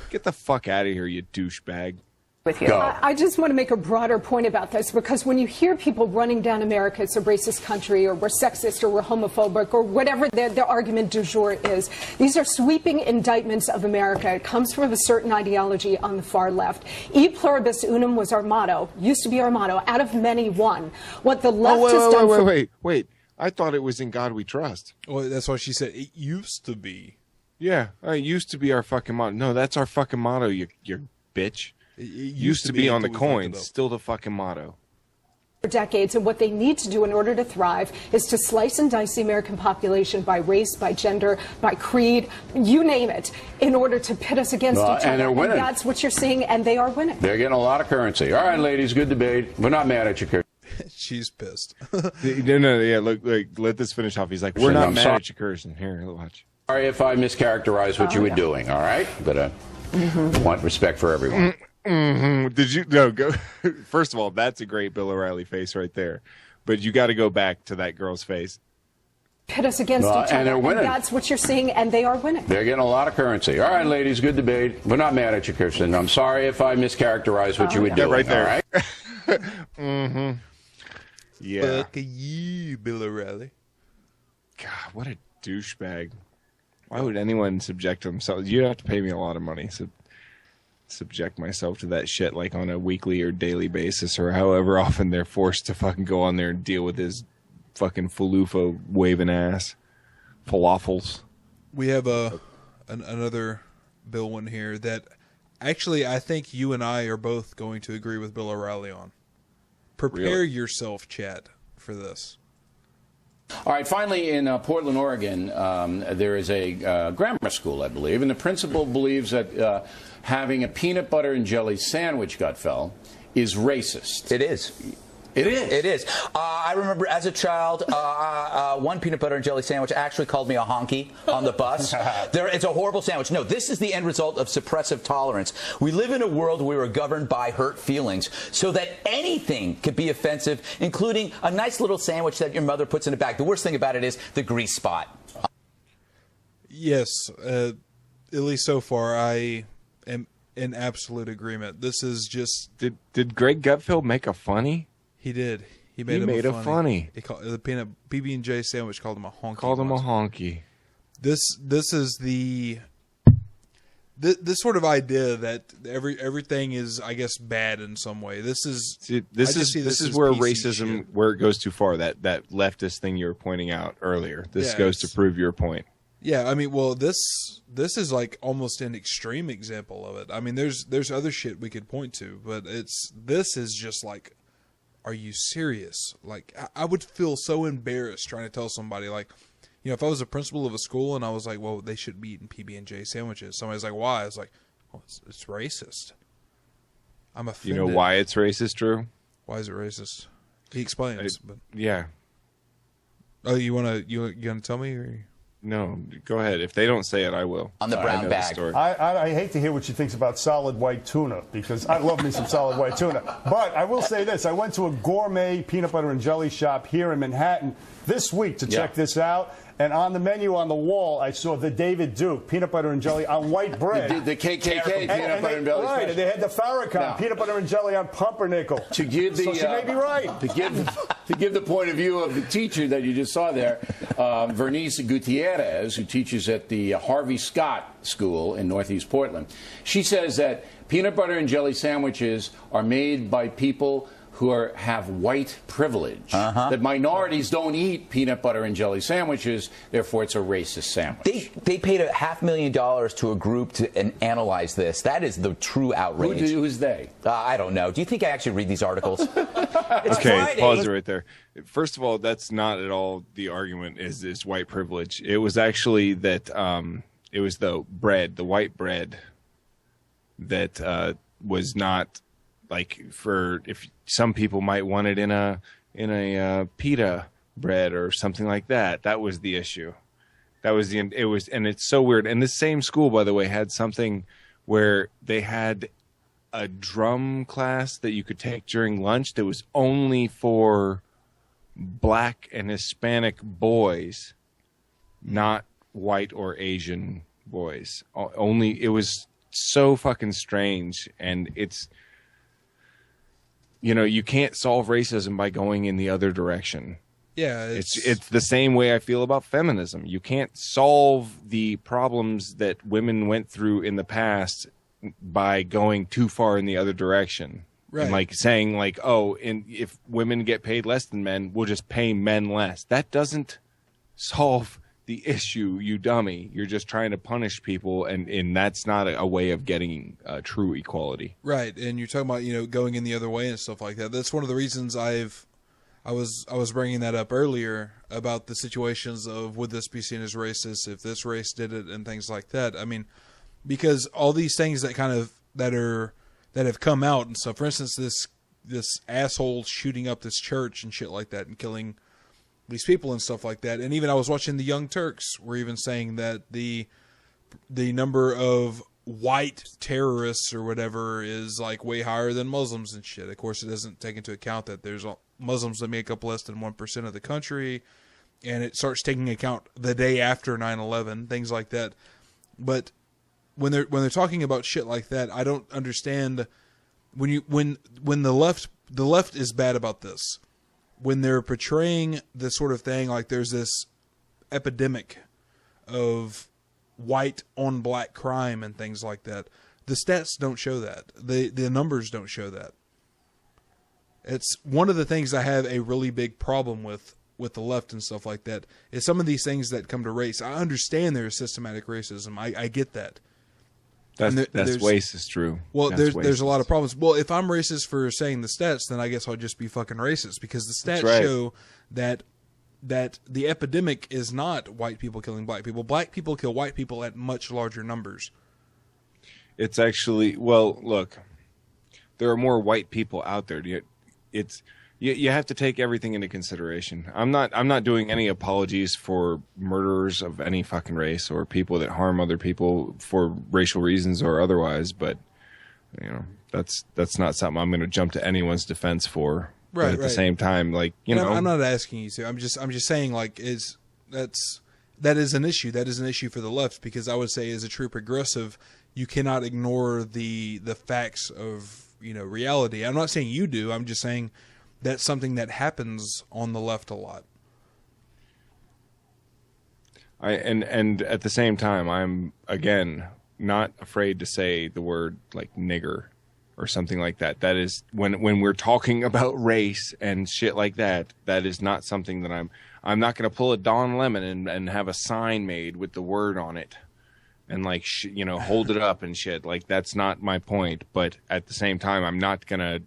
Get the fuck out of here, you douchebag. With you. I just want to make a broader point about this, because when you hear people running down America, it's a racist country, or we're sexist, or we're homophobic, or whatever the argument du jour is, these are sweeping indictments of America. It comes from a certain ideology on the far left. E pluribus unum was our motto, used to be our motto. Out of many, one. What the left has done. Wait. I thought it was in God we trust. Well, that's why she said it used to be. Yeah, it used to be our fucking motto. No, that's our fucking motto, you bitch. It used to be on the coins, still the fucking motto. For decades, and what they need to do in order to thrive is to slice and dice the American population by race, by gender, by creed, you name it, in order to pit us against each other. And they're winning. And that's what you're seeing, and they are winning. They're getting a lot of currency. All right, ladies, good debate. We're not mad at you, Kirsten. She's pissed. Yeah, look, let this finish off. He's like, we're not mad at you, Kirsten. Here, watch. Sorry if I mischaracterized what you were doing, all right? But want respect for everyone. Did you? No, go. First of all, that's a great Bill O'Reilly face right there. But you got to go back to that girl's face. Pit us against each other. And they're winning. And that's what you're seeing, and they are winning. They're getting a lot of currency. All right, ladies, good debate. We're not mad at you, Kirsten. I'm sorry if I mischaracterized what you were doing. Right there. All right? Yeah. Fuck you, Bill O'Reilly. God, what a douchebag. Why would anyone subject themselves? You'd have to pay me a lot of money to subject myself to that shit, like on a weekly or daily basis, or however often they're forced to fucking go on there and deal with his fucking faloofa waving ass. Falafels. We have another Bill one here that actually I think you and I are both going to agree with Bill O'Reilly on. Prepare yourself, chat, for this. All right, finally, in Portland, Oregon, there is a grammar school, I believe, and the principal believes that having a peanut butter and jelly sandwich, Gutfeld, is racist. It is. It is? It is. I remember as a child, one peanut butter and jelly sandwich actually called me a honky on the bus. It's a horrible sandwich. No, this is the end result of suppressive tolerance. We live in a world where we're governed by hurt feelings, so that anything could be offensive, including a nice little sandwich that your mother puts in a bag. The worst thing about it is the grease spot. Yes, at least so far, I am in absolute agreement. This is just... Did Greg Gutfeld make a funny? He did. He made a funny. He called the peanut PB&J sandwich. Called him a honky. Called him a honky. This is the this sort of idea that everything is, I guess, bad in some way. This is where racism shit. Where it goes too far. That leftist thing you were pointing out earlier. This goes to prove your point. Yeah, I mean, well, this is like almost an extreme example of it. I mean, there's other shit we could point to, but this is just like. Are you serious? Like, I would feel so embarrassed trying to tell somebody, like, you know, if I was a principal of a school and I was like, well, they should be eating PB&J sandwiches. Somebody's like, why? I was like, oh, it's racist. I'm offended. You know why it's racist, Drew? Why is it racist? He explains. But yeah. Oh, you gonna tell me? Or? No, go ahead. If they don't say it, I will. On the brown bag. I hate to hear what she thinks about solid white tuna, because I love me some solid white tuna. But I will say this. I went to a gourmet peanut butter and jelly shop here in Manhattan this week to check this out. And on the menu on the wall, I saw the David Duke peanut butter and jelly on white bread. The KKK peanut butter and jelly. Right, and they had the Farrakhan peanut butter and jelly on pumpernickel. To give the, so she may be right. To give the point of view of the teacher that you just saw there, Vernice Gutierrez, who teaches at the Harvey Scott School in Northeast Portland, she says that peanut butter and jelly sandwiches are made by people who have white privilege. That minorities don't eat peanut butter and jelly sandwiches, therefore it's a racist sandwich. They paid $500,000 to a group to analyze this. That is the true outrage. Who's they? I don't know. Do you think I actually read these articles? Okay, pause it right there. First of all, that's not at all the argument is white privilege. It was actually that it was the white bread that was not... Like if some people might want it in a pita bread or something like that. That was the issue. And it's so weird. And this same school, by the way, had something where they had a drum class that you could take during lunch that was only for black and Hispanic boys, not white or Asian boys. Only it was so fucking strange, and it's. You know, you can't solve racism by going in the other direction. Yeah, it's the same way I feel about feminism. You can't solve the problems that women went through in the past by going too far in the other direction. Right. And like saying like, oh, and if women get paid less than men, we'll just pay men less. That doesn't solve the issue, you dummy. You're just trying to punish people, and that's not a way of getting true equality. Right, and you're talking about going in the other way and stuff like that. That's one of the reasons I was bringing that up earlier about the situations of would this be seen as racist if this race did it and things like that. I mean, because all these things that have come out and stuff. For instance, this asshole shooting up this church and shit like that and killing these people and stuff like that. And even I was watching the Young Turks were even saying that the number of white terrorists or whatever is like way higher than Muslims and shit. Of course, it doesn't take into account that there's Muslims that make up less than 1% of the country, and it starts taking account the day after 9/11, things like that. But when they're talking about shit like that, I don't understand when the left is bad about this. When they're portraying this sort of thing, like there's this epidemic of white on black crime and things like that, the stats don't show that. The numbers don't show that. It's one of the things I have a really big problem with the left and stuff like that, is some of these things that come to race. I understand there's systematic racism. I get that. That's racist, Drew. Well, there's a lot of problems. Well, if I'm racist for saying the stats, then I guess I'll just be fucking racist, because the stats show that the epidemic is not white people killing black people. Black people kill white people at much larger numbers. It's actually, well, look, there are more white people out there. You have to take everything into consideration. I'm not doing any apologies for murderers of any fucking race or people that harm other people for racial reasons or otherwise, but that's not something I'm going to jump to anyone's defense for. Right. But at the same time, like, I'm not asking you to. I'm just saying, like, that is an issue. That is an issue for the left, because I would say, as a true progressive, you cannot ignore the facts of reality. I'm not saying you do. I'm just saying that's something that happens on the left a lot. And at the same time, I'm again not afraid to say the word like nigger or something like that. That is when we're talking about race and shit like that. That is not something that I'm not going to pull a Don Lemon and have a sign made with the word on it and like hold it up and shit. Like, that's not my point. But at the same time, I'm not going to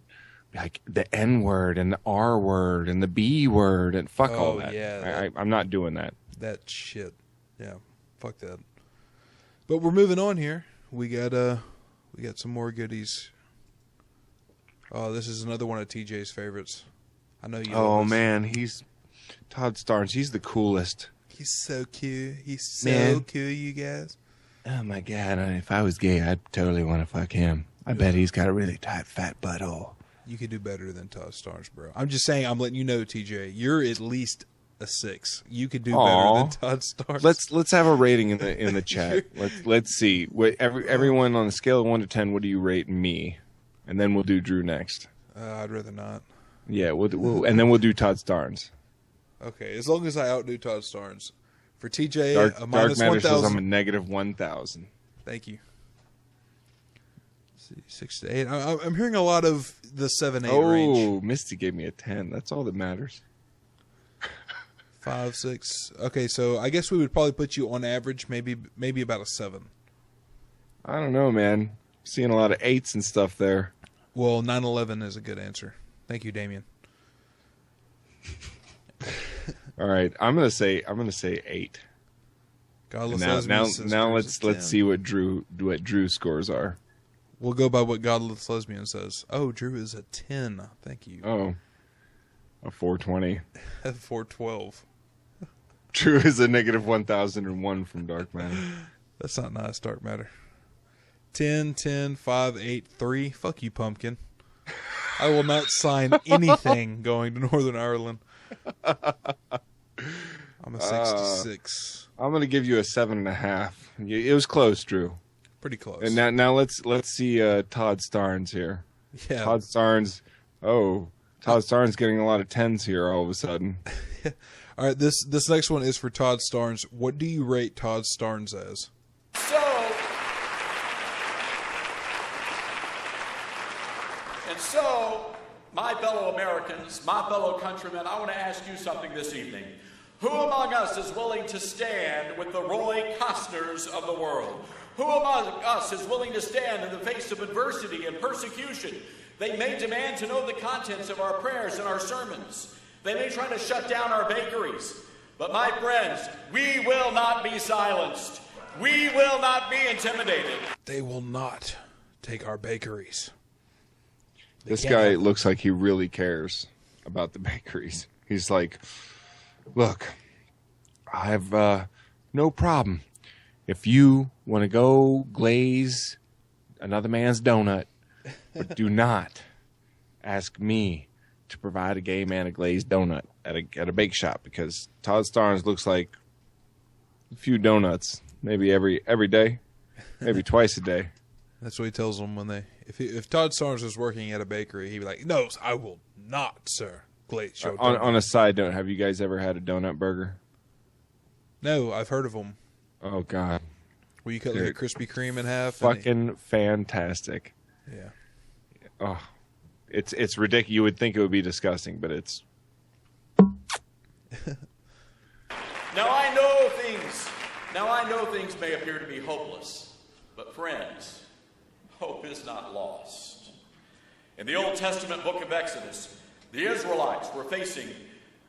like the N word and the R word and the B word and fuck all that. Yeah, I'm not doing that. That shit. Yeah, fuck that. But we're moving on here. We got some more goodies. Oh, this is another one of TJ's favorites. I know you. Oh man, he's Todd Starnes. He's the coolest. He's so cute. He's so cool, you guys. Oh my god! If I was gay, I'd totally want to fuck him. I bet he's got a really tight, fat butthole. You could do better than Todd Starnes, bro. I'm just saying. I'm letting you know, TJ. You're at least a 6. You could do better than Todd Starnes. Let's have a rating in the chat. Let's see. Everyone on a scale of 1 to 10, what do you rate me? And then we'll do Drew next. I'd rather not. Yeah, and then we'll do Todd Starnes. Okay, as long as I outdo Todd Starnes. For TJ, a minus Dark 1,000. I'm a negative 1,000. Thank you. 6 to 8. I'm hearing a lot of the 7-8 range. Oh, Misty gave me a 10. That's all that matters. 5, 6. Okay, so I guess we would probably put you on average, maybe about a 7. I don't know, man. Seeing a lot of 8s and stuff there. Well, 9/11 is a good answer. Thank you, Damien. All right, I'm gonna say 8. Now let's see what Drew's scores are. We'll go by what Godless Lesbian says. Oh, Drew is a 10. Thank you. Oh, a 420. A 412. Drew is a negative 1,001 from Dark Matter. That's not nice, Dark Matter. 10, 10, 5, 8, 3. Fuck you, pumpkin. I will not sign anything going to Northern Ireland. I'm a 6 to 6. I'm going to give you a 7.5. It was close, Drew. Pretty close. And now let's see Todd Starnes here. Yeah. Todd Starnes. Oh, Todd Starnes getting a lot of 10s here all of a sudden. All right, this next one is for Todd Starnes. What do you rate Todd Starnes as? And so, my fellow Americans, my fellow countrymen, I want to ask you something this evening. Who among us is willing to stand with the Roy Costners of the world? Who among us is willing to stand in the face of adversity and persecution? They may demand to know the contents of our prayers and our sermons. They may try to shut down our bakeries. But my friends, we will not be silenced. We will not be intimidated. They will not take our bakeries. This guy looks like he really cares about the bakeries. He's like, look, I have no problem. If you want to go glaze another man's donut, but do not ask me to provide a gay man a glazed donut at a bake shop, because Todd Starnes looks like a few donuts, maybe every day, maybe twice a day. That's what he tells them when they. If Todd Starnes was working at a bakery, he'd be like, "No, I will not, sir." Glaze. On a side note, have you guys ever had a donut burger? No, I've heard of them. Oh God. Where you cut like a Krispy Kreme in half. Fucking fantastic. Yeah. Oh, it's ridiculous. You would think it would be disgusting, but it's. Now I know things may appear to be hopeless, but friends, hope is not lost. In the Old Testament book of Exodus, the Israelites were facing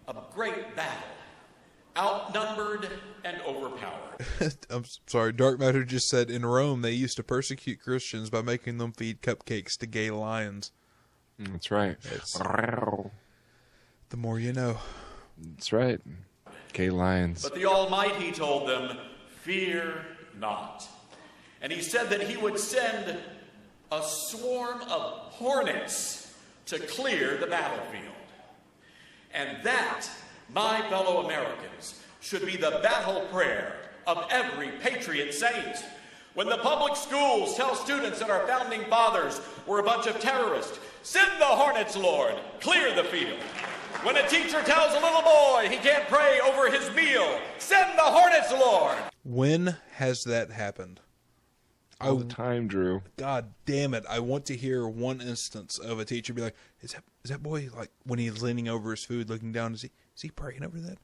a great battle, outnumbered and overpowered. I'm sorry, Dark Matter just said in Rome they used to persecute Christians by making them feed cupcakes to gay lions. That's right. The more you know. That's right. Gay lions. But the Almighty told them, fear not. And he said that he would send a swarm of hornets to clear the battlefield. And that, my fellow Americans, should be the battle prayer of every patriot saint. When the public schools tell students that our founding fathers were a bunch of terrorists, send the hornets, Lord, clear the field. When a teacher tells a little boy he can't pray over his meal, send the hornets, Lord. When has that happened? All the time, Drew. God damn it. I want to hear one instance of a teacher be like, is that boy, like, when he's leaning over his food, looking down, is he praying over that?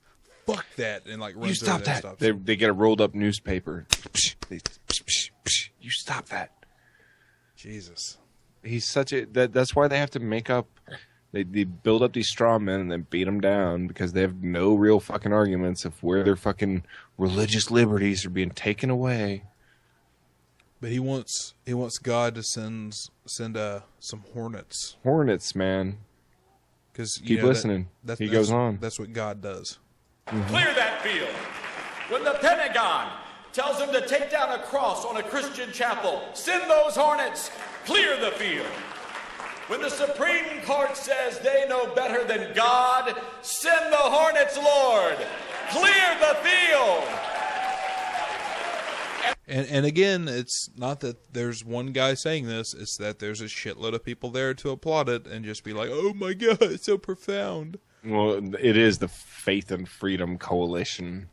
Fuck that. And, like, run you through stop that. Stuff. They get a rolled up newspaper. You stop that. Jesus. He's such a, that's why they have to make up, they build up these straw men and then beat them down, because they have no real fucking arguments of where their fucking religious liberties are being taken away. But he wants God to send some hornets. Hornets, man. Because keep listening. He goes on. That's what God does. Mm-hmm. Clear that field. When the Pentagon tells them to take down a cross on a Christian chapel, send those hornets. Clear the field. When the Supreme Court says they know better than God, send the hornets, Lord. Clear the field. And again, it's not that there's one guy saying this, it's that there's a shitload of people there to applaud it and just be like, oh my God, it's so profound. Well, it is the Faith and Freedom Coalition.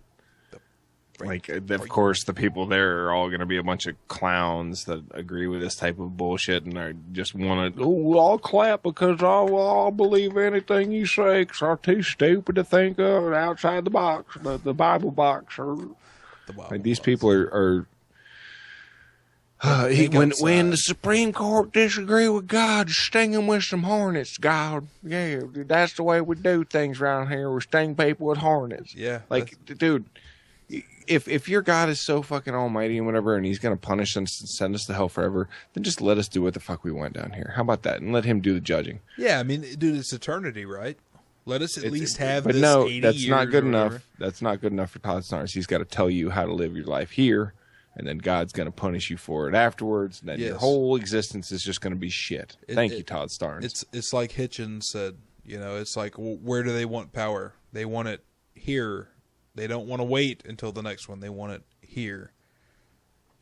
Like, of course, the people there are all going to be a bunch of clowns that agree with this type of bullshit and are just want to, oh, I'll clap because I'll believe anything you say because I'm too stupid to think of outside the box, the Bible box. Like, these people are when the Supreme Court disagree with God, sting them with some hornets, God. Yeah, that's the way we do things around here. We sting people with hornets. Yeah. Like, dude, if your God is so fucking almighty and whatever, and he's going to punish us and send us to hell forever, then just let us do what the fuck we want down here. How about that? And let him do the judging. Yeah, I mean, dude, it's eternity, right? Let us at least have but this no, 80 that's years not good or enough. whatever. That's not good enough for Todd Starnes. He's got to tell you how to live your life here, and then God's going to punish you for it afterwards. And then your whole existence is just going to be shit. Thank you, Todd Starnes. It's like Hitchens said. You know, it's like, well, where do they want power? They want it here. They don't want to wait until the next one. They want it here.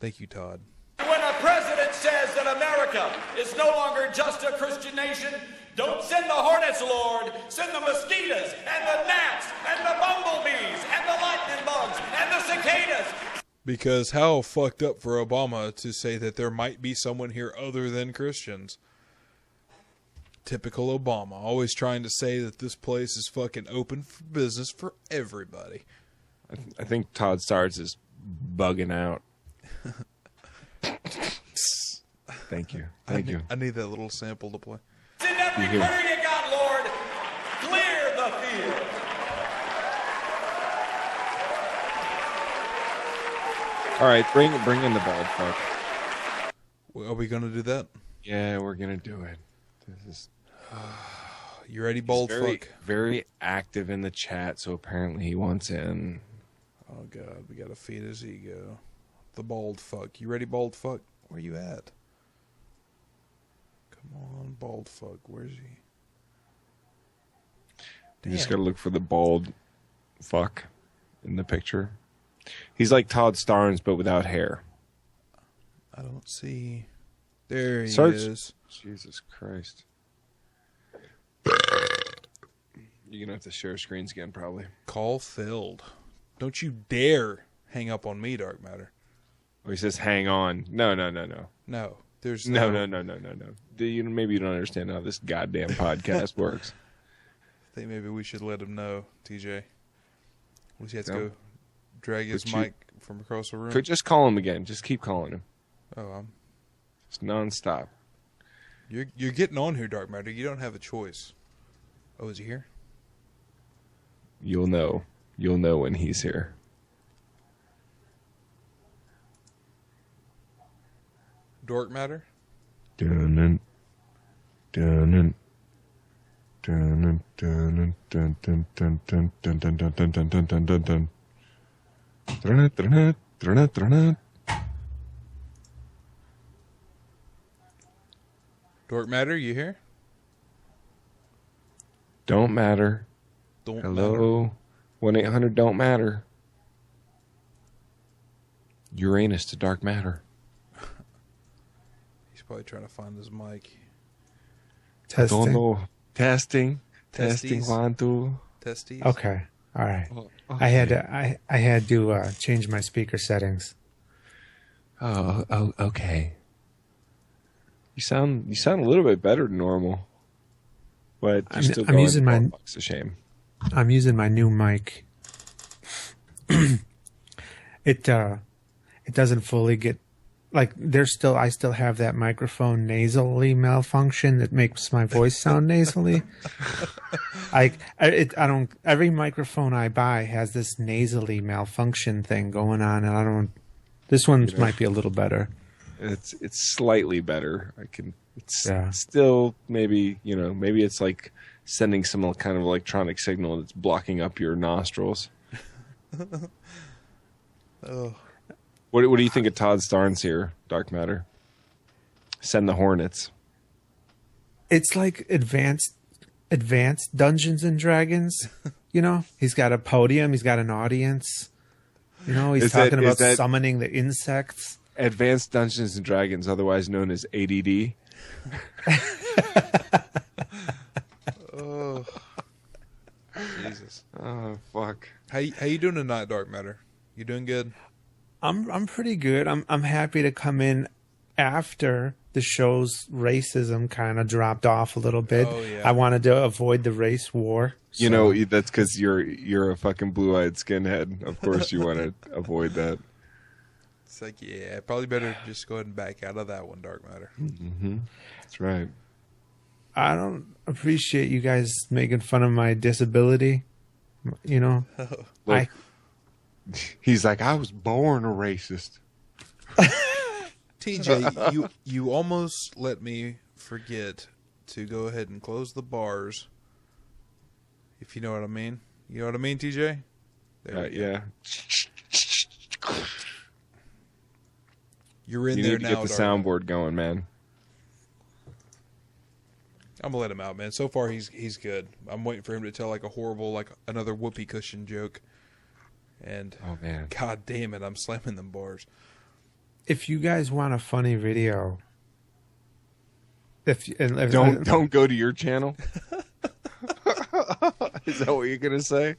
Thank you, Todd. When a president says that America is no longer just a Christian nation, don't send the hornets, Lord. Send the mosquitoes and the gnats and the bumblebees and the lightning bugs and the cicadas. Because how fucked up for Obama to say that there might be someone here other than Christians. Typical Obama, always trying to say that this place is fucking open for business for everybody. I think Todd Starnes is bugging out. Thank you. Thank you. I need that little sample to play. Send every prayer you got, Lord. Clear the field. All right, bring in the bald fuck. Are we going to do that? Yeah, we're going to do it. This is... You ready, bald fuck? Very active in the chat, so apparently he wants in. Oh, God, we got to feed his ego. The bald fuck. You ready, bald fuck? Where you at? Come on, bald fuck. Where's he? You just got to look for the bald fuck in the picture. He's like Todd Starnes, but without hair. I don't see. There he Search. is. Jesus Christ. You're going to have to share screens again, probably. Call filled. Don't you dare hang up on me, Dark Matter. Oh, he says hang on. No. No. There's No. Maybe you don't understand how this goddamn podcast works. I think maybe we should let him know, TJ. We have to No. go drag his mic from across the room. Could just call him again. Just keep calling him. Oh, It's nonstop. You're getting on here, Dark Matter. You don't have a choice. Oh, is he here? You'll know. You'll know when he's here. Dark Matter? Dun dun dun dun dun dun dun dun dun dun dun dun dun dun dun dun dun dun. Dark Matter, you here? Don't matter. Hello. 1-800 don't matter. Uranus to dark matter. He's probably trying to find his mic. Testing. Don't know. Testing. Testes. 1, 2. Testes. Okay. All right. Oh, I had to change my speaker settings. Oh, okay. You sound a little bit better than normal, but you're still going. It's a shame. I'm using my new mic. It doesn't fully get like I still have that microphone nasally malfunction that makes my voice sound nasally. Every microphone I buy has this nasally malfunction thing going on, and this one might be a little better. It's slightly better. It's still maybe it's like sending some kind of electronic signal that's blocking up your nostrils. Oh. What do you think of Todd Starnes here, Dark Matter? Send the Hornets. It's like advanced Dungeons and Dragons. He's got a podium. He's got an audience. He's talking about summoning the insects. Advanced Dungeons and Dragons, otherwise known as ADD. Oh, Jesus! Oh, fuck! How you doing tonight, Dark Matter? You doing good? I'm pretty good. I'm happy to come in after the show's racism kind of dropped off a little bit. Oh, yeah. I wanted to avoid the race war. So. That's because you're a fucking blue-eyed skinhead. Of course, you want to avoid that. It's like, yeah, probably better just go ahead and back out of that one, Dark Matter. Mm-hmm. That's right. I don't appreciate you guys making fun of my disability. Look, he's like, I was born a racist. TJ, you almost let me forget to go ahead and close the bars. If you know what I mean. You know what I mean, TJ? Yeah. You're in you there need to now. get the soundboard going, man. I'm gonna let him out, man. So far, he's good. I'm waiting for him to tell like a horrible, like another whoopee cushion joke. And oh man, god damn it, I'm slamming them bars. If you guys want a funny video, don't go to your channel. Is that what you're gonna say?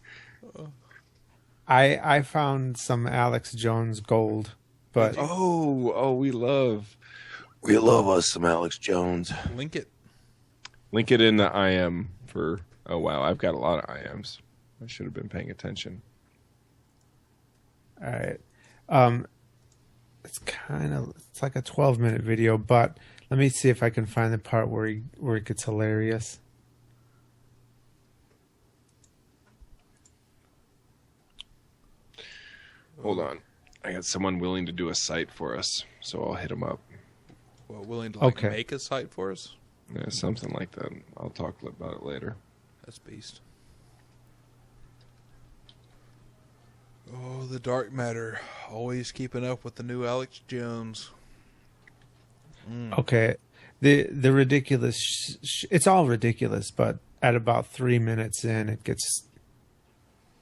I found some Alex Jones gold, but we love us some Alex Jones. Link it. Link it in the IM for. Oh wow, I've got a lot of IMs. I should have been paying attention. All right. It's like a 12-minute video, but let me see if I can find the part where it gets hilarious. Hold on. I got someone willing to do a site for us, so I'll hit him up. Well, willing to make a site for us? Yeah, something like that. I'll talk about it later. That's beast. Oh, the dark matter. Always keeping up with the new Alex Jones. Okay. The ridiculous... it's all ridiculous, but at about 3 minutes in, it gets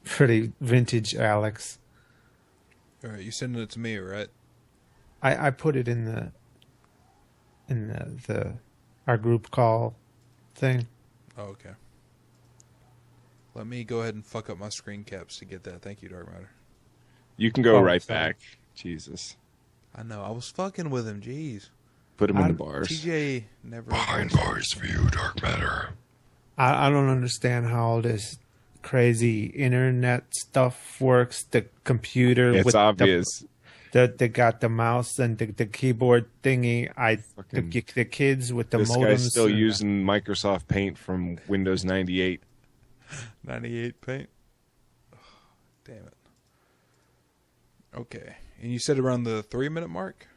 pretty vintage Alex. All right, you sending it to me, right? I put it in the our group call thing. Oh, okay. Let me go ahead and fuck up my screen caps to get that. Thank you, Dark Matter. You can go right back. Jesus. I know. I was fucking with him. Jeez. Put him in the bars. TJ never... Behind bars for you, Dark Matter. I don't understand how all this crazy internet stuff works. The computer... It's obvious. They got the mouse and the keyboard thingy. The kids with the this modems. This guy's still using Microsoft Paint from Windows 98. 98 Paint? Oh, damn it. Okay. And you said around the 3-minute mark?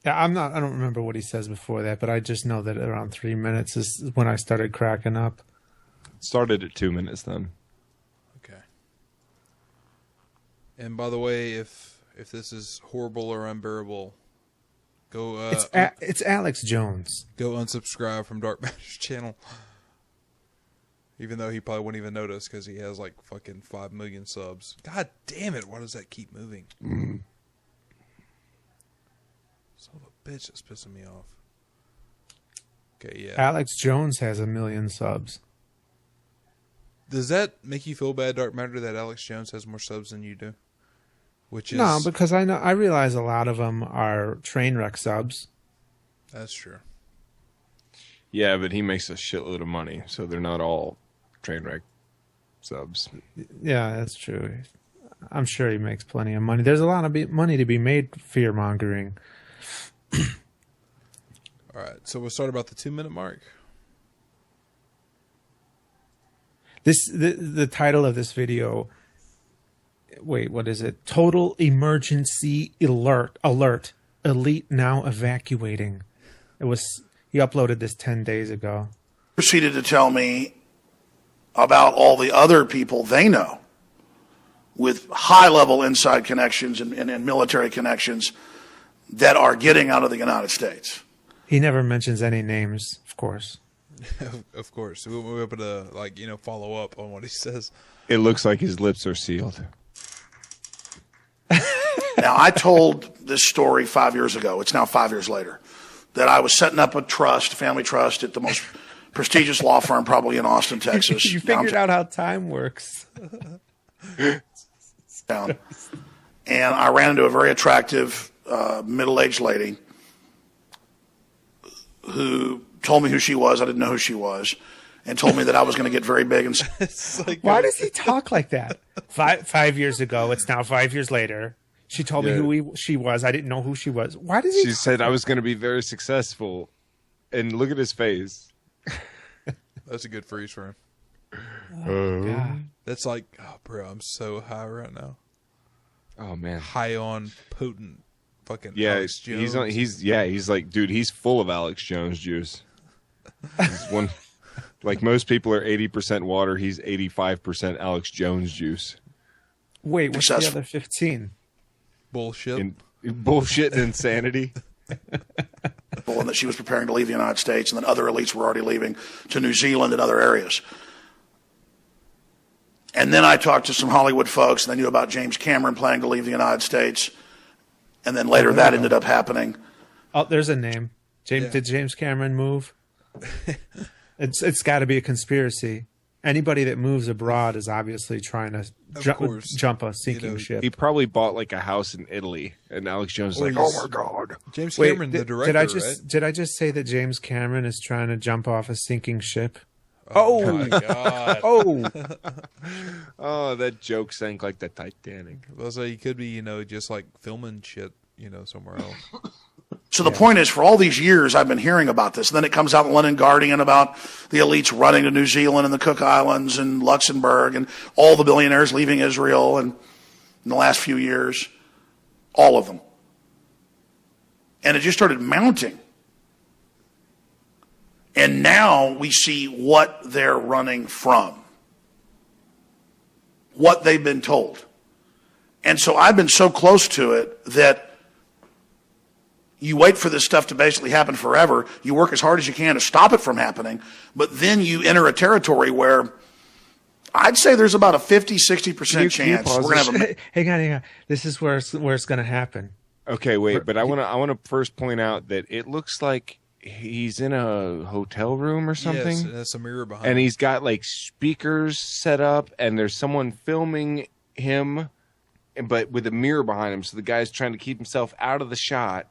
Yeah, I don't remember what he says before that, but I just know that around 3 minutes is when I started cracking up. It started at 2 minutes then. Okay. And by the way, if this is horrible or unbearable, go it's Alex Jones. Go unsubscribe from Dark Matter's channel. Even though he probably wouldn't even notice because he has like fucking 5 million subs. God damn it, why does that keep moving? Son of a bitch, that's pissing me off. Okay, yeah. Alex Jones has 1 million subs. Does that make you feel bad, Dark Matter, that Alex Jones has more subs than you do? Which is... No, because I realize a lot of them are train wreck subs. That's true. Yeah, but he makes a shitload of money, so they're not all train wreck subs. Yeah, that's true. I'm sure he makes plenty of money. There's a lot of money to be made fear mongering. All right, so we'll start about the 2-minute mark. The title of this video. Wait, what is it? Total emergency alert! Elite now evacuating. He uploaded this 10 days ago. Proceeded to tell me about all the other people they know with high-level inside connections and military connections that are getting out of the United States. He never mentions any names, of course. Of course. We'll be able to, follow up on what he says. It looks like his lips are sealed. Now, I told this story 5 years ago. It's now 5 years later. That I was setting up a family trust at the most prestigious law firm probably in Austin, Texas. You figured out how time works. And I ran into a very attractive middle-aged lady who told me who she was. I didn't know who she was. And told me that I was going to get very big. And why does he talk like that? 5 years ago. It's now 5 years later. She told me who she was. I didn't know who she was. Why does he? She said I was going to be very successful. And look at his face. That's a good freeze for him. God. That's like, oh, bro, I'm so high right now. Oh, man. High on potent fucking Alex Jones. He's like, dude, he's full of Alex Jones juice. He's one, like most people are 80% water. He's 85% Alex Jones juice. Wait, what's the other 15? Bullshit. Bullshit and insanity. And that she was preparing to leave the United States, and then other elites were already leaving to New Zealand and other areas. And then I talked to some Hollywood folks, and they knew about James Cameron planning to leave the United States. And then later that ended up happening. Oh, there's a name. Did James Cameron move? It's got to be a conspiracy. Anybody that moves abroad is obviously trying to jump a sinking ship. He probably bought like a house in Italy, and Alex Jones is like, "Oh my god!" James Cameron, the director. Did I just say that James Cameron is trying to jump off a sinking ship? Oh my god! Oh, that joke sank like the Titanic. Well, so he could be, just like filming shit, somewhere else. So the point is, for all these years, I've been hearing about this. And then it comes out in the London Guardian about the elites running to New Zealand and the Cook Islands and Luxembourg and all the billionaires leaving Israel and in the last few years, all of them. And it just started mounting. And now we see what they're running from, what they've been told. And so I've been so close to it that you wait for this stuff to basically happen forever. You work as hard as you can to stop it from happening. But then you enter a territory where I'd say there's about a 50-60% chance we're going to have a... Hang on. This is where it's going to happen. Okay, wait, but I want to first point out that it looks like he's in a hotel room or something. Yes, that's a mirror behind and him. He's got like speakers set up, and there's someone filming him, but with a mirror behind him. So the guy's trying to keep himself out of the shot.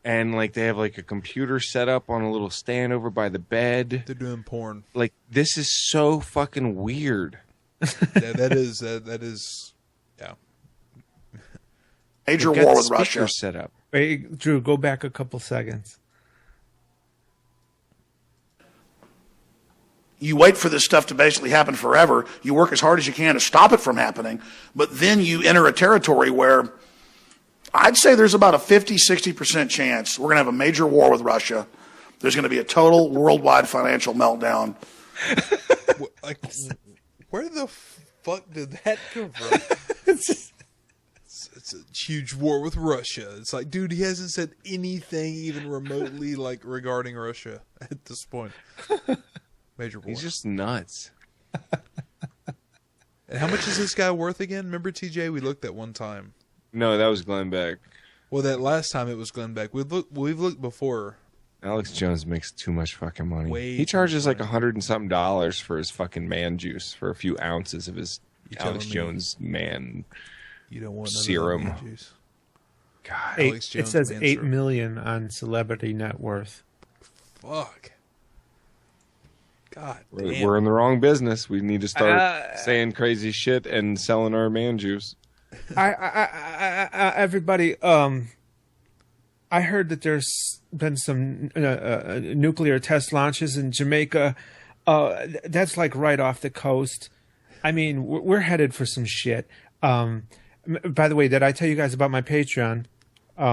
And like they have like a computer set up on a little stand over by the bed. They're doing porn. Like this is so fucking weird. Yeah, that is. Yeah. Major war with Russia set up. Wait, Drew, go back a couple seconds. You wait for this stuff to basically happen forever. You work as hard as you can to stop it from happening. But then you enter a territory where I'd say there's about a 50-60% chance we're going to have a major war with Russia. There's going to be a total worldwide financial meltdown. Like, where the fuck did that come from? It's a huge war with Russia. It's like, dude, he hasn't said anything even remotely like regarding Russia at this point. Major war. He's just nuts. And how much is this guy worth again? Remember, TJ, we looked at one time. No, that was Glenn Beck. Well, that last time it was Glenn Beck. We've looked before. Alex Jones makes too much fucking money. Way he charges like $100 and something for his fucking man juice for a few ounces of his Alex Jones man you don't want serum. Man juice. God, Alex Jones it says man 8 serum. million on Celebrity Net Worth. Fuck. God, we're in the wrong business. We need to start saying crazy shit and selling our man juice. Everybody, I heard that there's been some nuclear test launches in Jamaica. That's like right off the coast. I mean, we're headed for some shit. By the way, did I tell you guys about my Patreon? Be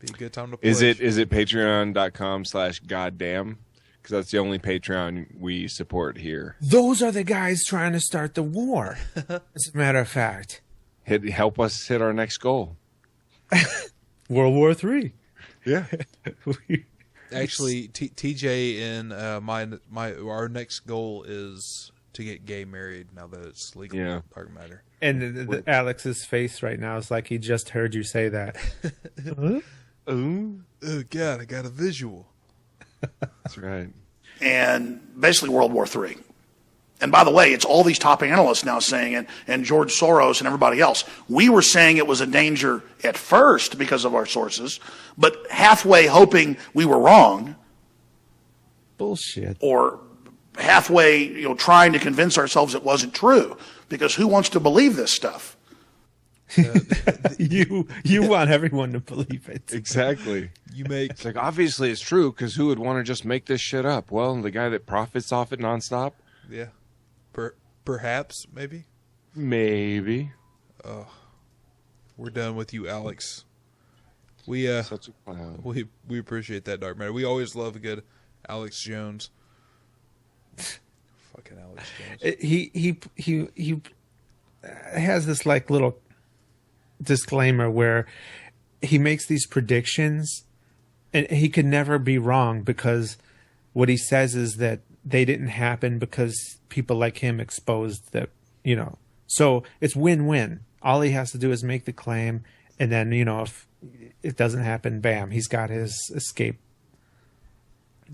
a good time to Is it patreon.com/goddamn? Because that's the only Patreon we support here. Those are the guys trying to start the war. As a matter of fact. Help us hit our next goal. World War III. Yeah. Actually, TJ and our next goal is to get gay married now that it's legal. Yeah. Dark matter. And Alex's face right now is like he just heard you say that. Oh God, I got a visual. That's right. And basically World War III. And by the way, it's all these top analysts now saying it, and George Soros and everybody else. We were saying it was a danger at first because of our sources, but halfway hoping we were wrong. Bullshit. Or halfway, trying to convince ourselves it wasn't true. Because who wants to believe this stuff? You want everyone to believe it. Exactly. It's like, obviously it's true, because who would want to just make this shit up? Well, the guy that profits off it nonstop? Yeah. Perhaps, maybe? Maybe. We're done with you, Alex. We Such a clown. we appreciate that, Dark Matter. We always love a good Alex Jones. Fucking Alex Jones. He has this like little disclaimer where he makes these predictions and he could never be wrong, because what he says is that they didn't happen because people like him exposed that, so it's win-win. All he has to do is make the claim, and then, if it doesn't happen, bam, he's got his escape.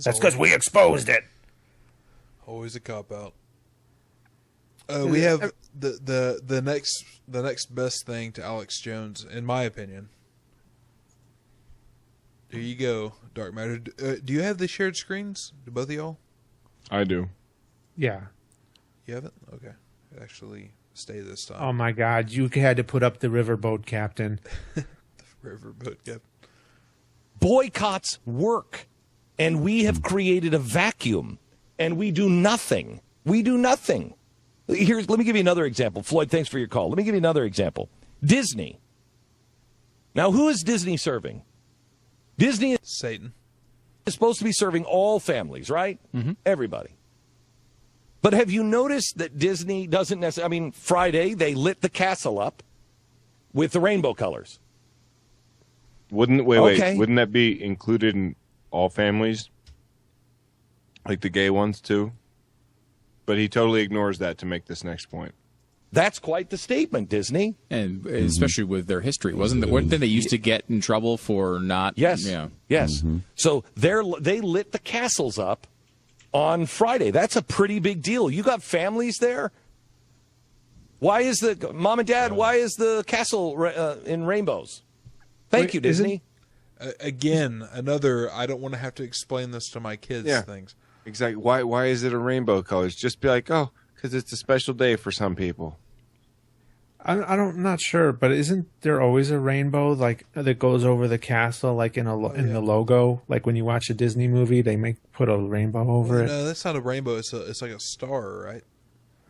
That's because we exposed it. Always a cop out. We have the next best thing to Alex Jones, in my opinion. There you go, Dark Matter. Do you have the shared screens? Do both of y'all? I do. Yeah. You have it? Okay. It actually stay this time. Oh my God! You had to put up the riverboat captain. The riverboat captain. Boycotts work, and we have created a vacuum, and we do nothing. We do nothing. Let me give you another example. Floyd, thanks for your call. Let me give you another example. Disney. Now, who is Disney serving? Disney is Satan. Is supposed to be serving all families, right? Mm-hmm. Everybody. But have you noticed that Disney doesn't necessarily... I mean, Friday, they lit the castle up with the rainbow colors. Wouldn't that be included in all families? Like the gay ones, too? But he totally ignores that to make this next point. That's quite the statement, Disney. And especially with their history. Weren't they used to get in trouble for not... Yes, yeah. yes. Mm-hmm. So they lit the castles up on Friday. That's a pretty big deal. You got families there? Why is Mom and Dad, why is the castle in rainbows? Thank you, Disney. Again, another, I don't want to have to explain this to my kids things. Exactly. Why is it a rainbow colors? Just be like, oh, because it's a special day for some people. I'm not sure, but isn't there always a rainbow like that goes over the castle, like in the logo? Like when you watch a Disney movie, they put a rainbow over it. No, that's not a rainbow. It's like a star, right?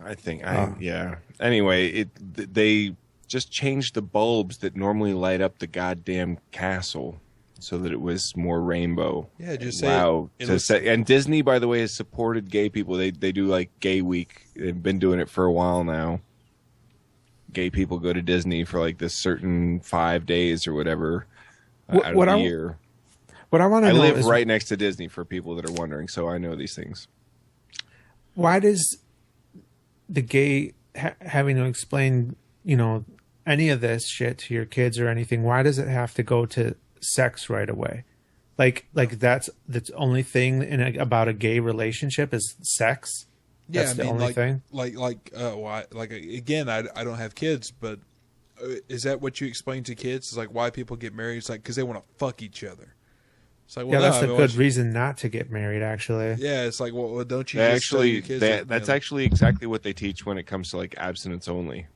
I think. Yeah. Anyway, they just changed the bulbs that normally light up the goddamn castle so that it was more rainbow. Yeah, just and Disney, by the way, has supported gay people. They do like Gay Week. They've been doing it for a while now. Gay people go to Disney for like this certain 5 days or whatever out of the year. What I want to know I live is right next to Disney for people that are wondering, so I know these things. Why does the gay having to explain, any of this shit to your kids or anything? Why does it have to go to sex right away? Like that's the only thing about a gay relationship is sex. That's the only thing. Again, I don't have kids, but is that what you explain to kids? It's like why people get married. It's like because they want to fuck each other. It's like, well, that's a good reason not to get married. Actually, yeah, it's like, well, don't you just tell your kids that's actually exactly what they teach when it comes to like abstinence only.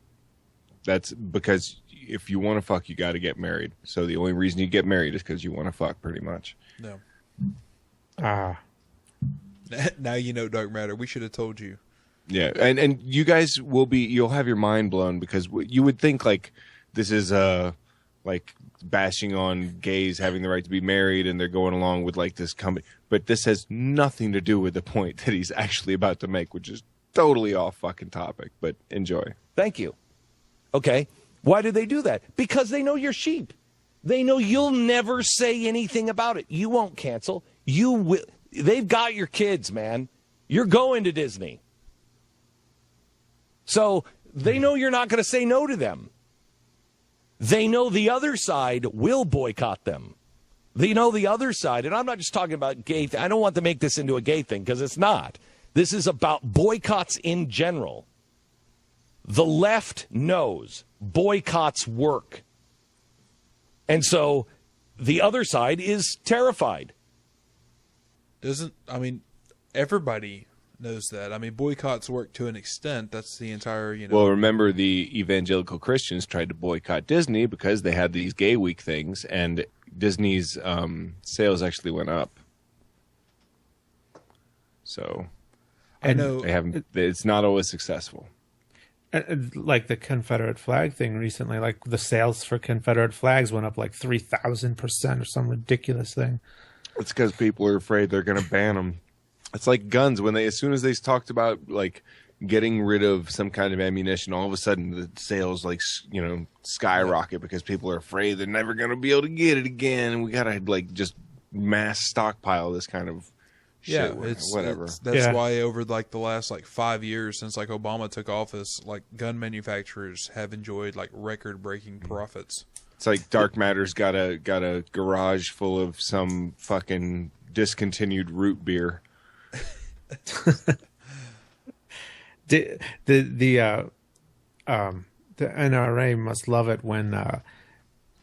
That's because if you want to fuck, you got to get married. So the only reason you get married is because you want to fuck, pretty much. No. Now you know, Dark Matter. We should have told you. Yeah, and you guys you'll have your mind blown because you would think like this is like bashing on gays having the right to be married and they're going along with like this company, but this has nothing to do with the point that he's actually about to make, which is totally off fucking topic. But enjoy. Thank you. Okay, why do they do that? Because they know you're sheep. They know you'll never say anything about it. You won't cancel. You will. They've got your kids, man. You're going to Disney. So they know you're not going to say no to them. They know the other side will boycott them. They know the other side, and I'm not just talking about gay. I don't want to make this into a gay thing because it's not. This is about boycotts in general. The left knows boycotts work. And so the other side is terrified. Everybody knows that. Boycotts work to an extent. That's the entire, Well, remember the evangelical Christians tried to boycott Disney because they had these Gay Week things, and Disney's sales actually went up. So, I know it's not always successful. Like the Confederate flag thing recently, like the sales for Confederate flags went up like 3,000% or some ridiculous thing. It's because people are afraid they're going to ban them. It's like guns. As soon as they talked about like getting rid of some kind of ammunition, all of a sudden the sales skyrocket because people are afraid they're never going to be able to get it again, and we got to like just mass stockpile this kind of shit. Whatever. That's why over like the last 5 years since like Obama took office, like gun manufacturers have enjoyed like record-breaking profits. It's like Dark Matter's got a garage full of some fucking discontinued root beer. The NRA must love it when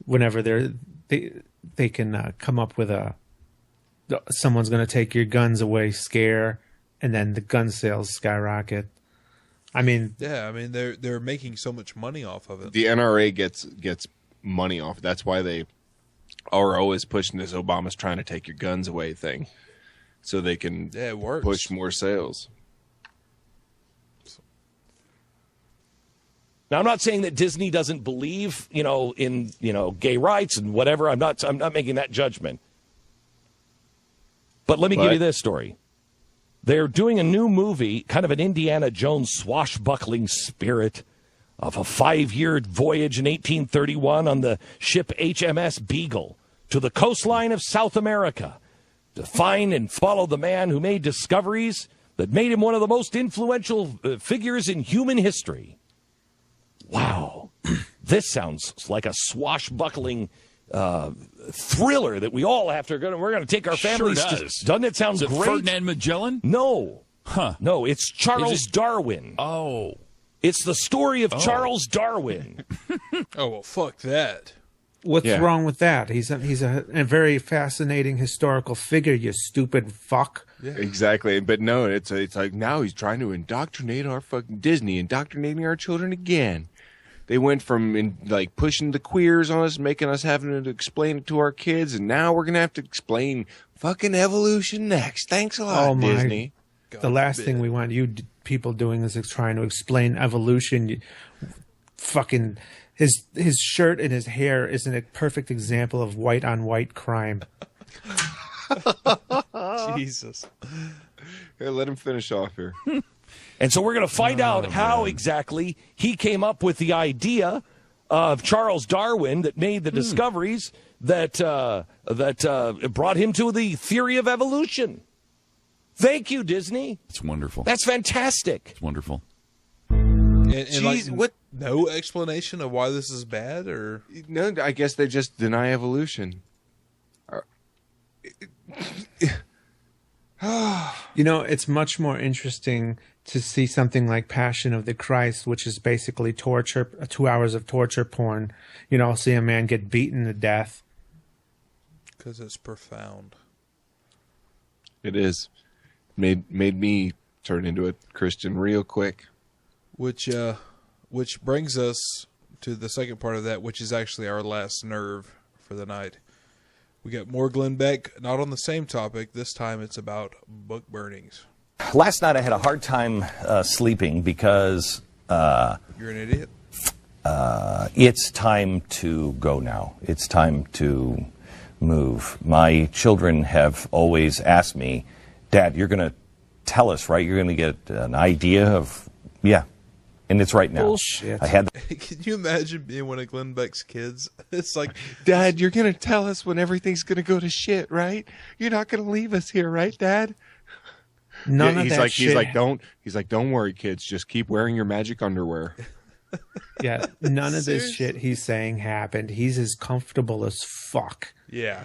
whenever they can come up with someone's going to take your guns away scare, and then the gun sales skyrocket. I mean, yeah, I mean they're making so much money off of it. The NRA gets money off. That's why they are always pushing this Obama's trying to take your guns away thing, so they can it works. Push more sales. Now, I'm not saying that Disney doesn't believe, in gay rights and whatever. I'm not making that judgment. But let me give you this story. They're doing a new movie, kind of an Indiana Jones swashbuckling spirit of a 5-year voyage in 1831 on the ship HMS Beagle to the coastline of South America to find and follow the man who made discoveries that made him one of the most influential figures in human history. Wow. This sounds like a swashbuckling thriller that we all have to go. We're going to take our families. Sure does. Doesn't it sound great? Ferdinand Magellan? No. Huh. No, it's Charles Darwin. Oh. It's the story of Charles Darwin. Oh, well, fuck that. What's wrong with that? He's a very fascinating historical figure, you stupid fuck. Yeah. Exactly. But no, it's like now he's trying to indoctrinate our fucking Disney, indoctrinating our children again. They went from pushing the queers on us, making us having to explain it to our kids, and now we're going to have to explain fucking evolution next. Thanks a lot, Disney. The last thing we want you people doing is trying to explain evolution. Fucking his shirt and his hair isn't a perfect example of white on white crime. Jesus. Here, let him finish off here. And so we're going to find out how exactly he came up with the idea of Charles Darwin that made the discoveries that brought him to the theory of evolution. Thank you, Disney. It's wonderful. That's fantastic. It's wonderful. And what? No explanation of why this is bad, or no? I guess they just deny evolution. It's much more interesting to see something like Passion of the Christ, which is basically torture, 2 hours of torture porn. See a man get beaten to death. Because it's profound. It is. Made me turn into a Christian real quick. Which brings us to the second part of that, which is actually our last nerve for the night. We got more Glenn Beck, not on the same topic. This time it's about book burnings. Last night I had a hard time sleeping because... You're an idiot? It's time to go now. It's time to move. My children have always asked me, Dad, you're going to tell us, right? You're going to get an idea of... Yeah. And it's right now. Bullshit. Can you imagine being one of Glenn Beck's kids? It's like, Dad, you're going to tell us when everything's going to go to shit, right? You're not going to leave us here, right, Dad? None of that shit. He's like, don't worry, kids. Just keep wearing your magic underwear. Yeah, none of this shit he's saying happened. He's as comfortable as fuck. Yeah.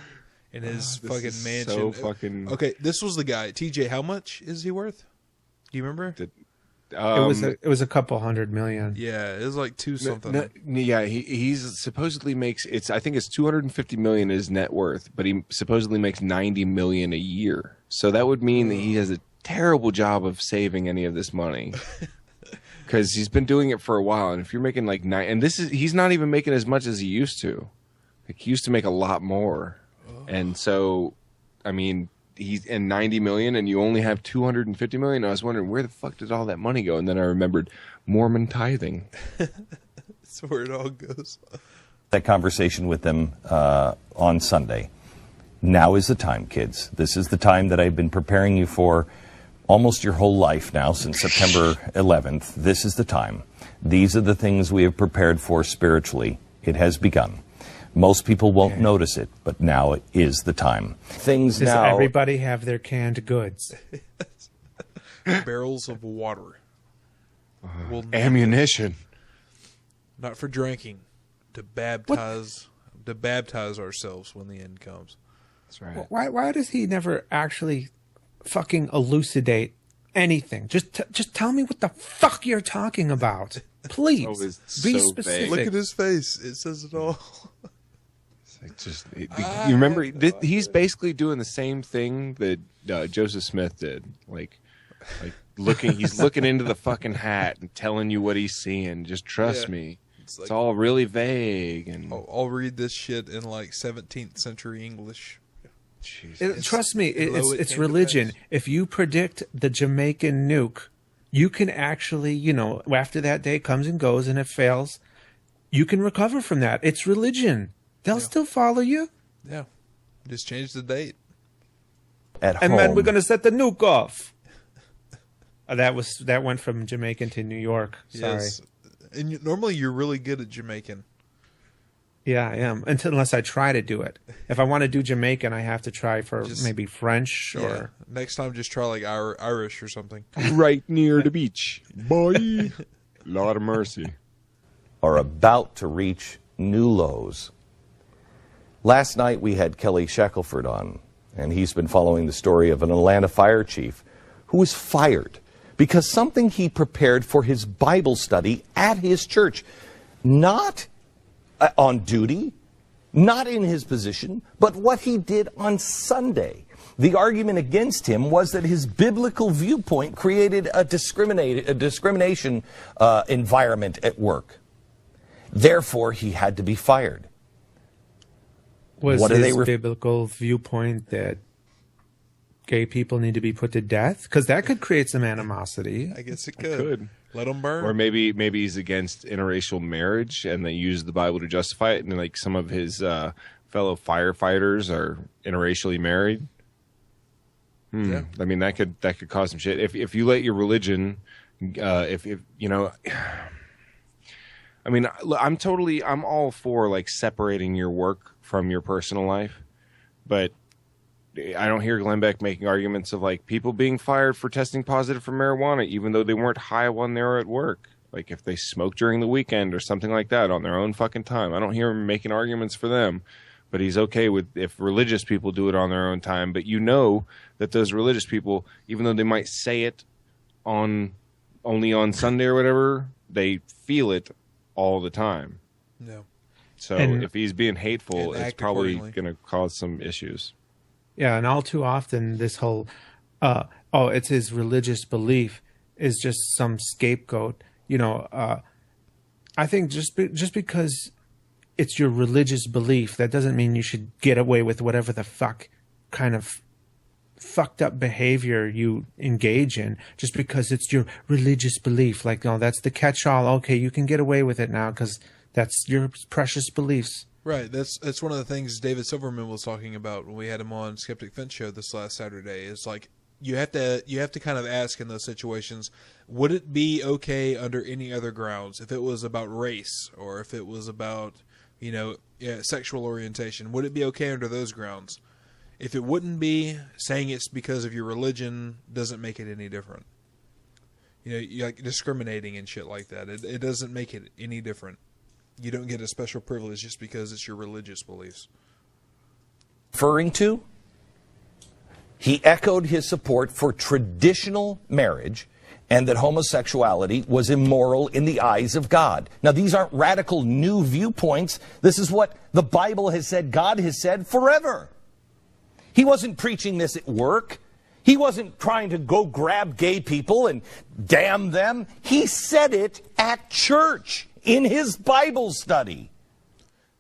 In his fucking mansion. So fucking... Okay, this was the guy. TJ, how much is he worth? Do you remember? It was a couple $100 million. Yeah, it was like two something. Yeah, he's supposedly makes I think it's $250 million is net worth, but he supposedly makes $90 million a year. So that would mean that he has a terrible job of saving any of this money. Because he's been doing it for a while, and if you're making like he's not even making as much as he used to. Like he used to make a lot more, and so, I mean, he's in $90 million, and you only have $250 million. I was wondering where the fuck did all that money go, and then I remembered Mormon tithing. That's where it all goes. That conversation with them on Sunday. Now is the time, kids. This is the time that I've been preparing you for almost your whole life now, since September 11th. This is the time. These are the things we have prepared for spiritually. It has begun. Most people won't notice it, but now it is the time. Does everybody have their canned goods? Barrels of water. Ammunition. Not for drinking. To baptize ourselves when the end comes. That's right. Why does he never actually fucking elucidate anything. Just tell me what the fuck you're talking about. Please be so specific. vague. Look at his face. It says it all. You remember, he's basically doing the same thing that Joseph Smith did. Like he's looking into the fucking hat and telling you what he's seeing. Just trust me. It's all really vague. And I'll read this shit in like 17th century English. Trust me, it's religion. If you predict the Jamaican nuke, you can actually, after that day comes and goes and it fails, you can recover from that. It's religion. They'll still follow you. Yeah. Just change the date. And then we're going to set the nuke off. That went from Jamaican to New York. Sorry. Yes. And normally you're really good at Jamaican. Yeah, I am. Unless I try to do it. If I want to do Jamaican, I have to try for maybe French or... Next time, just try like Irish or something. Right near the beach. Boy. Lord of mercy. Are about to reach new lows. Last night we had Kelly Shackelford on, and he's been following the story of an Atlanta fire chief who was fired because something he prepared for his Bible study at his church, not on duty, not in his position, but what he did on Sunday. The argument against him was that his biblical viewpoint created a discrimination environment at work. Therefore, he had to be fired. Was his biblical viewpoint that gay people need to be put to death? Because that could create some animosity. I guess it could. Let them burn. Or maybe he's against interracial marriage and they use the Bible to justify it. And like some of his fellow firefighters are interracially married. Yeah. I mean, that could cause some shit. If you let your religion, if you know, I mean, I'm all for like separating your work from your personal life, but I don't hear Glenn Beck making arguments of like people being fired for testing positive for marijuana, even though they weren't high when they were at work. Like if they smoked during the weekend or something like that on their own fucking time. I don't hear him making arguments for them, but he's okay with if religious people do it on their own time. But you know that those religious people, even though they might say it only on Sunday or whatever, they feel it all the time. Yeah. So if he's being hateful, it's probably going to cause some issues. Yeah, and all too often this whole, it's his religious belief is just some scapegoat. I think just because it's your religious belief, that doesn't mean you should get away with whatever the fuck kind of fucked up behavior you engage in just because it's your religious belief. Like, that's the catch-all. Okay, you can get away with it now because that's your precious beliefs. Right. That's one of the things David Silverman was talking about when we had him on Skeptic Fence Show this last Saturday. Is like you have to kind of ask in those situations, would it be okay under any other grounds if it was about race or if it was about sexual orientation? Would it be okay under those grounds? If it wouldn't be, saying it's because of your religion doesn't make it any different. You like discriminating and shit like that. It doesn't make it any different. You don't get a special privilege just because it's your religious beliefs. Referring to, he echoed his support for traditional marriage and that homosexuality was immoral in the eyes of God. Now, these aren't radical new viewpoints. This is what the Bible has said, God has said forever. He wasn't preaching this at work. He wasn't trying to go grab gay people and damn them. He said it at church in his Bible study.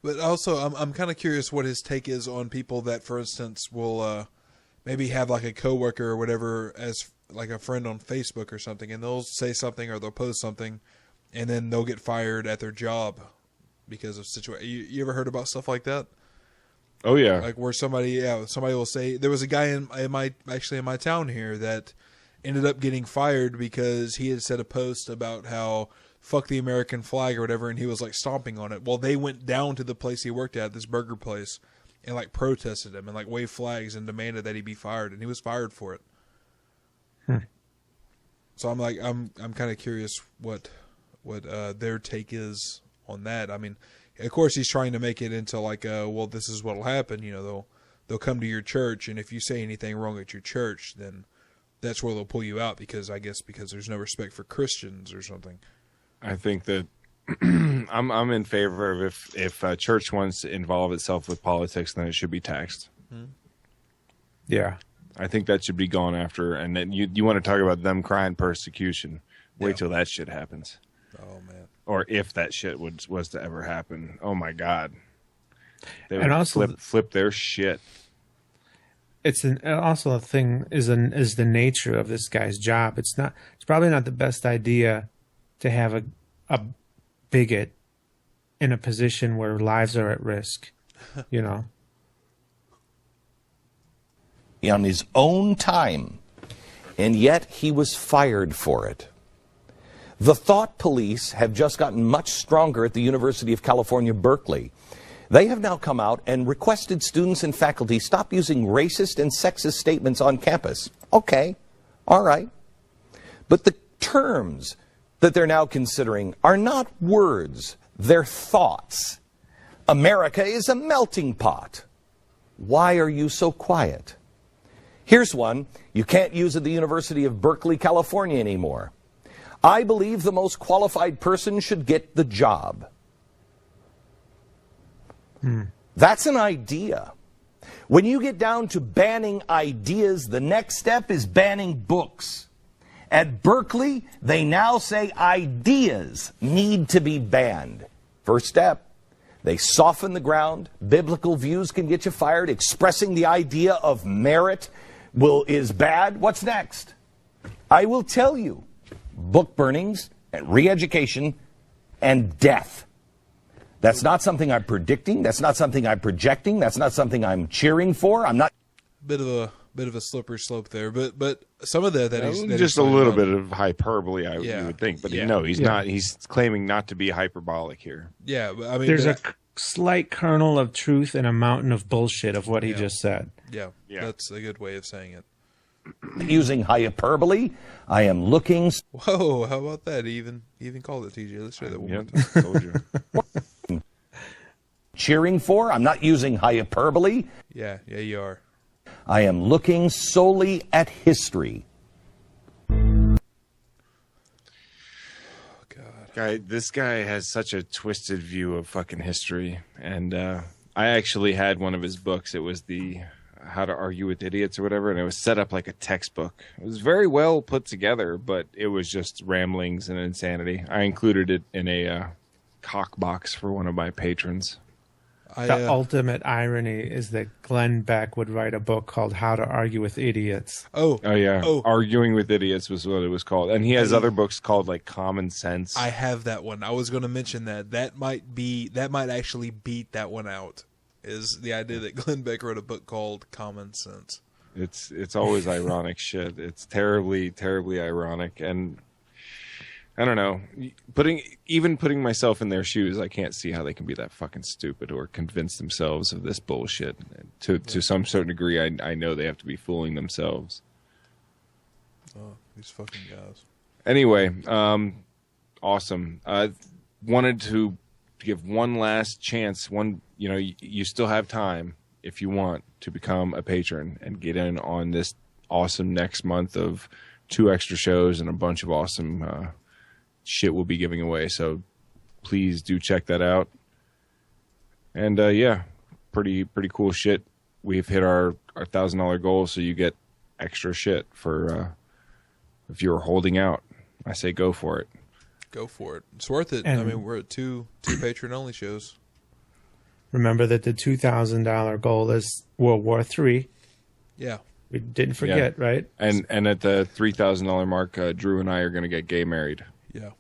But also, I'm kind of curious what his take is on people that, for instance, will maybe have like a coworker or whatever as like a friend on Facebook or something, and they'll say something or they'll post something, and then they'll get fired at their job because of situation. You ever heard about stuff like that? Oh yeah, like where somebody will say there was a guy in my town here that ended up getting fired because he had said a post about how fuck the American flag or whatever, and he was like stomping on it. Well, they went down to the place he worked at, this burger place, and like protested him and like waved flags and demanded that he be fired, and he was fired for it. So I'm kind of curious what their take is on that. I mean, of course he's trying to make it into like well, this is what'll happen. They'll come to your church, and if you say anything wrong at your church, then that's where they'll pull you out because there's no respect for Christians or something. I think that I'm in favor of if a church wants to involve itself with politics, then it should be taxed. Yeah. I think that should be gone after. And then you want to talk about them crying persecution. Wait till that shit happens. Oh, man. Or if that shit was to ever happen. Oh, my God. They would And also flip their shit. It's also a thing is the nature of this guy's job. It's probably not the best idea to have a bigot in a position where lives are at risk, you know. On his own time, and yet he was fired for it. The thought police have just gotten much stronger at the University of California, Berkeley. They have now come out and requested students and faculty stop using racist and sexist statements on campus. Okay, all right. But the terms that they're now considering are not words, they're thoughts. America is a melting pot. Why are you so quiet? Here's one you can't use at the University of Berkeley, California anymore. I believe the most qualified person should get the job. That's an idea. When you get down to banning ideas, the next step is banning books. At Berkeley, they now say ideas need to be banned. First step, they soften the ground. Biblical views can get you fired. Expressing the idea of merit is bad. What's next? I will tell you. Book burnings and re-education and death. That's not something I'm predicting. That's not something I'm projecting. That's not something I'm cheering for. I'm not. Bit of a slippery slope there, but some of that he's just a little bit of hyperbole, you would think. But no, he's not. He's claiming not to be hyperbolic here. Yeah, I mean, there's a slight kernel of truth in a mountain of bullshit of what he just said. Yeah, that's a good way of saying it. Using hyperbole, I am looking. Whoa, how about that? He even called it, TJ. Let's try that one more time. Told you. Cheering for. I'm not using hyperbole. Yeah, you are. I am looking solely at history. This guy has such a twisted view of fucking history. And I actually had one of his books. It was the How to Argue with Idiots or whatever, and it was set up like a textbook. It was very well put together, but it was just ramblings and insanity. I included it in a cock box for one of my patrons. The ultimate irony is that Glenn Beck would write a book called How to Argue with Idiots. Oh yeah. Arguing with Idiots was what it was called. And he has other books called like Common Sense. I have that one. I was going to mention that. That might actually beat that one out. Is the idea that Glenn Beck wrote a book called Common Sense. It's always ironic shit. It's terribly, terribly ironic. And I don't know. Putting myself in their shoes, I can't see how they can be that fucking stupid or convince themselves of this bullshit. To some certain degree, I know they have to be fooling themselves. Oh, these fucking guys. Anyway, awesome. Wanted to give one last chance. You still have time if you want to become a patron and get in on this awesome next month of 2 extra shows and a bunch of awesome shit we'll be giving away. So please do check that out. And pretty cool shit. We've hit our $1,000 goal, so you get extra shit for if you're holding out. I say go for it. Go for it. It's worth it. And I mean, we're at two patron only shows. Remember that the $2,000 goal is World War III. Yeah. We didn't forget, right? And at the $3,000 mark, Drew and I are going to get gay married. Yeah.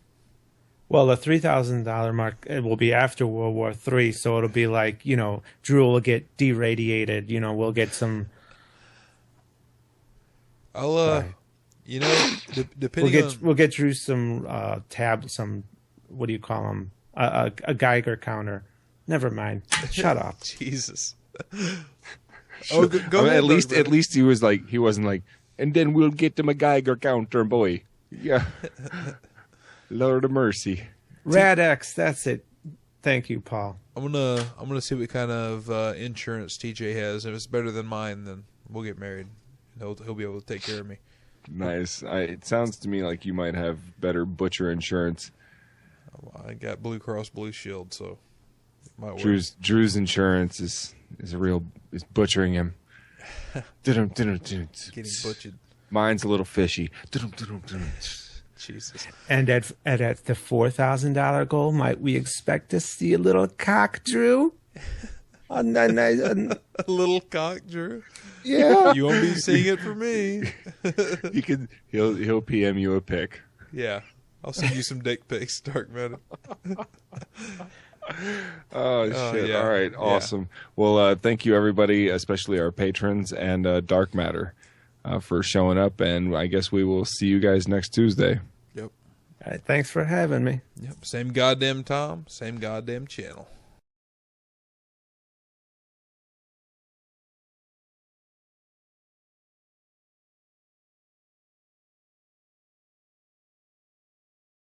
Well, the $3,000 mark, it will be after World War III, so it'll be like, Drew will get deradiated. We'll get some. Depending we'll get Drew some what do you call them? A Geiger counter. Never mind. Shut up. Jesus. Go ahead, at least he wasn't like, and then we'll get them a Geiger counter, boy. Yeah. Lord of mercy. Rad-X, that's it. Thank you, Paul. I'm gonna see what kind of insurance TJ has. If it's better than mine, then we'll get married. He'll be able to take care of me. Nice. It sounds to me like you might have better butcher insurance. I got Blue Cross Blue Shield, so it might work. Drew's insurance is butchering him. Getting butchered. Mine's a little fishy. Jesus. And at the $4,000 goal, might we expect to see a little cock, Drew? A little cock, Drew. Yeah. You won't be seeing it for me. He'll PM you a pic. Yeah. I'll send you some dick pics, Dark Matter. Oh, shit. Yeah. All right. Awesome. Yeah. Well, thank you, everybody, especially our patrons and Dark Matter, for showing up. And I guess we will see you guys next Tuesday. Yep. All right. Thanks for having me. Yep. Same goddamn time, same goddamn channel.